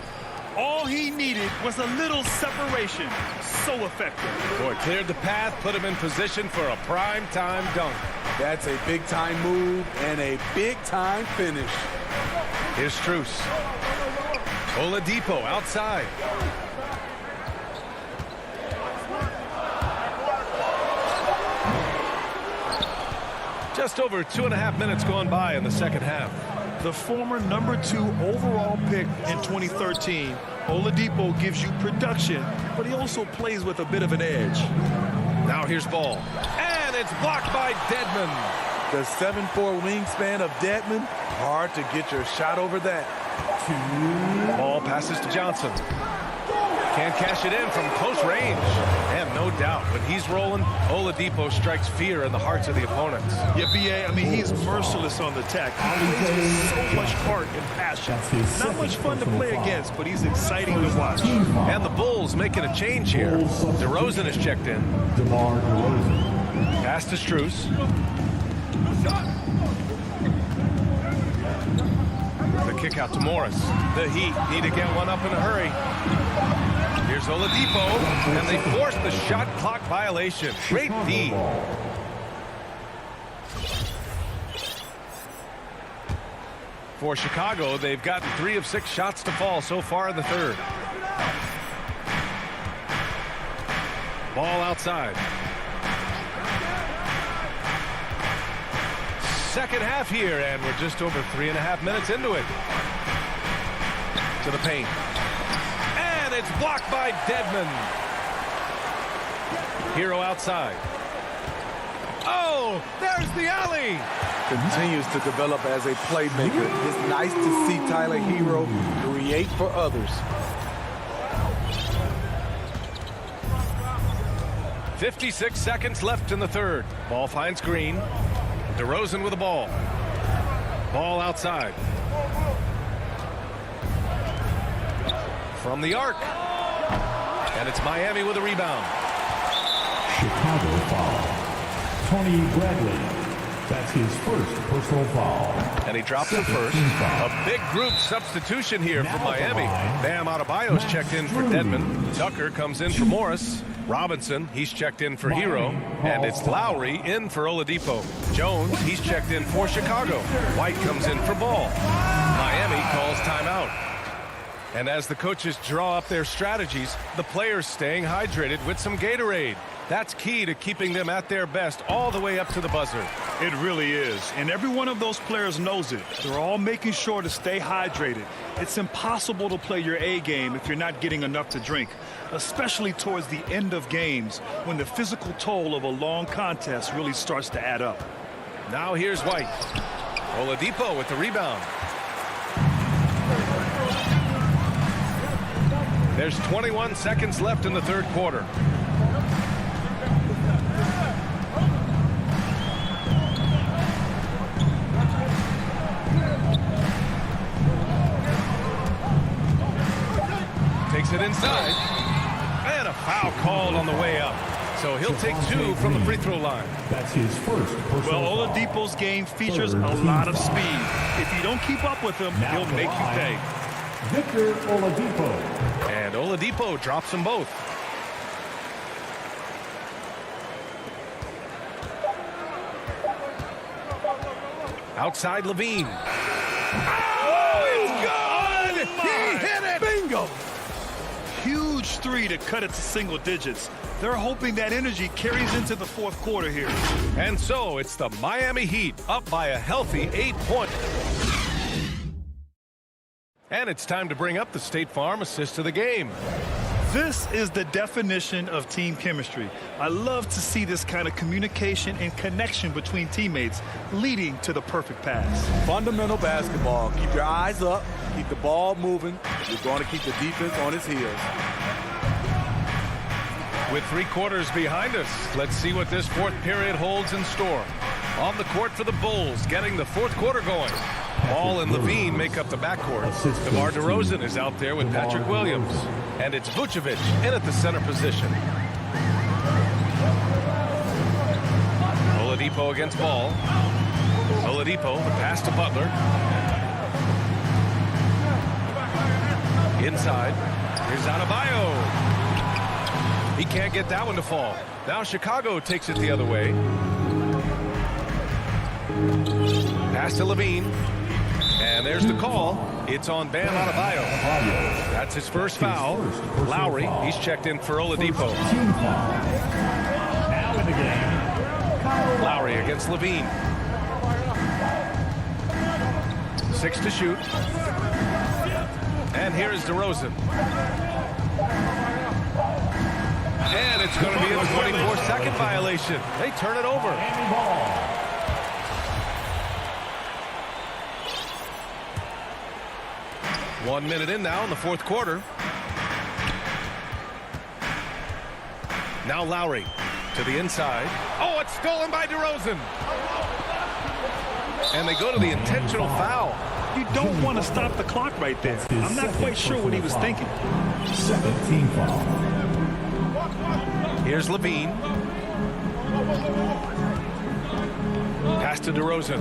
All he needed was a little separation. So effective. Boy, cleared the path, put him in position for a prime-time dunk. That's a big-time move and a big-time finish. Here's Strus. Oladipo outside. Just over 2.5 minutes gone by in the second half. The former #2 overall pick in 2013, Oladipo gives you production, but he also plays with a bit of an edge. Now here's Ball. And it's blocked by Dedmon. The 7'4" wingspan of Dedmon, hard to get your shot over that. Ball passes to Johnson. Can't cash it in from close range. And no doubt, when he's rolling, Oladipo strikes fear in the hearts of the opponents. Yeah, B.A., I mean, he's merciless on the attack. He plays with so much heart and passion. Not much fun to play against, but he's exciting to watch. And the Bulls making a change here. DeRozan is checked in. Pass to Strus. The kick out to Morris. The Heat need to get one up in a hurry. Here's Oladipo, and they force the shot clock violation. Great D. For Chicago, they've gotten 3 of 6 shots to fall so far in the third. Ball outside. Second half here, and we're just over 3.5 minutes into it. To the paint. And it's blocked by Dedmon. Hero outside. Oh, there's the alley. Continues to develop as a playmaker. It's nice to see Tyler Hero create for others. 56 seconds left in the third. Ball finds Green. DeRozan with the ball. Ball outside. From the arc. And it's Miami with a rebound. Chicago foul. Tony Bradley. That's his first personal foul. And he drops the first. A big group substitution here for Miami. Bam Adebayo's checked in for Dedmon. Tucker comes in for Morris. Robinson, he's checked in for Hero. And it's Lowry in for Oladipo. Jones, he's checked in for Chicago. White comes in for Ball. Miami calls timeout. And as the coaches draw up their strategies, the players staying hydrated with some Gatorade. That's key to keeping them at their best all the way up to the buzzer. It really is. And every one of those players knows it. They're all making sure to stay hydrated. It's impossible to play your A game if you're not getting enough to drink, especially towards the end of games when the physical toll of a long contest really starts to add up. Now here's White. Oladipo with the rebound. There's 21 seconds left in the third quarter. Takes it inside. And a foul called on the way up. So he'll take 2 from the free throw line. That's his first personal Well, Oladipo's game features a lot of speed. If you don't keep up with him, he'll make you pay. Victor Oladipo. And Oladipo drops them both. Outside Levine. Oh, it's good! He hit it! Bingo! Huge three to cut it to single digits. They're hoping that energy carries into the fourth quarter here. And so it's the Miami Heat up by a healthy 8 points. And it's time to bring up the State Farm assist of the game. This is the definition of team chemistry. I love to see this kind of communication and connection between teammates leading to the perfect pass. Fundamental basketball. Keep your eyes up. Keep the ball moving. You're going to keep the defense on its heels. With 3 quarters behind us, let's see what this fourth period holds in store. On the court for the Bulls, getting the fourth quarter going. Ball and Levine make up the backcourt. DeMar DeRozan is out there with Patrick Williams. And it's Vucevic in at the center position. Oladipo against Ball. Oladipo, the pass to Butler. Inside. Here's Adebayo. He can't get that one to fall. Now Chicago takes it the other way. Pass to Levine. And there's the call. It's on Bam Adebayo. That's his first foul. Lowry, he's checked in for Oladipo. Now in the game, Lowry against Levine. 6 to shoot. And here is DeRozan. And it's going to be a 24-second violation. They turn it over. 1 minute in now in the fourth quarter. Now Lowry to the inside. Oh, it's stolen by DeRozan. And they go to the intentional foul. You don't want to stop the clock right there. I'm not quite sure what he was thinking. second team foul. Here's Levine. Pass to DeRozan.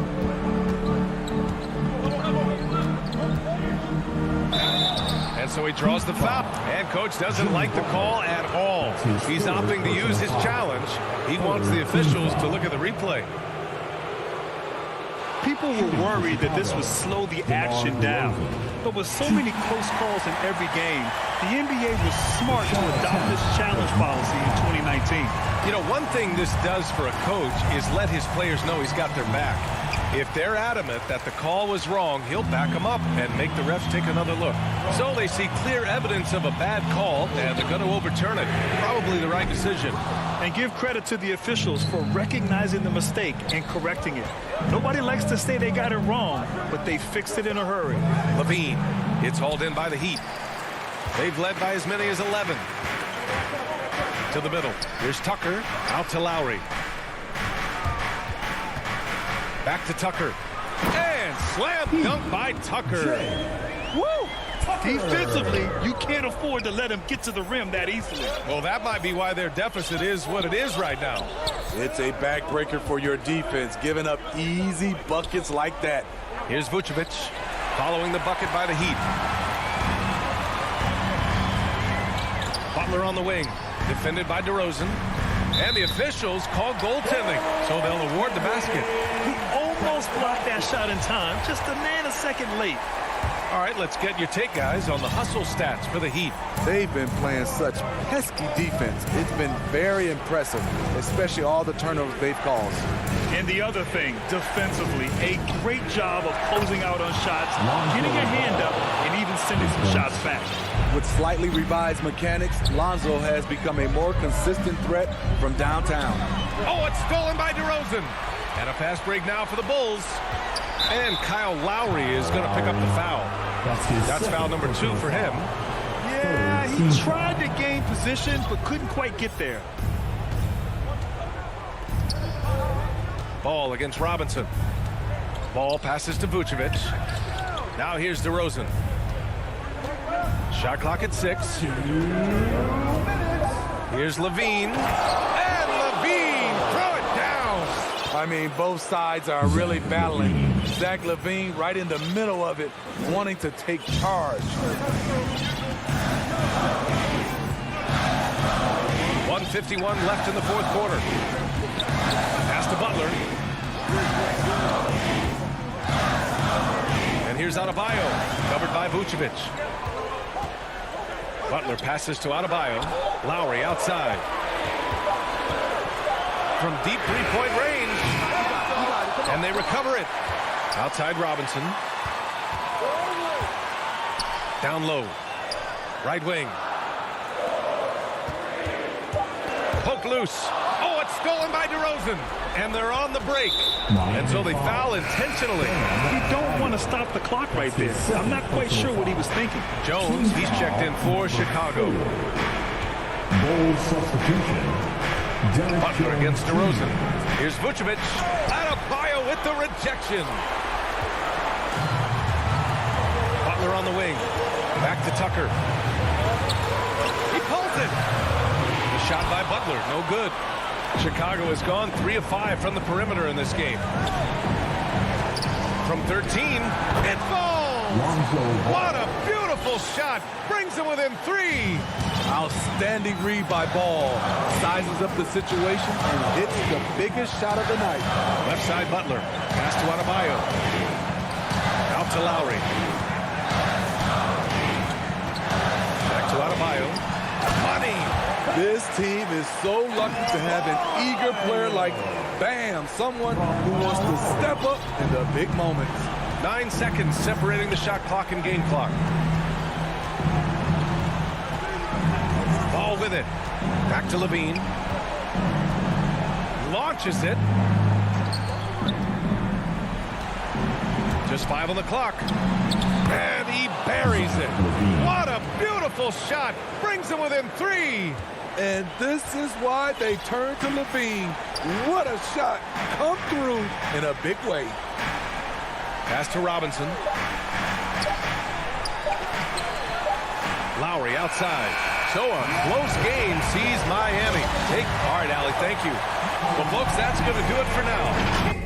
And so he draws the foul. And coach doesn't like the call at all. He's opting to use his challenge. He wants the officials to look at the replay. People were worried that this would slow the action down. But with so many close calls in every game, the NBA was smart to adopt this challenge policy in 2019. You know, one thing this does for a coach is let his players know he's got their back. If they're adamant that the call was wrong, he'll back them up and make the refs take another look. So they see clear evidence of a bad call, and they're going to overturn it. Probably the right decision. And give credit to the officials for recognizing the mistake and correcting it. Nobody likes to say they got it wrong, but they fixed it in a hurry. Levine, it's hauled in by the Heat. They've led by as many as 11. To the middle. Here's Tucker, out to Lowry. Back to Tucker. And slam dunk by Tucker. Woo! Defensively, you can't afford to let him get to the rim that easily. Well, that might be why their deficit is what it is right now. It's a backbreaker for your defense, giving up easy buckets like that. Here's Vucevic, following the bucket by the Heat. Butler on the wing, defended by DeRozan. And the officials call goaltending, so they'll award the basket. He almost blocked that shot in time, just a nanosecond late. All right, let's get your take, guys, on the hustle stats for the Heat. They've been playing such pesky defense. It's been very impressive, especially all the turnovers they've caused. And the other thing, defensively, a great job of closing out on shots, getting a hand up, and even sending some shots back. With slightly revised mechanics, Lonzo has become a more consistent threat from downtown. Oh, it's stolen by DeRozan. And a fast break now for the Bulls. And Kyle Lowry is going to pick up the foul. That's foul number 2 for him. Yeah, he tried to gain position, but couldn't quite get there. Ball against Robinson. Ball passes to Vucevic. Now here's DeRozan. Shot clock at 6. Here's Levine. And Levine, throw it down. I mean, both sides are really battling. Zach LaVine right in the middle of it, wanting to take charge. 1:51 left in the fourth quarter. Pass to Butler. And here's Adebayo, covered by Vucevic. Butler passes to Adebayo. Lowry outside. From deep three-point range. And they recover it. Outside Robinson. Down low. Right wing. Poke loose. Oh, it's stolen by DeRozan. And they're on the break. And so they foul intentionally. You don't want to stop the clock right there. I'm not quite sure what he was thinking. Jones, he's checked in for Chicago. Bold substitution. Butler against DeRozan. Here's Vucevic. Adebayo with the rejection. Butler on the wing. Back to Tucker. He pulls it. The shot by Butler, no good. Chicago has gone 3 of 5 from the perimeter in this game. From 13, it falls. What a beautiful shot. Brings them within 3. Outstanding read by Ball. Sizes up the situation and hits the biggest shot of the night. Left side Butler. Pass to Adebayo. Out to Lowry. Back to Adebayo. Money. This team is so lucky to have an eager player like Bam, someone who wants to step up in the big moments. 9 seconds separating the shot clock and game clock. Ball with it. Back to Levine. Launches it. Just 5 on the clock. And he buries it. What a beautiful shot. Brings him within 3. And this is why they turn to Levine. What a shot. Come through in a big way. Pass to Robinson. Lowry outside. So a close game sees Miami. All right, Allie, thank you. Well, folks, that's going to do it for now.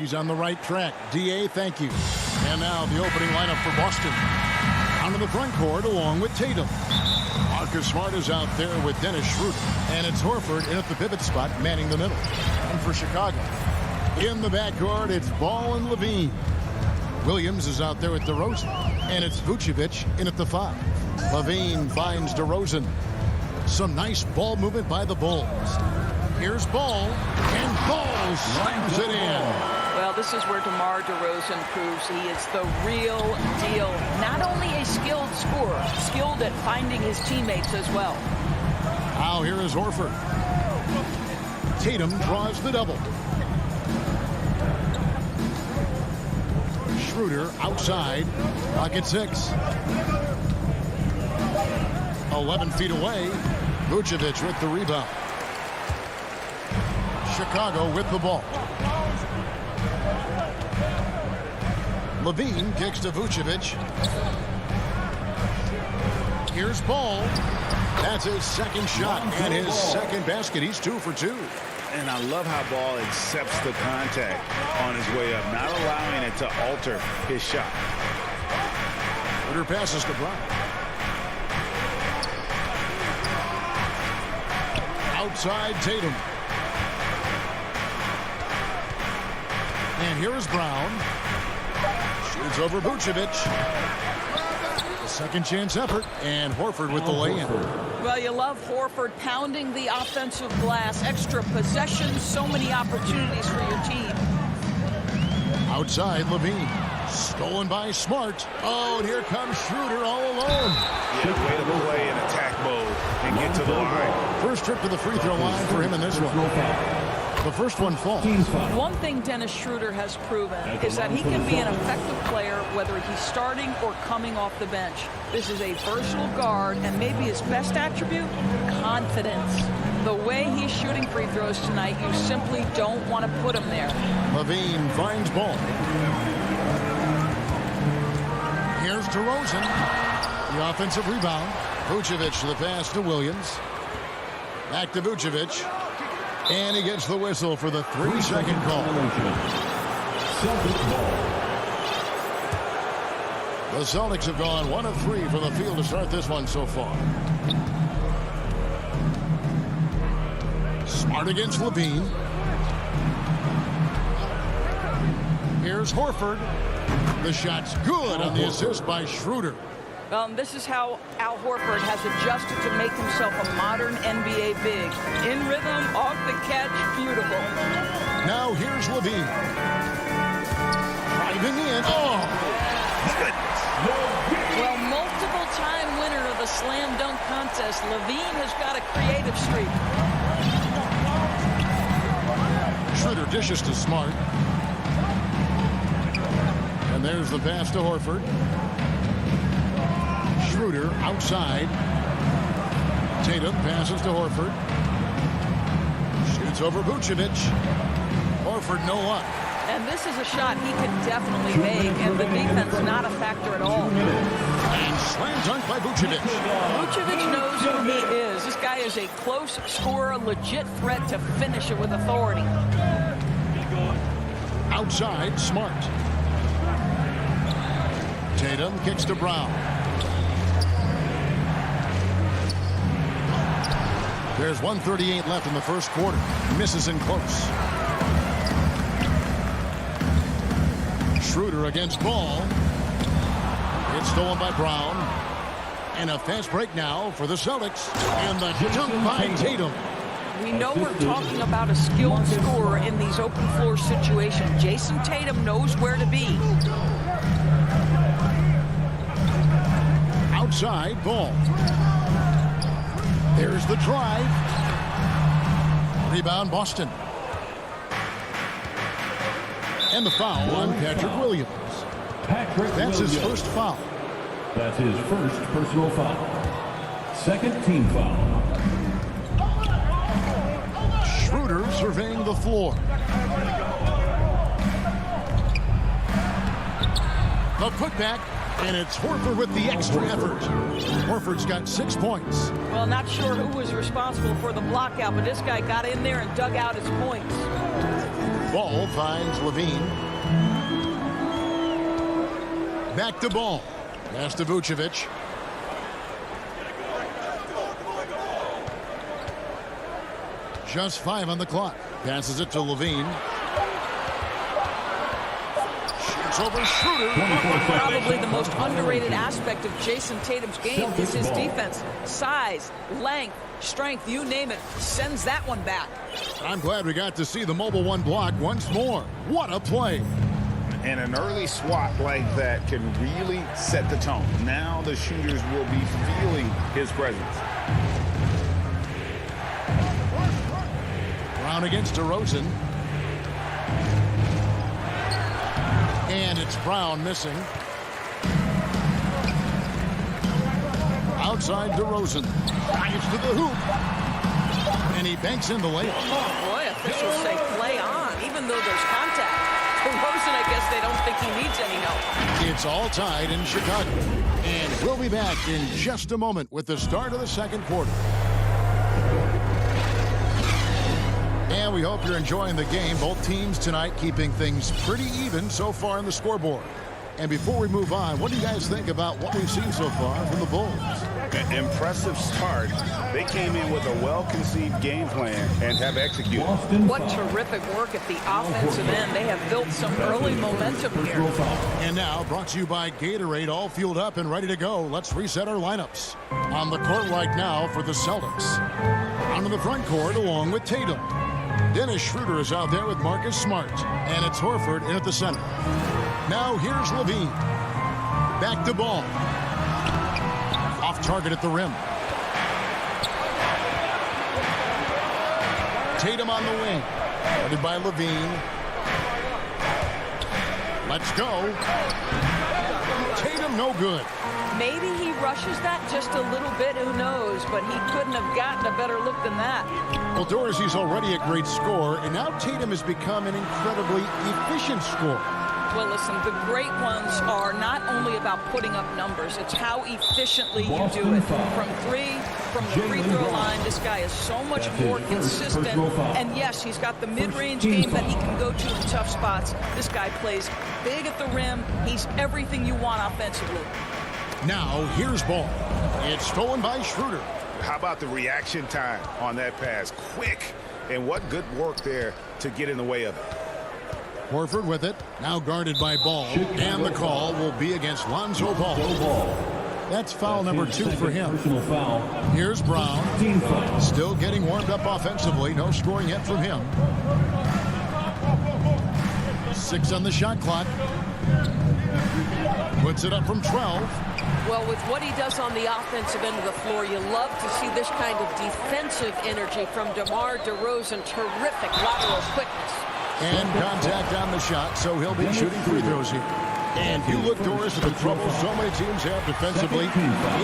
He's on the right track. D.A., thank you. And now the opening lineup for Boston. Onto the front court along with Tatum. Marcus Smart is out there with Dennis Schroeder. And it's Horford in at the pivot spot, manning the middle. And for Chicago, in the backcourt, it's Ball and Levine. Williams is out there with DeRozan. And it's Vucevic in at the 5. Levine finds DeRozan. Some nice ball movement by the Bulls. Here's Ball, and Ball slams it in. Well, this is where DeMar DeRozan proves he is the real deal. Not only a skilled scorer, skilled at finding his teammates as well. Now here is Horford. Tatum draws the double. Schroeder outside. Clock at 6. 11 feet away. Vucevic with the rebound. Chicago with the ball. Levine kicks to Vucevic. Here's Ball. That's his second shot and his second basket. He's 2 for 2. And I love how Ball accepts the contact on his way up, not allowing it to alter his shot. Schroeder passes to Brown. Outside Tatum. And here is Brown. Shoots over Vucevic. The Second chance effort, and Horford with the lay-in. Well, you love Horford pounding the offensive glass. Extra possessions, so many opportunities for your team. Outside, Levine. Stolen by Smart. Oh, and here comes Schroeder all alone. Yeah, way to play in attack mode and get to the line. First trip to the free throw line for him in this one. The first one falls. One thing Dennis Schroeder has proven is that he can be an effective player whether he's starting or coming off the bench. This is a versatile guard, and maybe his best attribute, confidence. The way he's shooting free throws tonight, you simply don't want to put him there. Levine finds ball. Here's DeRozan. The offensive rebound. Vucevic the pass to Williams. Back to Vucevic. And he gets the whistle for the 3-second call. The Celtics have gone 1 of 3 from the field to start this one so far. Smart against Levine. Here's Horford. The shot's good on the assist by Schroeder. This is how Al Horford has adjusted to make himself a modern NBA big. In rhythm, off the catch, beautiful. Now here's Levine. Driving in. Oh, goodness. Well, multiple-time winner of the slam dunk contest, Levine has got a creative streak. Schroeder dishes to Smart. And there's the pass to Horford. Schroeder outside. Tatum passes to Horford. Shoots over Vucevic. Horford no luck. And this is a shot he can definitely make, and the defense not a factor at all. And slam dunk by Vucevic. Vucevic knows who he is. This guy is a close scorer, legit threat to finish it with authority. Outside, Smart. Tatum kicks to Brown. There's 1:38 left in the first quarter. Misses in close. Schroeder against Ball. It's stolen by Brown. And a fast break now for the Celtics. And the dunk by Tatum. We know we're talking about a skilled scorer in these open floor situations. Jason Tatum knows where to be. Outside, Ball. There's the drive. Rebound, Boston. And the foul on Patrick Williams. That's his first foul. That's his first personal foul. Second team foul. Schroeder surveying the floor. The putback. And it's Horford with the extra effort. Horford's got 6 points. Well, not sure who was responsible for the block out, but this guy got in there and dug out his points. Ball finds Levine. Back to Ball. Pass to Vucevic. Just 5 on the clock. Passes it to Levine. Over Schroeder. Probably the most underrated aspect of Jason Tatum's game is his defense. Size, length, strength, you name it, sends that one back. I'm glad we got to see the mobile one block once more. What a play. And an early swat like that can really set the tone. Now the shooters will be feeling his presence. Brown against DeRozan. And it's Brown missing. Outside DeRozan. Drives to the hoop. And he banks in the layup. Oh, boy, officials say play on, even though there's contact. DeRozan, I guess they don't think he needs any help. It's all tied in Chicago. And we'll be back in just a moment with the start of the second quarter. And we hope you're enjoying the game. Both teams tonight keeping things pretty even so far in the scoreboard. And before we move on, what do you guys think about what we've seen so far from the Bulls? An impressive start. They came in with a well-conceived game plan and have executed. What terrific work at the offensive end. They have built some early momentum here. And now, brought to you by Gatorade, all fueled up and ready to go. Let's reset our lineups. On the court right now for the Celtics. Onto the front court along with Tatum. Dennis Schroeder is out there with Marcus Smart. And it's Horford in at the center. Now here's Levine. Back to Ball. Off target at the rim. Tatum on the wing. Guarded by Levine. Let's go. Tatum no good. Maybe he rushes that just a little bit, who knows, but he couldn't have gotten a better look than that. Well, Dorsey's already a great scorer, and now Tatum has become an incredibly efficient scorer. Well, listen, the great ones are not only about putting up numbers, it's how efficiently you do it. From three, from the free throw line, this guy is so much more consistent. And yes, he's got the mid-range game that he can go to in tough spots. This guy plays big at the rim. He's everything you want offensively. Now, here's Ball. It's stolen by Schroeder. How about the reaction time on that pass? Quick, and what good work there to get in the way of it. Horford with it, now guarded by Ball, and the call will be against Lonzo Ball. That's foul number 2 for him. Here's Brown, still getting warmed up offensively, no scoring yet from him. 6 on the shot clock. Puts it up from 12. Well, with what he does on the offensive end of the floor, you love to see this kind of defensive energy from DeMar DeRozan. Terrific lateral quickness. And contact on the shot, so he'll be shooting free throws here. And if you look, Doris, at the trouble so many teams have defensively,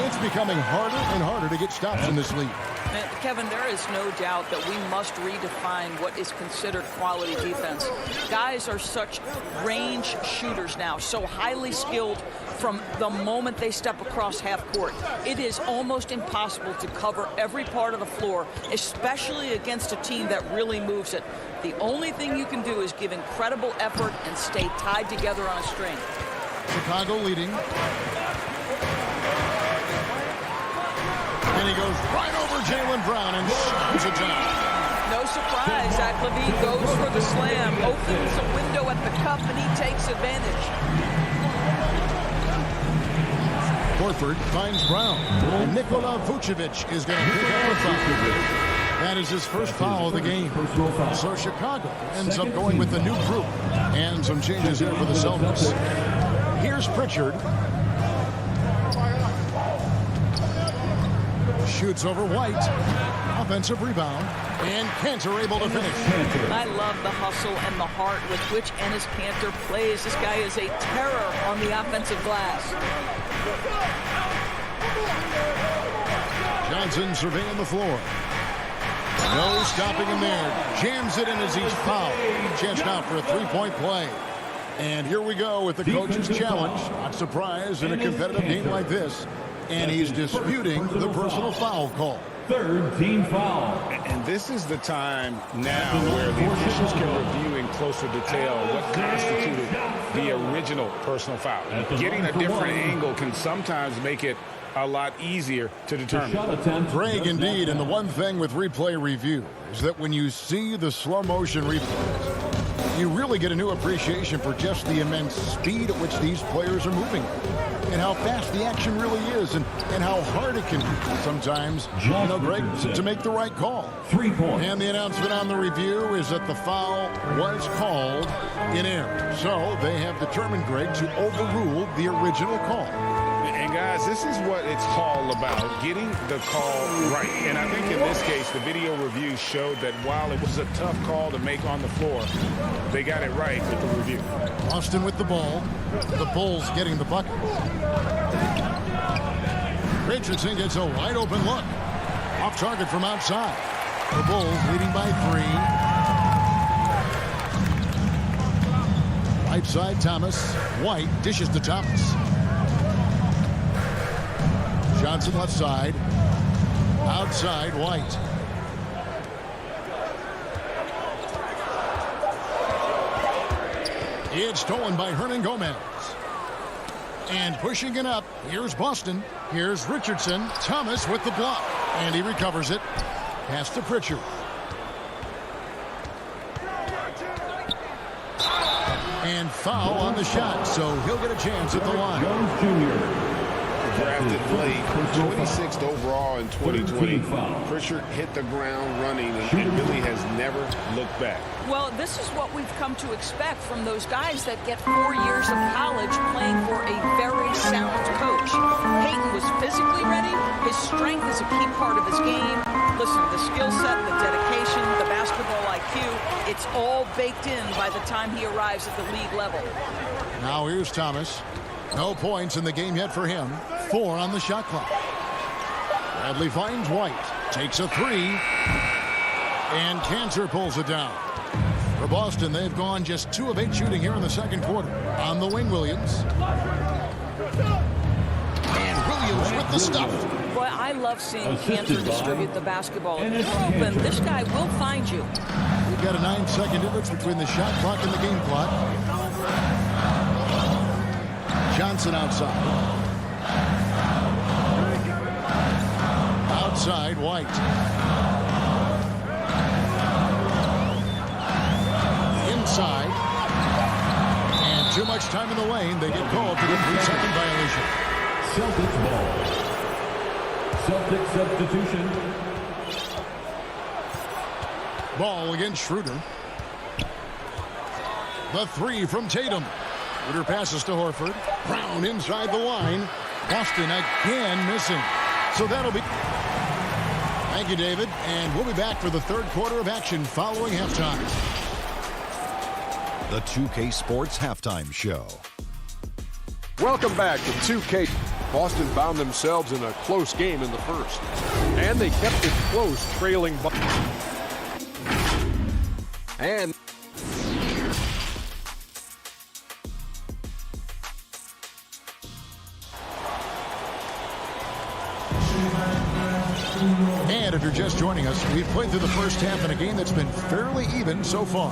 it's becoming harder and harder to get stops in this league. And Kevin, there is no doubt that we must redefine what is considered quality defense. Guys are such range shooters now, so highly skilled from the moment they step across half court. It is almost impossible to cover every part of the floor, especially against a team that really moves it. The only thing you can do is give incredible effort and stay tied together on a string. Chicago leading. And he goes right over Jaylen Brown and slams it down. No surprise, Zach LaVine goes for the slam, opens a window at the cup, and he takes advantage. Horford finds Brown. And Nikola Vucevic is going to pick up the foul. That is his first foul of the game. So Chicago ends up going with the new group. And some changes here for the Celtics. Here's Pritchard. Shoots over White. Offensive rebound. And Kanter able to finish. I love the hustle and the heart with which Enes Kanter plays. This guy is a terror on the offensive glass. Johnson surveying the floor. No stopping him there. Jams it in as he's fouled. Chance now for a three-point play. And here we go with the coach's challenge. Not surprised in a competitive game like this. And he's disputing the personal foul call. Third team foul. And this is the time now where the officials can review in closer detail what constituted the original personal foul. Getting a different angle can sometimes make it a lot easier to determine. Greg, indeed, and the one thing with replay review is that when you see the slow motion replays, you really get a new appreciation for just the immense speed at which these players are moving and how fast the action really is and how hard it can be sometimes, Greg, to make the right call. 3 points. And the announcement on the review is that the foul was called in error. So they have determined, Greg, to overrule the original call. And guys, this is what it's all about, getting the call right. And I think in this case, the video review showed that while it was a tough call to make on the floor, they got it right with the review. Austin with the ball. The Bulls getting the bucket. Richardson gets a wide open look. Off target from outside. The Bulls leading by 3. Right side, Thomas. White dishes to Thomas. Johnson left side. Outside, White. It's stolen by Hernan Gomez. And pushing it up, here's Boston. Here's Richardson. Thomas with the block. And he recovers it. Pass to Pritchard. And foul on the shot, so he'll get a chance at the line. Drafted late, 26th overall in 2020. Pritchard hit the ground running and really has never looked back. Well, this is what we've come to expect from those guys that get 4 years of college playing for a very sound coach. Peyton was physically ready. His strength is a key part of his game. Listen, the skill set, the dedication, the basketball IQ, it's all baked in by the time he arrives at the league level. Now here's Thomas. No points in the game yet for him. 4 on the shot clock. Bradley finds White. Takes a 3. And Cancer pulls it down. For Boston, they've gone just 2 of 8 shooting here in the second quarter. On the wing, Williams. And Williams with the stuff. Boy, I love seeing Cantor distribute the basketball. If you're open, this guy will find you. We've got a 9-second difference between the shot clock and the game clock. Johnson outside. Outside, White. Inside. And too much time in the lane. They get called for the 3-second violation. Celtics ball. Celtics substitution. Ball against Schroeder. The 3 from Tatum. Schroeder passes to Horford. Brown inside the line. Boston again missing. So that'll be... Thank you, David. And we'll be back for the third quarter of action following halftime. The 2K Sports Halftime Show. Welcome back to 2K. Boston found themselves in a close game in the first. And they kept it close, trailing... And... And if you're just joining us, we've played through the first half in a game that's been fairly even so far.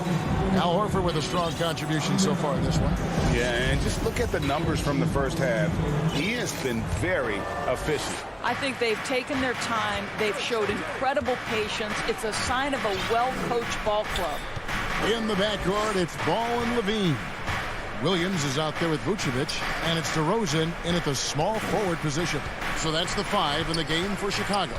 Al Horford with a strong contribution so far in this one. Yeah, and just look at the numbers from the first half. He has been very efficient. I think they've taken their time. They've showed incredible patience. It's a sign of a well-coached ball club. In the backcourt, it's Ball and Levine. Williams is out there with Vucevic, and it's DeRozan in at the small forward position. So that's the 5 in the game for Chicago.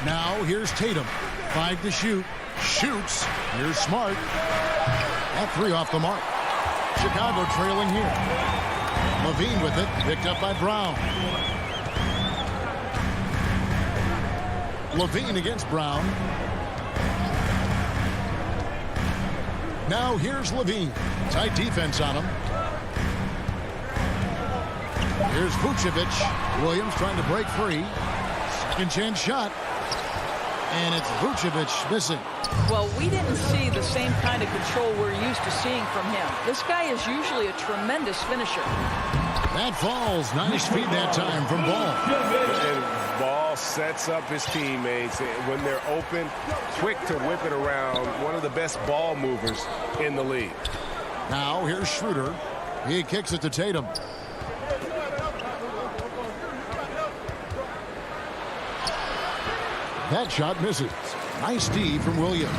Now here's Tatum. 5 to shoot. Shoots. Here's Smart. That 3 off the mark. Chicago trailing here. Levine with it. Picked up by Brown. Levine against Brown. Now here's Levine. Tight defense on him. Here's Vucevic. Williams trying to break free. Second chance shot. And it's Vucevic missing. Well, we didn't see the same kind of control we're used to seeing from him. This guy is usually a tremendous finisher. That falls. Nice feed that time from Ball. And Ball sets up his teammates. When they're open, quick to whip it around. One of the best ball movers in the league. Now here's Schroeder. He kicks it to Tatum. That shot misses. Nice D from Williams.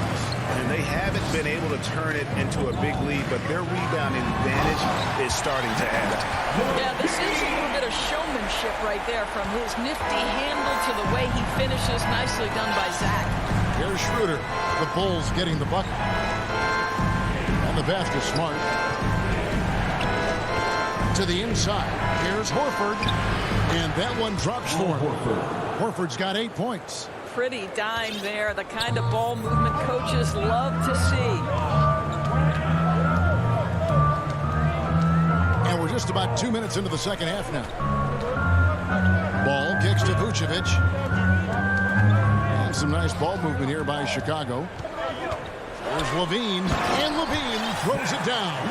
And they haven't been able to turn it into a big lead, but their rebounding advantage is starting to add up. Yeah, this is a little bit of showmanship right there, from his nifty handle to the way he finishes. Nicely done by Zach. Here's Schroeder. The Bulls getting the bucket. And the pass to Smart. To the inside. Here's Horford. And that one drops for him. Horford's got 8 points. Pretty dime there. The kind of ball movement coaches love to see. And we're just about 2 minutes into the second half now. Ball kicks to Vucevic. And some nice ball movement here by Chicago. There's Levine. And Levine throws it down.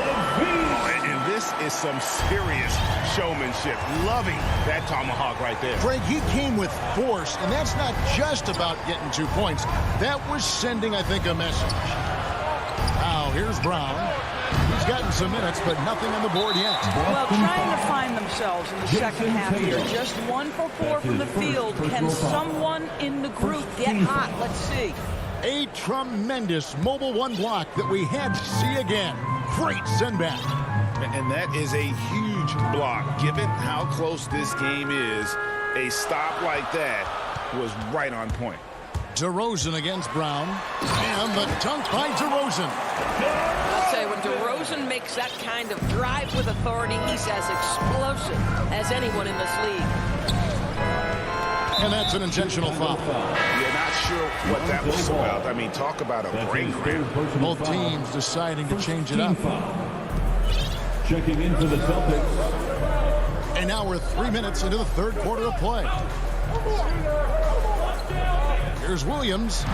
And this is some serious showmanship. Loving that tomahawk right there. Greg, he came with force, and that's not just about getting 2 points. That was sending, I think, a message. Now, here's Brown. He's gotten some minutes, but nothing on the board yet. Well, trying to find themselves in the second half here. Just 1 for 4 from the field. Can someone in the group get hot? Let's see. A tremendous mobile one block that we had to see again. Great send back. And that is a huge block. Given how close this game is, a stop like that was right on point. DeRozan against Brown. And the dunk by DeRozan. I'll say, when DeRozan makes that kind of drive with authority, he's as explosive as anyone in this league. And that's an intentional foul. You're not sure what that was about. I mean, talk about a break. Both teams deciding to change it up. Checking in for the Celtics. And now we're 3 minutes into the third quarter of play. Here's Williams.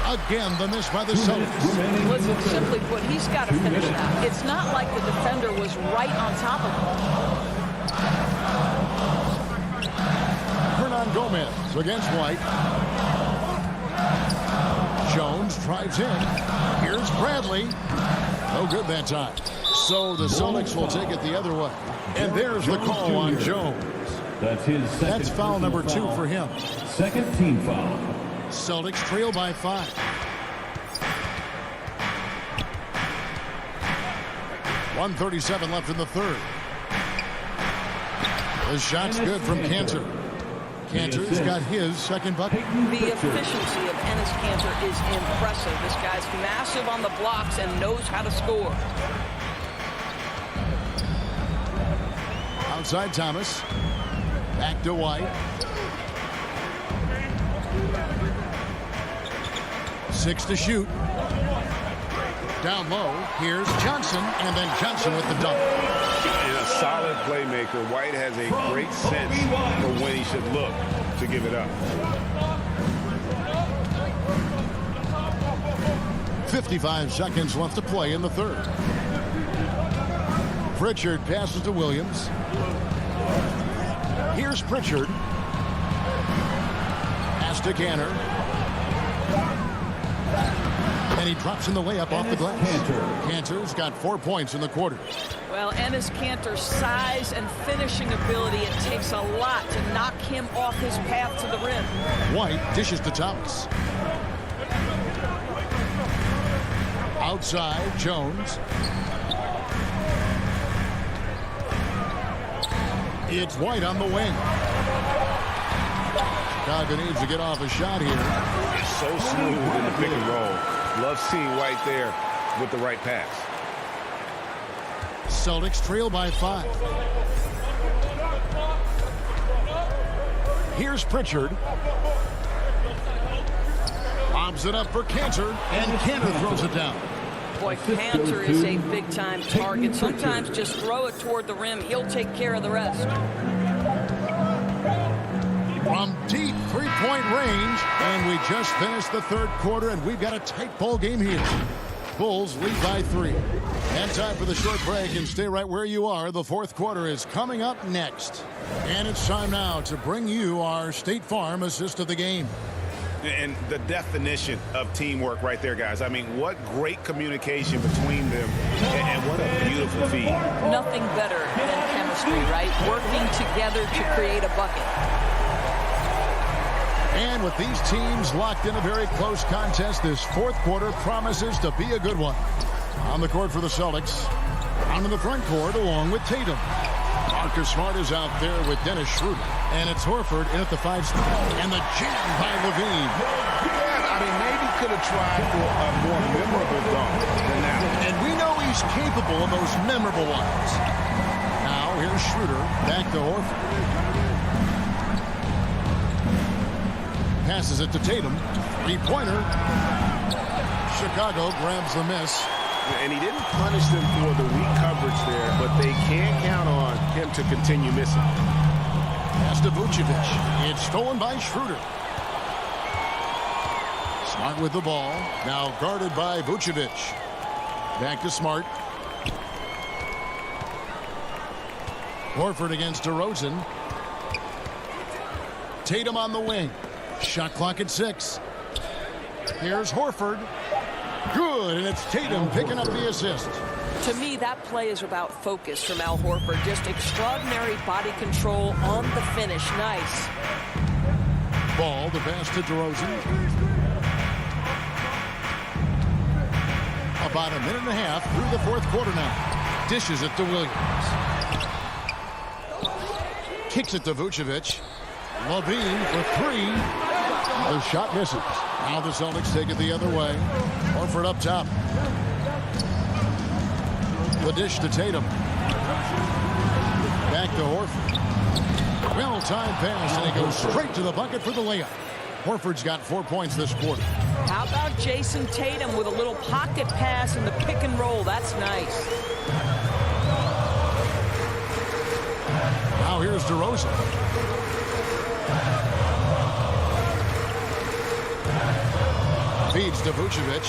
Again, the miss by the Celtics. Listen, simply put, he's got to finish that. It's not like the defender was right on top of him. Hernan Gomez against White. Jones drives in. Here's Bradley. No good that time. So the Celtics will take it the other way. And there's the call on Jones. That's foul number 2 for him. Second team foul. Celtics trail by 5. .137 left in the third. The shot's good from Cantor. Cantor's got his second bucket. The efficiency of Enes Kanter is impressive. This guy's massive on the blocks and knows how to score. Outside Thomas. Back to White. 6 to shoot. Down low. Here's Johnson, and then Johnson with the dunk. And a solid playmaker. White has a great sense for when he should look to give it up. 55 seconds left to play in the third. Pritchard passes to Williams. Here's Pritchard. Pass to Cantor. And he drops in the layup off the glass. Cantor's got 4 points in the quarter. Well, Enes Kanter's size and finishing ability, it takes a lot to knock him off his path to the rim. White dishes to Thomas. Outside, Jones. It's White on the wing. Chicago needs to get off a shot here. It's so smooth in the pick and roll. Love seeing White there with the right pass. Celtics trail by 5. Here's Pritchard. Lobs it up for Cantor, and Cantor throws it down. Boy, Cantor is a big-time target. Sometimes just throw it toward the rim. He'll take care of the rest. From deep three-point range, and we just finished the third quarter, and we've got a tight ball game here. Bulls lead by 3. And time for the short break, and stay right where you are. The fourth quarter is coming up next. And it's time now to bring you our State Farm assist of the game. And the definition of teamwork right there, guys. I mean, what great communication between them, and what a beautiful feed. Nothing better than chemistry, right? Working together to create a bucket. And with these teams locked in a very close contest, this fourth quarter promises to be a good one. On the court for the Celtics. On in the front court along with Tatum. Marcus Smart is out there with Dennis Schroeder. And it's Horford in at the 5 spot. And the jam by Levine. Yeah, I mean, maybe could have tried for a more memorable dunk than that. And we know he's capable of those memorable ones. Now here's Schroeder. Back to Horford. Passes it to Tatum. Three-pointer. Chicago grabs the miss. And he didn't punish them for the weak coverage there, but they can't count on him to continue missing. Pass to Vucevic. It's stolen by Schroeder. Smart with the ball. Now guarded by Vucevic. Back to Smart. Horford against DeRozan. Tatum on the wing. Shot clock at 6. Here's Horford. Good, and it's Tatum picking up the assist. To me, that play is about focus from Al Horford. Just extraordinary body control on the finish. Nice. Ball, the pass to DeRozan. About a minute and a half through the fourth quarter now. Dishes it to Williams. Kicks it to Vucevic. Levine for three. The shot misses. Now the Celtics take it the other way. Horford up top. The dish to Tatum. Back to Horford. Well-timed pass, and he goes straight to the bucket for the layup. Horford's got 4 points this quarter. How about Jason Tatum with a little pocket pass in the pick and roll? That's nice. Now here's DeRozan. Feeds to Vucevic.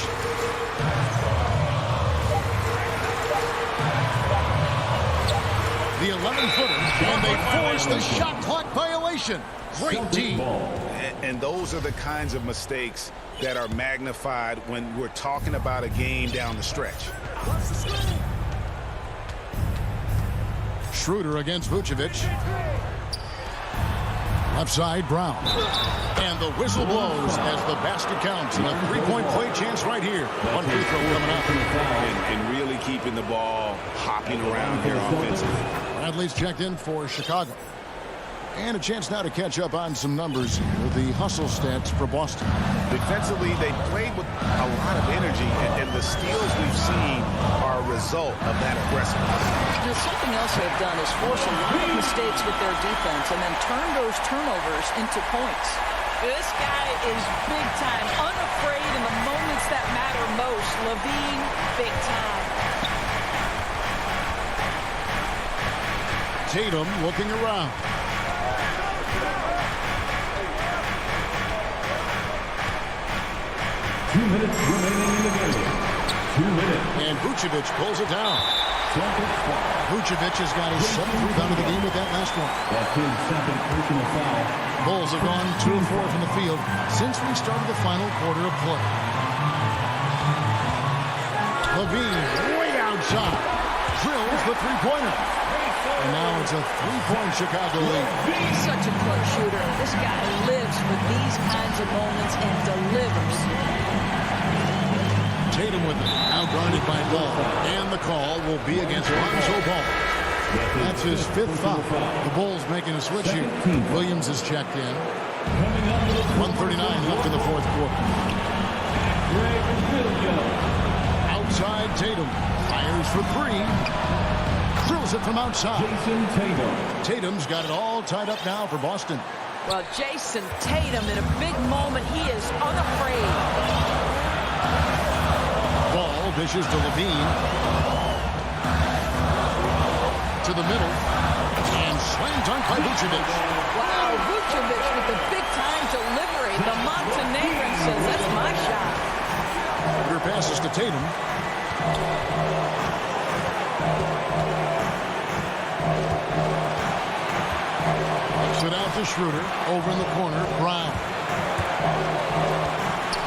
The 11-footer, and they force the shot clock violation. Great team. And those are the kinds of mistakes that are magnified when we're talking about a game down the stretch. Schroeder against Vucevic. Left side, Brown. And the whistle blows as the basket counts. And a three-point play chance right here. One free throw coming up. And really keeping the ball hopping around here offensively. Bradley's checked in for Chicago. And a chance now to catch up on some numbers here. The hustle stats for Boston. Defensively, they played with a lot of energy, and the steals we've seen are a result of that aggressiveness. Now, something else they've done is force a lot of mistakes with their defense and then turn those turnovers into points. This guy is big time, unafraid in the moments that matter most. Levine, big time. Tatum looking around. Two minutes remaining in the game. 2 minutes. And Vucevic pulls it down. Vucevic has got his 7th rebound of the game with that last one. That's his second personal foul. Bulls have gone 2 of 4 from the field since we started the final quarter of play. Levine way outside. Drills the three-pointer. And now it's a 3-point Chicago lead. He's such a clutch shooter. This guy lives for these kinds of moments and delivers. Tatum with it. Now guarded by Ball. And the call will be against Lonzo Ball. That's his 5th foul. The Bulls making a switch here. Williams is checked in. 1:39 left in the fourth quarter. Outside Tatum. Fires for three. Drills it from outside. Jason Tatum. Tatum's got it all tied up now for Boston. Well, Jason Tatum in a big moment. He is unafraid. Ball dishes to Levine. To the middle. And slam dunk by Vucevic. Wow, Vucevic with the big-time delivery. The Montenegrin says, that's my shot. Your passes to Tatum. Kicks it out to Schroeder. Over in the corner, Brown.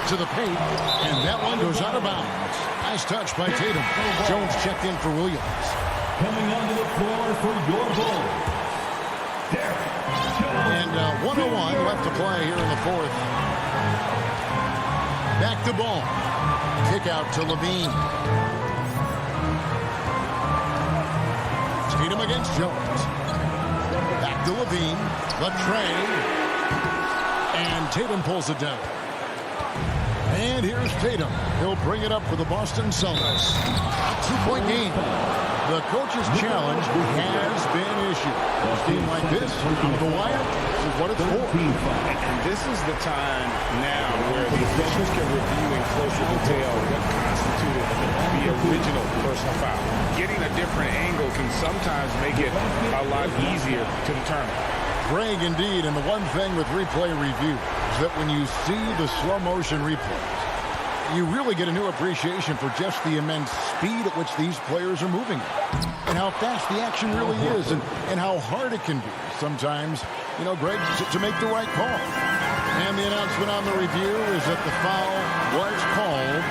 To the paint, and that one goes out of bounds. Nice touch by Tatum. Jones checked in for Williams. Coming onto the floor for your Bulls. And 1:01 left to play here in the fourth. Back to Ball. Kick out to Levine. Tatum against Jones. Back to Levine. The tray. And Tatum pulls it down. And here's Tatum. He'll bring it up for the Boston Celtics. A 2-point game. The coach's challenge has been issued. A team like this, on the wire, this is what it's for. And this is the time now where the officials can review in closer detail what constituted the original personal foul. Getting a different angle can sometimes make it a lot easier to determine. Greg, indeed, and the one thing with replay review is that when you see the slow motion replays, you really get a new appreciation for just the immense speed at which these players are moving and how fast the action really is and how hard it can be sometimes, you know, Greg, to make the right call. And the announcement on the review is that the foul was called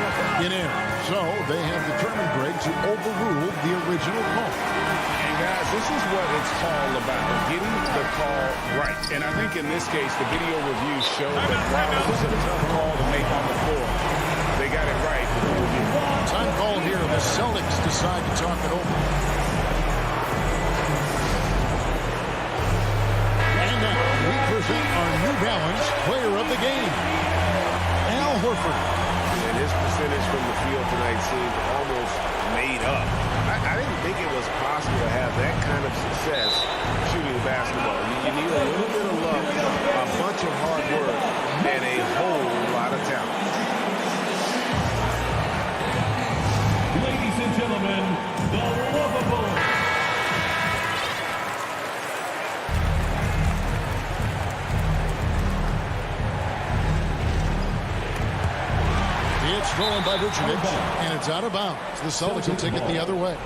in error. So they have determined, Greg, to overrule the original call. And guys, this is what it's all about, getting the call right. And I think in this case, the video reviews show that while it was a tough call to make on the floor, they got it right with the review. Time call here. The Celtics decide to talk it over. And now we present our New Balance player of the game, Al Horford. And his percentage from the field tonight seemed almost made up. I didn't think it was possible to have that kind of success shooting basketball. You need a little bit of luck, a bunch of hard work, and a whole lot of talent. Ladies and gentlemen, the lovable. It's stolen by Vucevic, and it's out of bounds. The Celtics will take it the other way.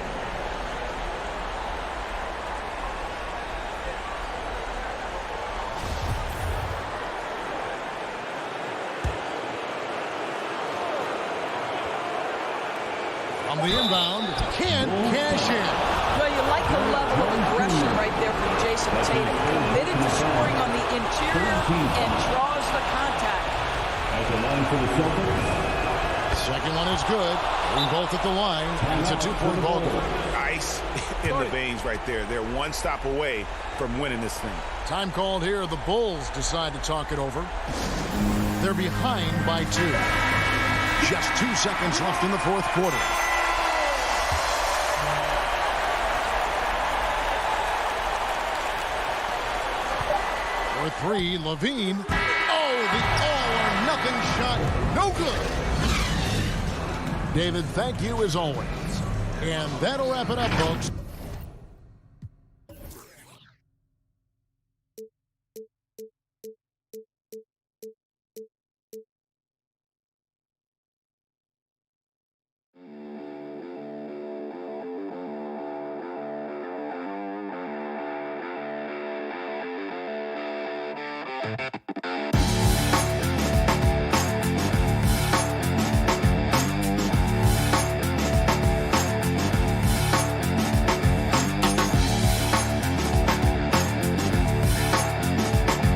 On the inbound, can't cash in. Well, you like the level of aggression right there from Jason Tatum. Committed to scoring on the interior and draws the contact. At the line for the Celtics. Second one is good. Bring both at the line. It's a two-point ball game. Ice in the veins right there. They're one stop away from winning this thing. Time called here. The Bulls decide to talk it over. They're behind by 2. Just 2 seconds left in the fourth quarter. For 3, Levine. Oh, the all-or-nothing shot. No good. David, thank you as always. And that'll wrap it up, folks.